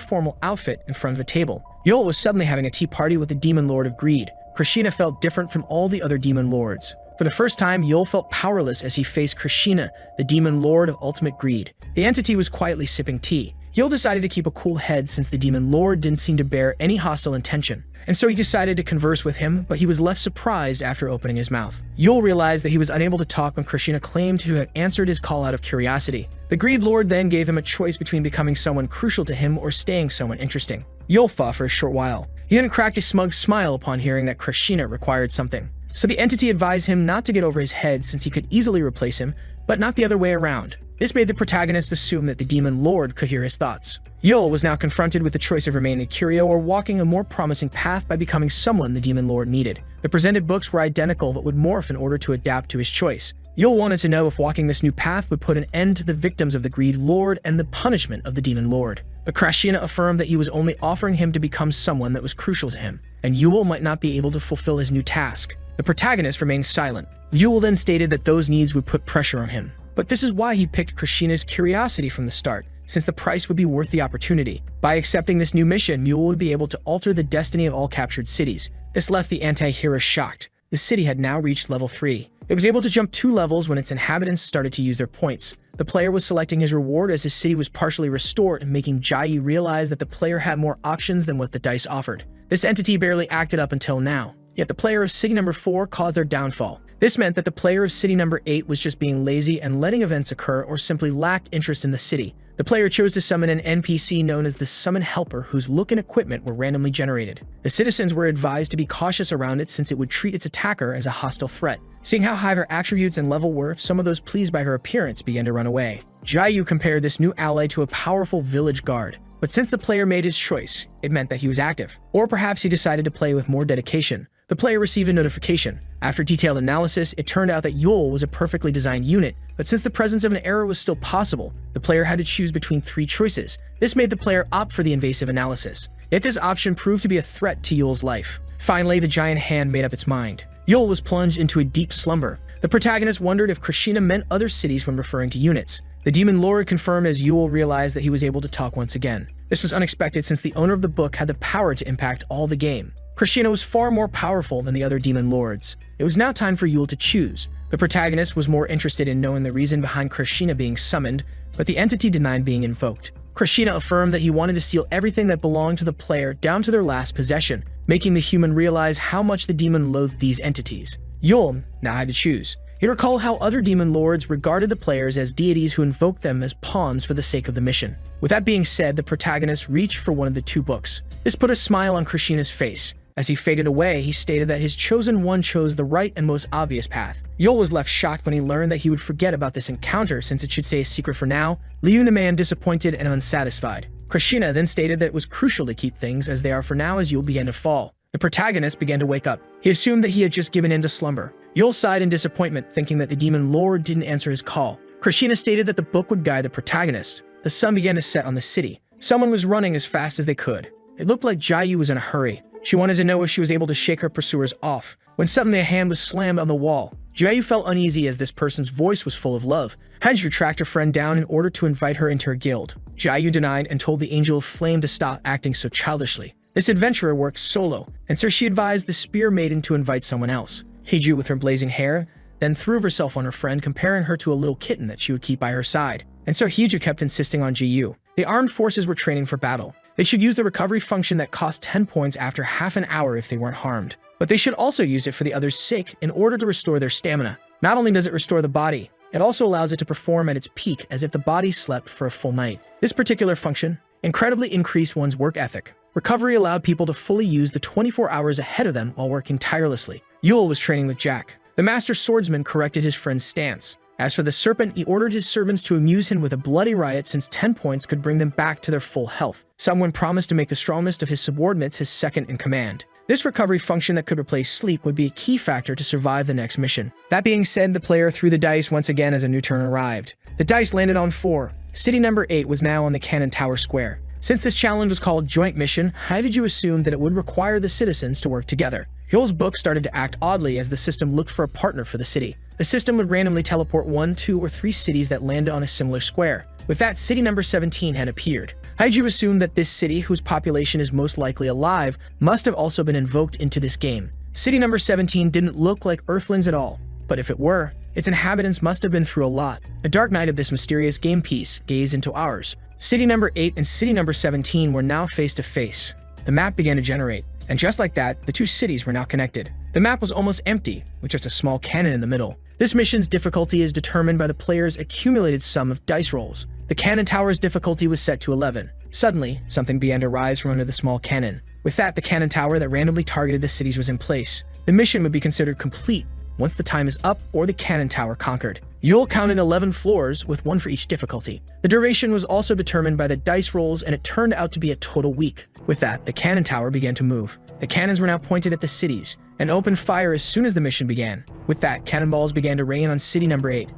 formal outfit in front of a table. Yule was suddenly having a tea party with the Demon Lord of Greed. Krishna felt different from all the other Demon Lords. For the first time, Yule felt powerless as he faced Krishna, the Demon Lord of Ultimate Greed. The entity was quietly sipping tea. Yule decided to keep a cool head since the Demon Lord didn't seem to bear any hostile intention, and so he decided to converse with him, but he was left surprised after opening his mouth. Yule realized that he was unable to talk when Krishna claimed to have answered his call out of curiosity. The Greed Lord then gave him a choice between becoming someone crucial to him or staying someone interesting. Yule thought for a short while. He then cracked a smug smile upon hearing that Krishna required something. So the entity advised him not to get over his head since he could easily replace him, but not the other way around. This made the protagonist assume that the Demon Lord could hear his thoughts. Yule was now confronted with the choice of remaining a curio or walking a more promising path by becoming someone the Demon Lord needed. The presented books were identical but would morph in order to adapt to his choice. Yule wanted to know if walking this new path would put an end to the victims of the Greed Lord and the punishment of the Demon Lord. But Krishna affirmed that he was only offering him to become someone that was crucial to him, and Yule might not be able to fulfill his new task. The protagonist remained silent. Yule then stated that those needs would put pressure on him. But this is why he picked Krishna's curiosity from the start, since the price would be worth the opportunity. By accepting this new mission, Yule would be able to alter the destiny of all captured cities. This left the anti-hero shocked. The city had now reached level 3. It was able to jump 2 levels when its inhabitants started to use their points. The player was selecting his reward as his city was partially restored, making Jiayu realize that the player had more options than what the dice offered. This entity barely acted up until now, yet the player of City Number 4 caused their downfall. This meant that the player of City Number 8 was just being lazy and letting events occur or simply lacked interest in the city. The player chose to summon an NPC known as the Summon Helper, whose look and equipment were randomly generated. The citizens were advised to be cautious around it since it would treat its attacker as a hostile threat. Seeing how high her attributes and level were, some of those pleased by her appearance began to run away. Jiayu compared this new ally to a powerful village guard. But since the player made his choice, it meant that he was active. Or perhaps he decided to play with more dedication. The player received a notification. After detailed analysis, it turned out that Yule was a perfectly designed unit, but since the presence of an error was still possible, the player had to choose between 3 choices. This made the player opt for the invasive analysis. Yet this option proved to be a threat to Yule's life. Finally, the giant hand made up its mind. Yule was plunged into a deep slumber. The protagonist wondered if Krishna meant other cities when referring to units. The Demon Lord confirmed as Yule realized that he was able to talk once again. This was unexpected since the owner of the book had the power to impact all the game. Krishna was far more powerful than the other Demon Lords. It was now time for Yule to choose. The protagonist was more interested in knowing the reason behind Krishna being summoned, but the entity denied being invoked. Krishna affirmed that he wanted to steal everything that belonged to the player down to their last possession, making the human realize how much the demon loathed these entities. Yule now had to choose. He recalled how other Demon Lords regarded the players as deities who invoked them as pawns for the sake of the mission. With that being said, the protagonist reached for one of the 2 books. This put a smile on Krishna's face. As he faded away, he stated that his chosen one chose the right and most obvious path. Yule was left shocked when he learned that he would forget about this encounter since it should stay a secret for now, leaving the man disappointed and unsatisfied. Krishna then stated that it was crucial to keep things as they are for now as Yule began to fall. The protagonist began to wake up. He assumed that he had just given in to slumber. Yul sighed in disappointment, thinking that the demon lord didn't answer his call. Krishna stated that the book would guide the protagonist. The sun began to set on the city. Someone was running as fast as they could. It looked like Jiayu was in a hurry. She wanted to know if she was able to shake her pursuers off, when suddenly a hand was slammed on the wall. Jiayu felt uneasy as this person's voice was full of love. Haju tracked her friend down in order to invite her into her guild. Jiayu denied and told the Angel of Flame to stop acting so childishly. This adventurer worked solo, and so she advised the Spear Maiden to invite someone else. Hiju, with her blazing hair, then threw herself on her friend, comparing her to a little kitten that she would keep by her side. And so Hiju kept insisting on Jiyu. The armed forces were training for battle. They should use the recovery function that cost 10 points after half an hour if they weren't harmed. But they should also use it for the others' sake in order to restore their stamina. Not only does it restore the body, it also allows it to perform at its peak as if the body slept for a full night. This particular function incredibly increased one's work ethic. Recovery allowed people to fully use the 24 hours ahead of them while working tirelessly. Yul was training with Jack. The master swordsman corrected his friend's stance. As for the serpent, he ordered his servants to amuse him with a bloody riot since 10 points could bring them back to their full health. Someone promised to make the strongest of his subordinates his second in command. This recovery function that could replace sleep would be a key factor to survive the next mission. That being said, the player threw the dice once again as a new turn arrived. The dice landed on 4. City number 8 was now on the cannon tower square. Since this challenge was called Joint Mission, Haiviju assumed that it would require the citizens to work together. Hyul's book started to act oddly as the system looked for a partner for the city. The system would randomly teleport 1, 2, or 3 cities that landed on a similar square. With that, city number 17 had appeared. Haiju assumed that this city, whose population is most likely alive, must have also been invoked into this game. City number 17 didn't look like Earthlings at all, but if it were, its inhabitants must have been through a lot. A dark night of this mysterious game piece gazed into ours. City number 8 and city number 17 were now face to face. The map began to generate, and just like that, the two cities were now connected. The map was almost empty, with just a small cannon in the middle. This mission's difficulty is determined by the player's accumulated sum of dice rolls. The cannon tower's difficulty was set to 11. Suddenly, something began to rise from under the small cannon. With that, the cannon tower that randomly targeted the cities was in place. The mission would be considered complete once the time is up or the cannon tower conquered. Yul counted 11 floors, with 1 for each difficulty. The duration was also determined by the dice rolls, and it turned out to be a total week. With that, the cannon tower began to move. The cannons were now pointed at the cities, and opened fire as soon as the mission began. With that, cannonballs began to rain on city number 8.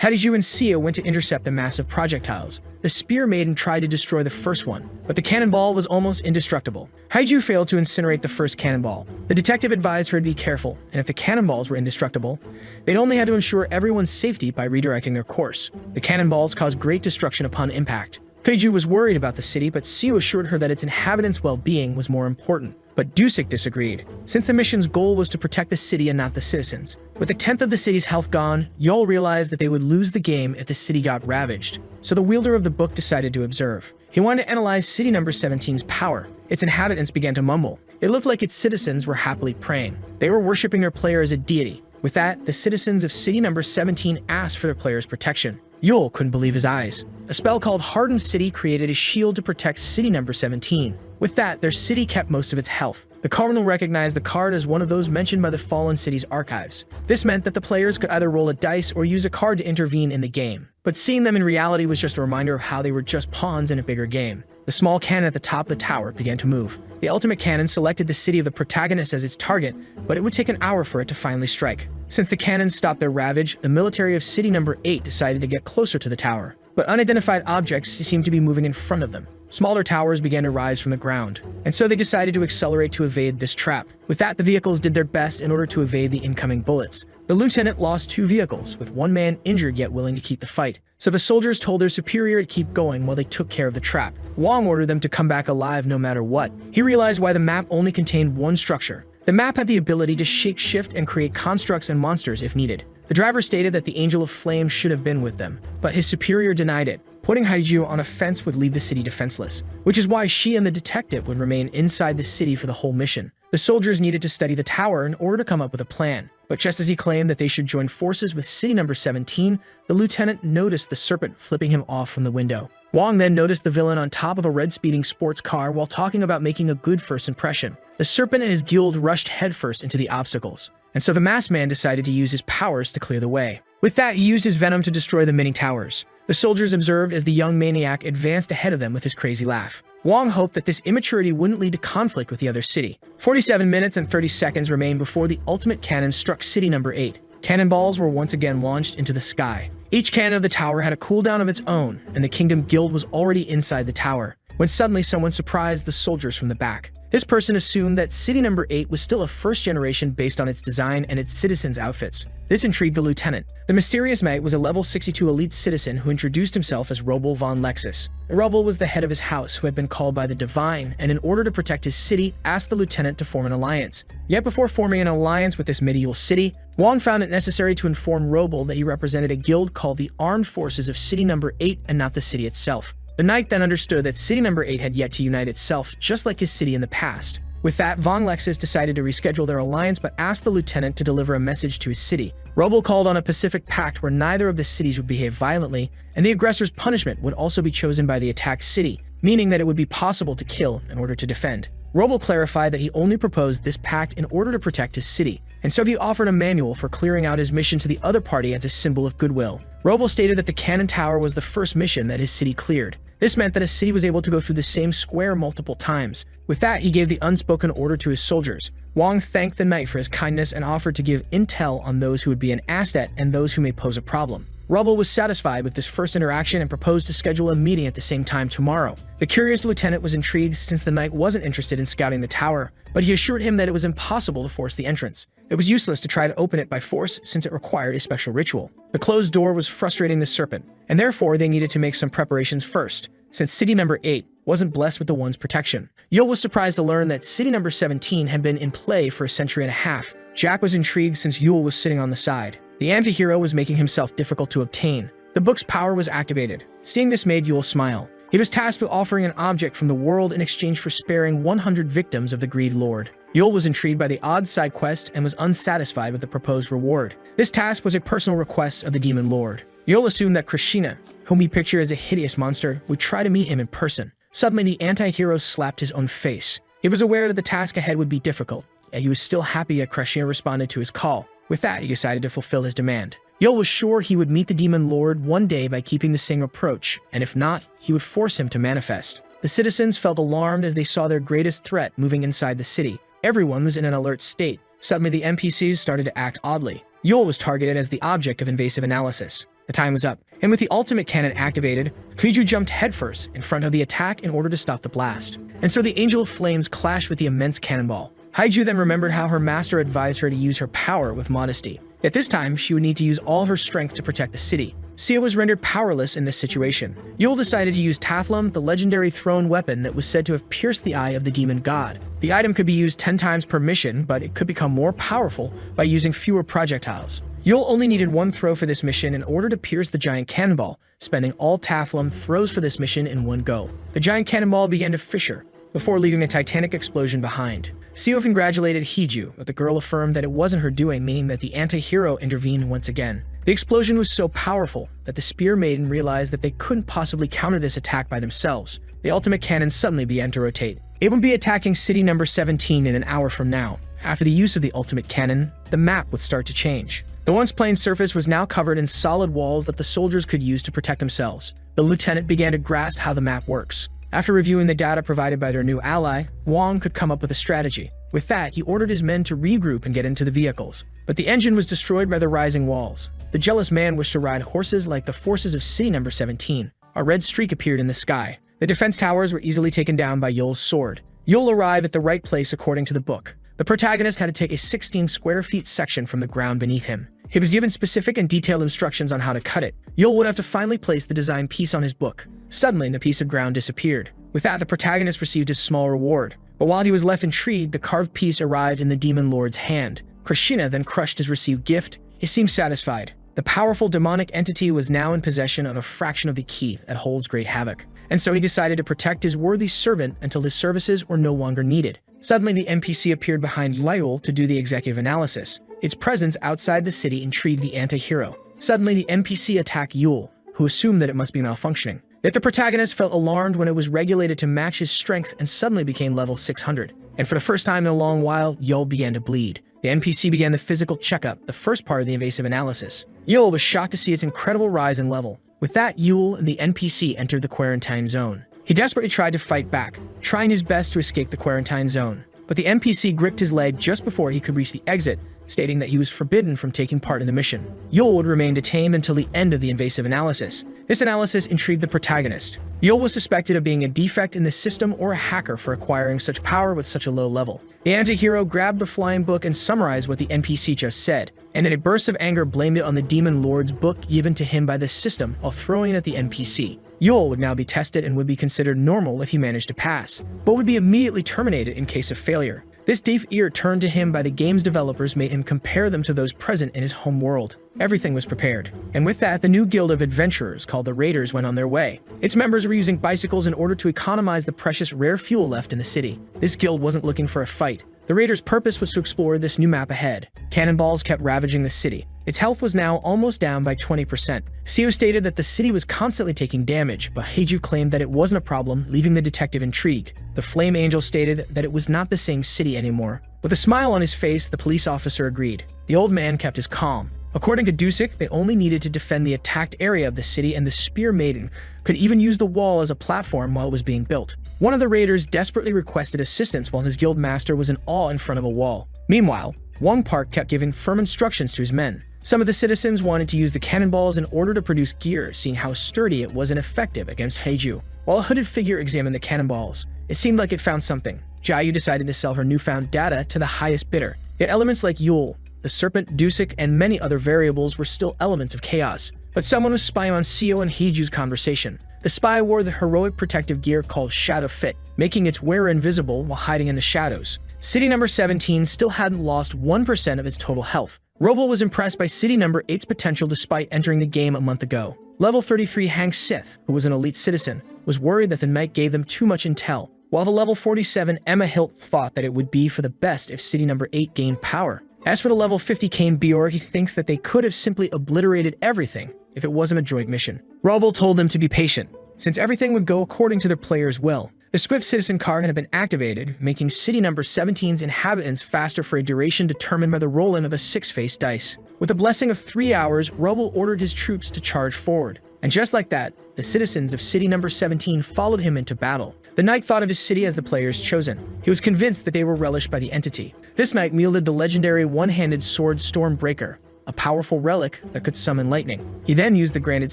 Hadiju and Sia went to intercept the massive projectiles. The Spear Maiden tried to destroy the first one, but the cannonball was almost indestructible. Haiju failed to incinerate the first cannonball. The detective advised her to be careful, and if the cannonballs were indestructible, they'd only had to ensure everyone's safety by redirecting their course. The cannonballs caused great destruction upon impact. Haiju was worried about the city, but Sia assured her that its inhabitants' well-being was more important. But Dusik disagreed, since the mission's goal was to protect the city and not the citizens. With a tenth of the city's health gone, Yul realized that they would lose the game if the city got ravaged. So the wielder of the book decided to observe. He wanted to analyze city number 17's power. Its inhabitants began to mumble. It looked like its citizens were happily praying. They were worshipping their player as a deity. With that, the citizens of city number 17 asked for their player's protection. Yul couldn't believe his eyes. A spell called Hardened City created a shield to protect city number 17. With that, their city kept most of its health. The cardinal recognized the card as one of those mentioned by the Fallen City's archives. This meant that the players could either roll a dice or use a card to intervene in the game. But seeing them in reality was just a reminder of how they were just pawns in a bigger game. The small cannon at the top of the tower began to move. The ultimate cannon selected the city of the protagonist as its target, but it would take an hour for it to finally strike. Since the cannons stopped their ravage, the military of city number 8 decided to get closer to the tower. But unidentified objects seemed to be moving in front of them. Smaller towers began to rise from the ground, and so they decided to accelerate to evade this trap. With that, the vehicles did their best in order to evade the incoming bullets. The lieutenant lost 2 vehicles, with 1 man injured yet willing to keep the fight. So the soldiers told their superior to keep going while they took care of the trap. Wong ordered them to come back alive no matter what. He realized why the map only contained 1 structure. The map had the ability to shape-shift and create constructs and monsters if needed. The driver stated that the Angel of Flame should have been with them, but his superior denied it. Putting Haiju on a fence would leave the city defenseless, which is why she and the detective would remain inside the city for the whole mission. The soldiers needed to study the tower in order to come up with a plan. But just as he claimed that they should join forces with city number 17, the lieutenant noticed the serpent flipping him off from the window. Wong then noticed the villain on top of a red speeding sports car while talking about making a good first impression. The serpent and his guild rushed headfirst into the obstacles, and so the masked man decided to use his powers to clear the way. With that, he used his venom to destroy the many towers. The soldiers observed as the young maniac advanced ahead of them with his crazy laugh. Wong hoped that this immaturity wouldn't lead to conflict with the other city. 47 minutes and 30 seconds remained before the ultimate cannon struck city number 8. Cannonballs were once again launched into the sky. Each cannon of the tower had a cooldown of its own, and the Kingdom Guild was already inside the tower, when suddenly someone surprised the soldiers from the back. This person assumed that city number 8 was still a first generation based on its design and its citizens' outfits. This intrigued the lieutenant. The mysterious mate was a level 62 elite citizen who introduced himself as Roble von Lexus. Roble was the head of his house who had been called by the Divine, and in order to protect his city, asked the lieutenant to form an alliance. Yet before forming an alliance with this medieval city, Wong found it necessary to inform Roble that he represented a guild called the Armed Forces of City Number 8 and not the city itself. The knight then understood that City Number 8 had yet to unite itself, just like his city in the past. With that, von Lexus decided to reschedule their alliance but asked the lieutenant to deliver a message to his city. Roble called on a Pacific pact where neither of the cities would behave violently, and the aggressor's punishment would also be chosen by the attacked city, meaning that it would be possible to kill in order to defend. Roble clarified that he only proposed this pact in order to protect his city, and so he offered a manual for clearing out his mission to the other party as a symbol of goodwill. Roble stated that the cannon tower was the first mission that his city cleared. This meant that his city was able to go through the same square multiple times. With that, he gave the unspoken order to his soldiers. Wong thanked the knight for his kindness and offered to give intel on those who would be an asset and those who may pose a problem. Roble was satisfied with this first interaction and proposed to schedule a meeting at the same time tomorrow. The curious lieutenant was intrigued since the knight wasn't interested in scouting the tower, but he assured him that it was impossible to force the entrance. It was useless to try to open it by force since it required a special ritual. The closed door was frustrating the serpent, and therefore they needed to make some preparations first, since city number 8 wasn't blessed with the one's protection. Yul was surprised to learn that city number 17 had been in play for a century and a half. Jack was intrigued since Yul was sitting on the side. The anti-hero was making himself difficult to obtain. The book's power was activated. Seeing this made Yul smile. He was tasked with offering an object from the world in exchange for sparing 100 victims of the Greed Lord. Yul was intrigued by the odd side quest and was unsatisfied with the proposed reward. This task was a personal request of the Demon Lord. Yul assumed that Krishna, whom he pictured as a hideous monster, would try to meet him in person. Suddenly, the anti-hero slapped his own face. He was aware that the task ahead would be difficult, and he was still happy that Krishna responded to his call. With that, he decided to fulfill his demand. Yul was sure he would meet the Demon Lord one day by keeping the same approach, and if not, he would force him to manifest. The citizens felt alarmed as they saw their greatest threat moving inside the city. Everyone was in an alert state. Suddenly, the NPCs started to act oddly. Yul was targeted as the object of invasive analysis. The time was up, and with the ultimate cannon activated, Kuiju jumped headfirst in front of the attack in order to stop the blast. And so the Angel of Flames clashed with the immense cannonball. Haiju then remembered how her master advised her to use her power with modesty. At this time, she would need to use all her strength to protect the city. Sia was rendered powerless in this situation. Yul decided to use Taflum, the legendary thrown weapon that was said to have pierced the eye of the demon god. The item could be used 10 times per mission, but it could become more powerful by using fewer projectiles. Yul only needed one throw for this mission in order to pierce the giant cannonball, spending all Taflum throws for this mission in one go. The giant cannonball began to fissure, before leaving a titanic explosion behind. Seo congratulated Hiju, but the girl affirmed that it wasn't her doing, meaning that the anti-hero intervened once again. The explosion was so powerful that the Spear Maiden realized that they couldn't possibly counter this attack by themselves. The ultimate cannon suddenly began to rotate. It would be attacking city number 17 in an hour from now. After the use of the ultimate cannon, the map would start to change. The once plain surface was now covered in solid walls that the soldiers could use to protect themselves. The lieutenant began to grasp how the map works. After reviewing the data provided by their new ally, Wong could come up with a strategy. With that, he ordered his men to regroup and get into the vehicles. But the engine was destroyed by the rising walls. The jealous man wished to ride horses like the forces of city number 17. A red streak appeared in the sky. The defense towers were easily taken down by Yul's sword. Yul arrived at the right place according to the book. The protagonist had to take a 16 square feet section from the ground beneath him. He was given specific and detailed instructions on how to cut it. Yul would have to finally place the design piece on his book. Suddenly, the piece of ground disappeared. With that, the protagonist received his small reward. But while he was left intrigued, the carved piece arrived in the Demon Lord's hand. Krishna then crushed his received gift. He seemed satisfied. The powerful demonic entity was now in possession of a fraction of the key that holds great havoc. And so he decided to protect his worthy servant until his services were no longer needed. Suddenly, the NPC appeared behind Lyul to do the executive analysis. Its presence outside the city intrigued the anti-hero. Suddenly, the NPC attacked Yul, who assumed that it must be malfunctioning. Yet the protagonist felt alarmed when it was regulated to match his strength and suddenly became level 600. And for the first time in a long while, Yul began to bleed. The NPC began the physical checkup, the first part of the invasive analysis. Yul was shocked to see its incredible rise in level. With that, Yul and the NPC entered the quarantine zone. He desperately tried to fight back, trying his best to escape the quarantine zone. But the NPC gripped his leg just before he could reach the exit, stating that he was forbidden from taking part in the mission. Yul would remain detained until the end of the invasive analysis. This analysis intrigued the protagonist. Yul was suspected of being a defect in the system or a hacker for acquiring such power with such a low level. The anti-hero grabbed the flying book and summarized what the NPC just said, and in a burst of anger blamed it on the Demon Lord's book given to him by the system while throwing it at the NPC. Yul would now be tested and would be considered normal if he managed to pass, but would be immediately terminated in case of failure. This deaf ear turned to him by the game's developers made him compare them to those present in his home world. Everything was prepared. And with that, the new guild of adventurers called the Raiders went on their way. Its members were using bicycles in order to economize the precious rare fuel left in the city. This guild wasn't looking for a fight. The Raiders' purpose was to explore this new map ahead. Cannonballs kept ravaging the city. Its health was now almost down by 20%. Seo stated that the city was constantly taking damage, but Heiju claimed that it wasn't a problem, leaving the detective intrigued. The Flame Angel stated that it was not the same city anymore. With a smile on his face, the police officer agreed. The old man kept his calm. According to Dusik, they only needed to defend the attacked area of the city, and the Spear Maiden could even use the wall as a platform while it was being built. One of the raiders desperately requested assistance while his guild master was in awe in front of a wall. Meanwhile, Wong Park kept giving firm instructions to his men. Some of the citizens wanted to use the cannonballs in order to produce gear, seeing how sturdy it was and effective against Heiju. While a hooded figure examined the cannonballs, it seemed like it found something. Jiayu decided to sell her newfound data to the highest bidder. Yet elements like Yule, the Serpent, Dusik, and many other variables were still elements of chaos. But someone was spying on Seo and Heiju's conversation. The spy wore the heroic protective gear called Shadow Fit, making its wearer invisible while hiding in the shadows. City number 17 still hadn't lost 1% of its total health. Roble was impressed by City number 8's potential despite entering the game a month ago. Level 33 Hank Sith, who was an elite citizen, was worried that the Knight gave them too much intel, while the level 47 Emma Hilt thought that it would be for the best if City number 8 gained power. As for the level 50 Kane Bjork, he thinks that they could have simply obliterated everything if it wasn't a joint mission. Roble told them to be patient, since everything would go according to their players' will. The Swift Citizen card had been activated, making City number 17's inhabitants faster for a duration determined by the rolling of a 6-faced dice. With a blessing of 3 hours, Roble ordered his troops to charge forward. And just like that, the citizens of City number 17 followed him into battle. The Knight thought of his city as the players chosen. He was convinced that they were relished by the entity. This Knight wielded the legendary one-handed sword Stormbreaker, a powerful relic that could summon lightning. He then used the granted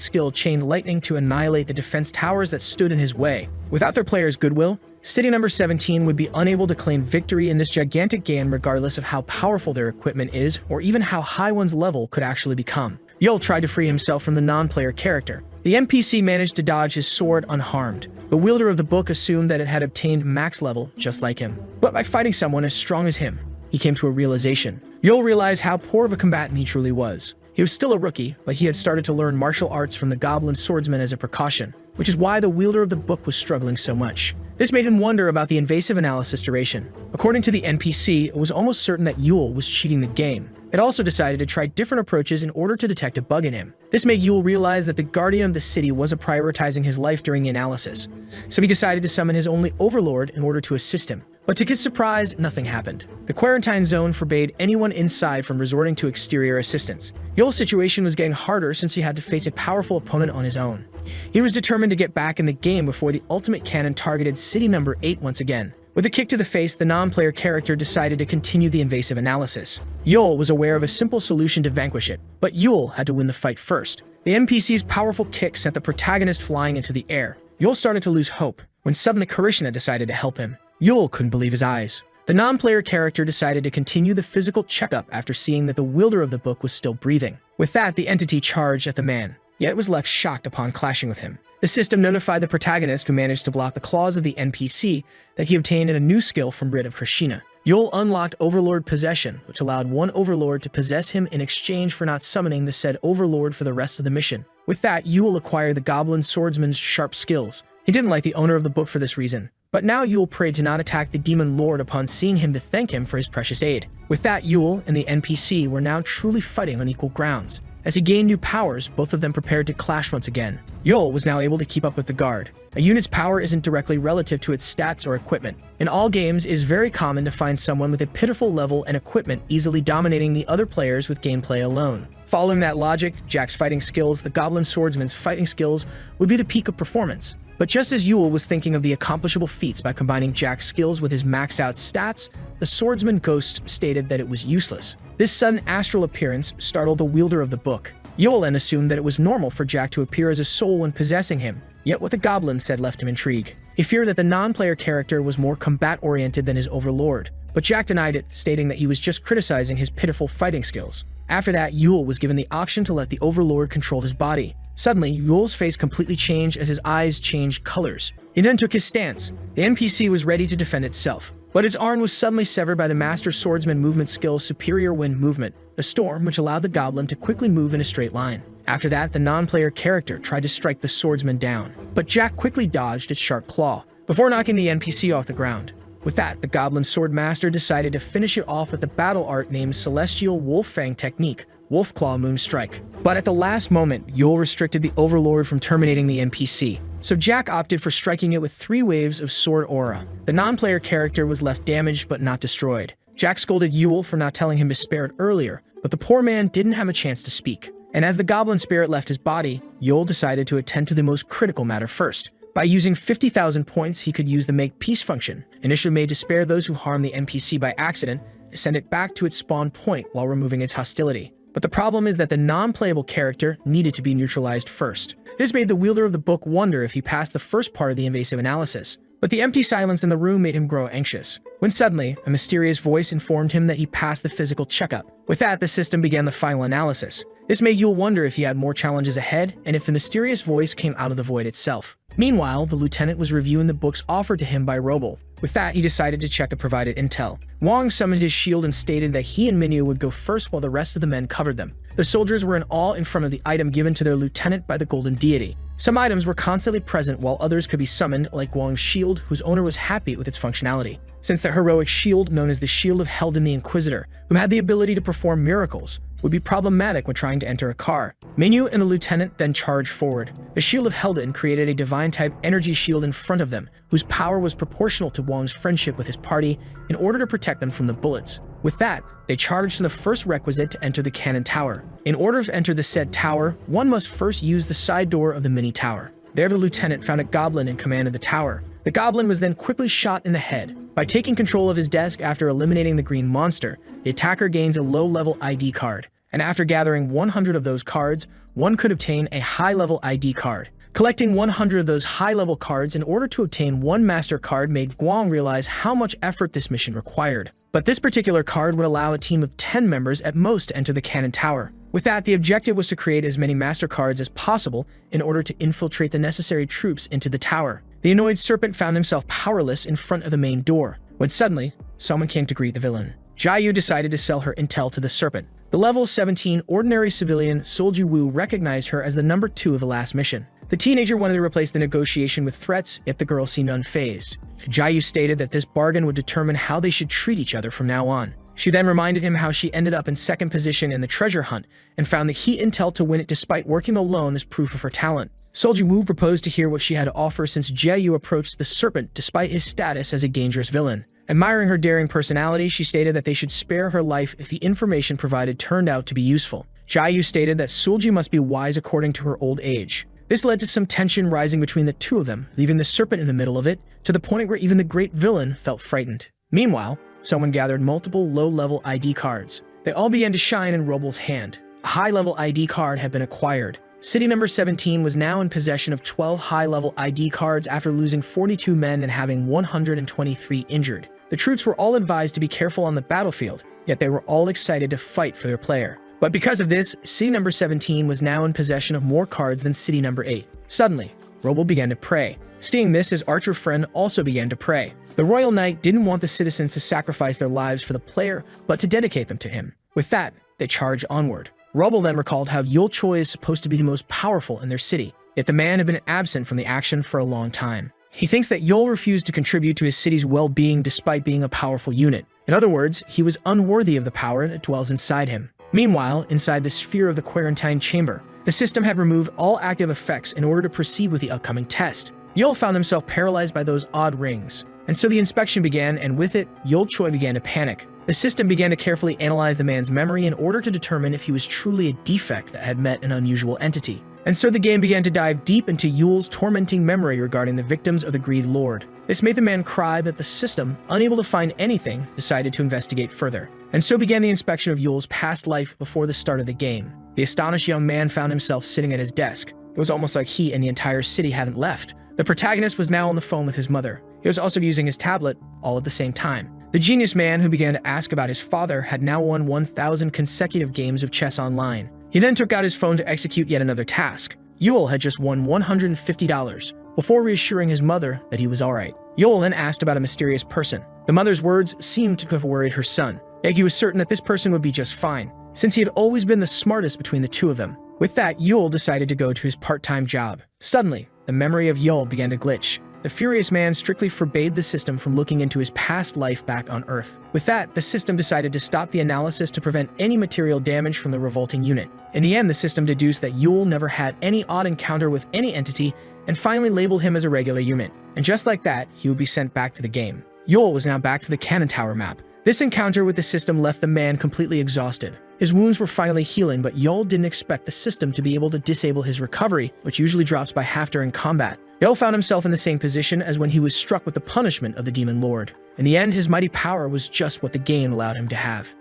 skill Chained Lightning to annihilate the defense towers that stood in his way. Without their players' goodwill, City number 17 would be unable to claim victory in this gigantic game regardless of how powerful their equipment is or even how high one's level could actually become. Yul tried to free himself from the non-player character. The NPC managed to dodge his sword unharmed. The wielder of the book assumed that it had obtained max level just like him. But by fighting someone as strong as him, he came to a realization. Yul realized how poor of a combatant he truly was. He was still a rookie, but he had started to learn martial arts from the goblin swordsman as a precaution, which is why the wielder of the book was struggling so much. This made him wonder about the invasive analysis duration. According to the NPC, it was almost certain that Yul was cheating the game. It also decided to try different approaches in order to detect a bug in him. This made Yul realize that the guardian of the city wasn't prioritizing his life during the analysis, so he decided to summon his only overlord in order to assist him. But to his surprise, nothing happened. The quarantine zone forbade anyone inside from resorting to exterior assistance. Yul's situation was getting harder since he had to face a powerful opponent on his own. He was determined to get back in the game before the ultimate cannon targeted City number 8 once again. With a kick to the face, the non-player character decided to continue the invasive analysis. Yul was aware of a simple solution to vanquish it, but Yul had to win the fight first. The NPC's powerful kick sent the protagonist flying into the air. Yul started to lose hope, when suddenly Karishna decided to help him. Yul couldn't believe his eyes. The non-player character decided to continue the physical checkup after seeing that the wielder of the book was still breathing. With that, the entity charged at the man, yet it was left shocked upon clashing with him. The system notified the protagonist, who managed to block the claws of the NPC, that he obtained a new skill from Brit of Krishna. Yul unlocked Overlord Possession, which allowed one Overlord to possess him in exchange for not summoning the said Overlord for the rest of the mission. With that, Yul acquired the Goblin Swordsman's sharp skills. He didn't like the owner of the book for this reason. But now Yul prayed to not attack the Demon Lord upon seeing him to thank him for his precious aid. With that, Yul and the NPC were now truly fighting on equal grounds. As he gained new powers, both of them prepared to clash once again. Yul was now able to keep up with the guard. A unit's power isn't directly relative to its stats or equipment. In all games, it is very common to find someone with a pitiful level and equipment easily dominating the other players with gameplay alone. Following that logic, Jack's fighting skills, the Goblin Swordsman's fighting skills, would be the peak of performance. But just as Yule was thinking of the accomplishable feats by combining Jack's skills with his maxed out stats, the Swordsman Ghost stated that it was useless. This sudden astral appearance startled the wielder of the book. Yule then assumed that it was normal for Jack to appear as a soul when possessing him, yet what the Goblin said left him intrigued. He feared that the non-player character was more combat-oriented than his overlord, but Jack denied it, stating that he was just criticizing his pitiful fighting skills. After that, Yule was given the option to let the overlord control his body. Suddenly, Yule's face completely changed as his eyes changed colors. He then took his stance. The NPC was ready to defend itself, but its arm was suddenly severed by the Master Swordsman movement skill Superior Wind Movement, a storm which allowed the Goblin to quickly move in a straight line. After that, the non-player character tried to strike the swordsman down, but Jack quickly dodged its sharp claw, before knocking the NPC off the ground. With that, the Goblin Swordmaster decided to finish it off with the battle art named Celestial Wolf-Fang Technique, Wolf-Claw Moonstrike. But at the last moment, Yule restricted the Overlord from terminating the NPC, so Jack opted for striking it with 3 waves of Sword Aura. The non-player character was left damaged but not destroyed. Jack scolded Yule for not telling him to spare it earlier, but the poor man didn't have a chance to speak. And as the Goblin Spirit left his body, Yule decided to attend to the most critical matter first. By using 50,000 points, he could use the Make Peace function, initially made to spare those who harm the NPC by accident, and send it back to its spawn point while removing its hostility. But the problem is that the non-playable character needed to be neutralized first. This made the wielder of the book wonder if he passed the first part of the invasive analysis. But the empty silence in the room made him grow anxious, when suddenly, a mysterious voice informed him that he passed the physical checkup. With that, the system began the final analysis. This made Yule wonder if he had more challenges ahead, and if the mysterious voice came out of the void itself. Meanwhile, the lieutenant was reviewing the books offered to him by Roble. With that, he decided to check the provided intel. Wong summoned his shield and stated that he and Minyu would go first while the rest of the men covered them. The soldiers were in awe in front of the item given to their lieutenant by the Golden Deity. Some items were constantly present while others could be summoned, like Wong's shield, whose owner was happy with its functionality. Since the heroic shield, known as the Shield of Helden the Inquisitor, who had the ability to perform miracles, would be problematic when trying to enter a car. Minyu and the lieutenant then charged forward. The Shield of Helden created a divine-type energy shield in front of them, whose power was proportional to Wong's friendship with his party in order to protect them from the bullets. With that, they charged to the first requisite to enter the cannon tower. In order to enter the said tower, one must first use the side door of the mini tower. There the lieutenant found a goblin in command of the tower. The goblin was then quickly shot in the head. By taking control of his desk after eliminating the green monster, the attacker gains a low-level ID card. And after gathering 100 of those cards, one could obtain a high-level ID card. Collecting 100 of those high-level cards in order to obtain one master card made Guang realize how much effort this mission required. But this particular card would allow a team of 10 members at most to enter the cannon tower. With that, the objective was to create as many master cards as possible in order to infiltrate the necessary troops into the tower. The annoyed serpent found himself powerless in front of the main door, when suddenly, someone came to greet the villain. Jiayu decided to sell her intel to the serpent. The level 17 ordinary civilian Solju Wu recognized her as the number 2 of the last mission. The teenager wanted to replace the negotiation with threats, yet the girl seemed unfazed. Jiayu stated that this bargain would determine how they should treat each other from now on. She then reminded him how she ended up in second position in the treasure hunt and found the heat intel to win it despite working alone as proof of her talent. Solju Wu proposed to hear what she had to offer since Jiayu approached the serpent despite his status as a dangerous villain. Admiring her daring personality, she stated that they should spare her life if the information provided turned out to be useful. Jiayu stated that Solju must be wise according to her old age. This led to some tension rising between the two of them, leaving the serpent in the middle of it, to the point where even the great villain felt frightened. Meanwhile, someone gathered multiple low-level ID cards. They all began to shine in Roble's hand. A high-level ID card had been acquired. City number 17 was now in possession of 12 high-level ID cards after losing 42 men and having 123 injured. The troops were all advised to be careful on the battlefield, yet they were all excited to fight for their player. But because of this, City number 17 was now in possession of more cards than City number 8. Suddenly, Roble began to pray. Seeing this, his archer friend also began to pray. The Royal Knight didn't want the citizens to sacrifice their lives for the player, but to dedicate them to him. With that, they charged onward. Roble then recalled how Yul Choi is supposed to be the most powerful in their city, yet the man had been absent from the action for a long time. He thinks that Yul refused to contribute to his city's well-being despite being a powerful unit. In other words, he was unworthy of the power that dwells inside him. Meanwhile, inside the sphere of the Quarantine Chamber, the system had removed all active effects in order to proceed with the upcoming test. Yul found himself paralyzed by those odd rings. And so the inspection began, and with it, Yul Choi began to panic. The system began to carefully analyze the man's memory in order to determine if he was truly a defect that had met an unusual entity. And so the game began to dive deep into Yule's tormenting memory regarding the victims of the Greed Lord. This made the man cry, but the system, unable to find anything, decided to investigate further. And so began the inspection of Yule's past life before the start of the game. The astonished young man found himself sitting at his desk. It was almost like he and the entire city hadn't left. The protagonist was now on the phone with his mother. He was also using his tablet, all at the same time. The genius man who began to ask about his father had now won 1,000 consecutive games of chess online. He then took out his phone to execute yet another task. Yule had just won $150, before reassuring his mother that he was alright. Yule then asked about a mysterious person. The mother's words seemed to have worried her son. Yet he was certain that this person would be just fine, since he had always been the smartest between the two of them. With that, Yule decided to go to his part-time job. Suddenly, the memory of Yule began to glitch. The furious man strictly forbade the system from looking into his past life back on Earth. With that, the system decided to stop the analysis to prevent any material damage from the revolting unit. In the end, the system deduced that Yule never had any odd encounter with any entity and finally labeled him as a regular unit. And just like that, he would be sent back to the game. Yule was now back to the Cannon Tower map. This encounter with the system left the man completely exhausted. His wounds were finally healing, but Yule didn't expect the system to be able to disable his recovery, which usually drops by half during combat. Yule found himself in the same position as when he was struck with the punishment of the Demon Lord. In the end, his mighty power was just what the game allowed him to have.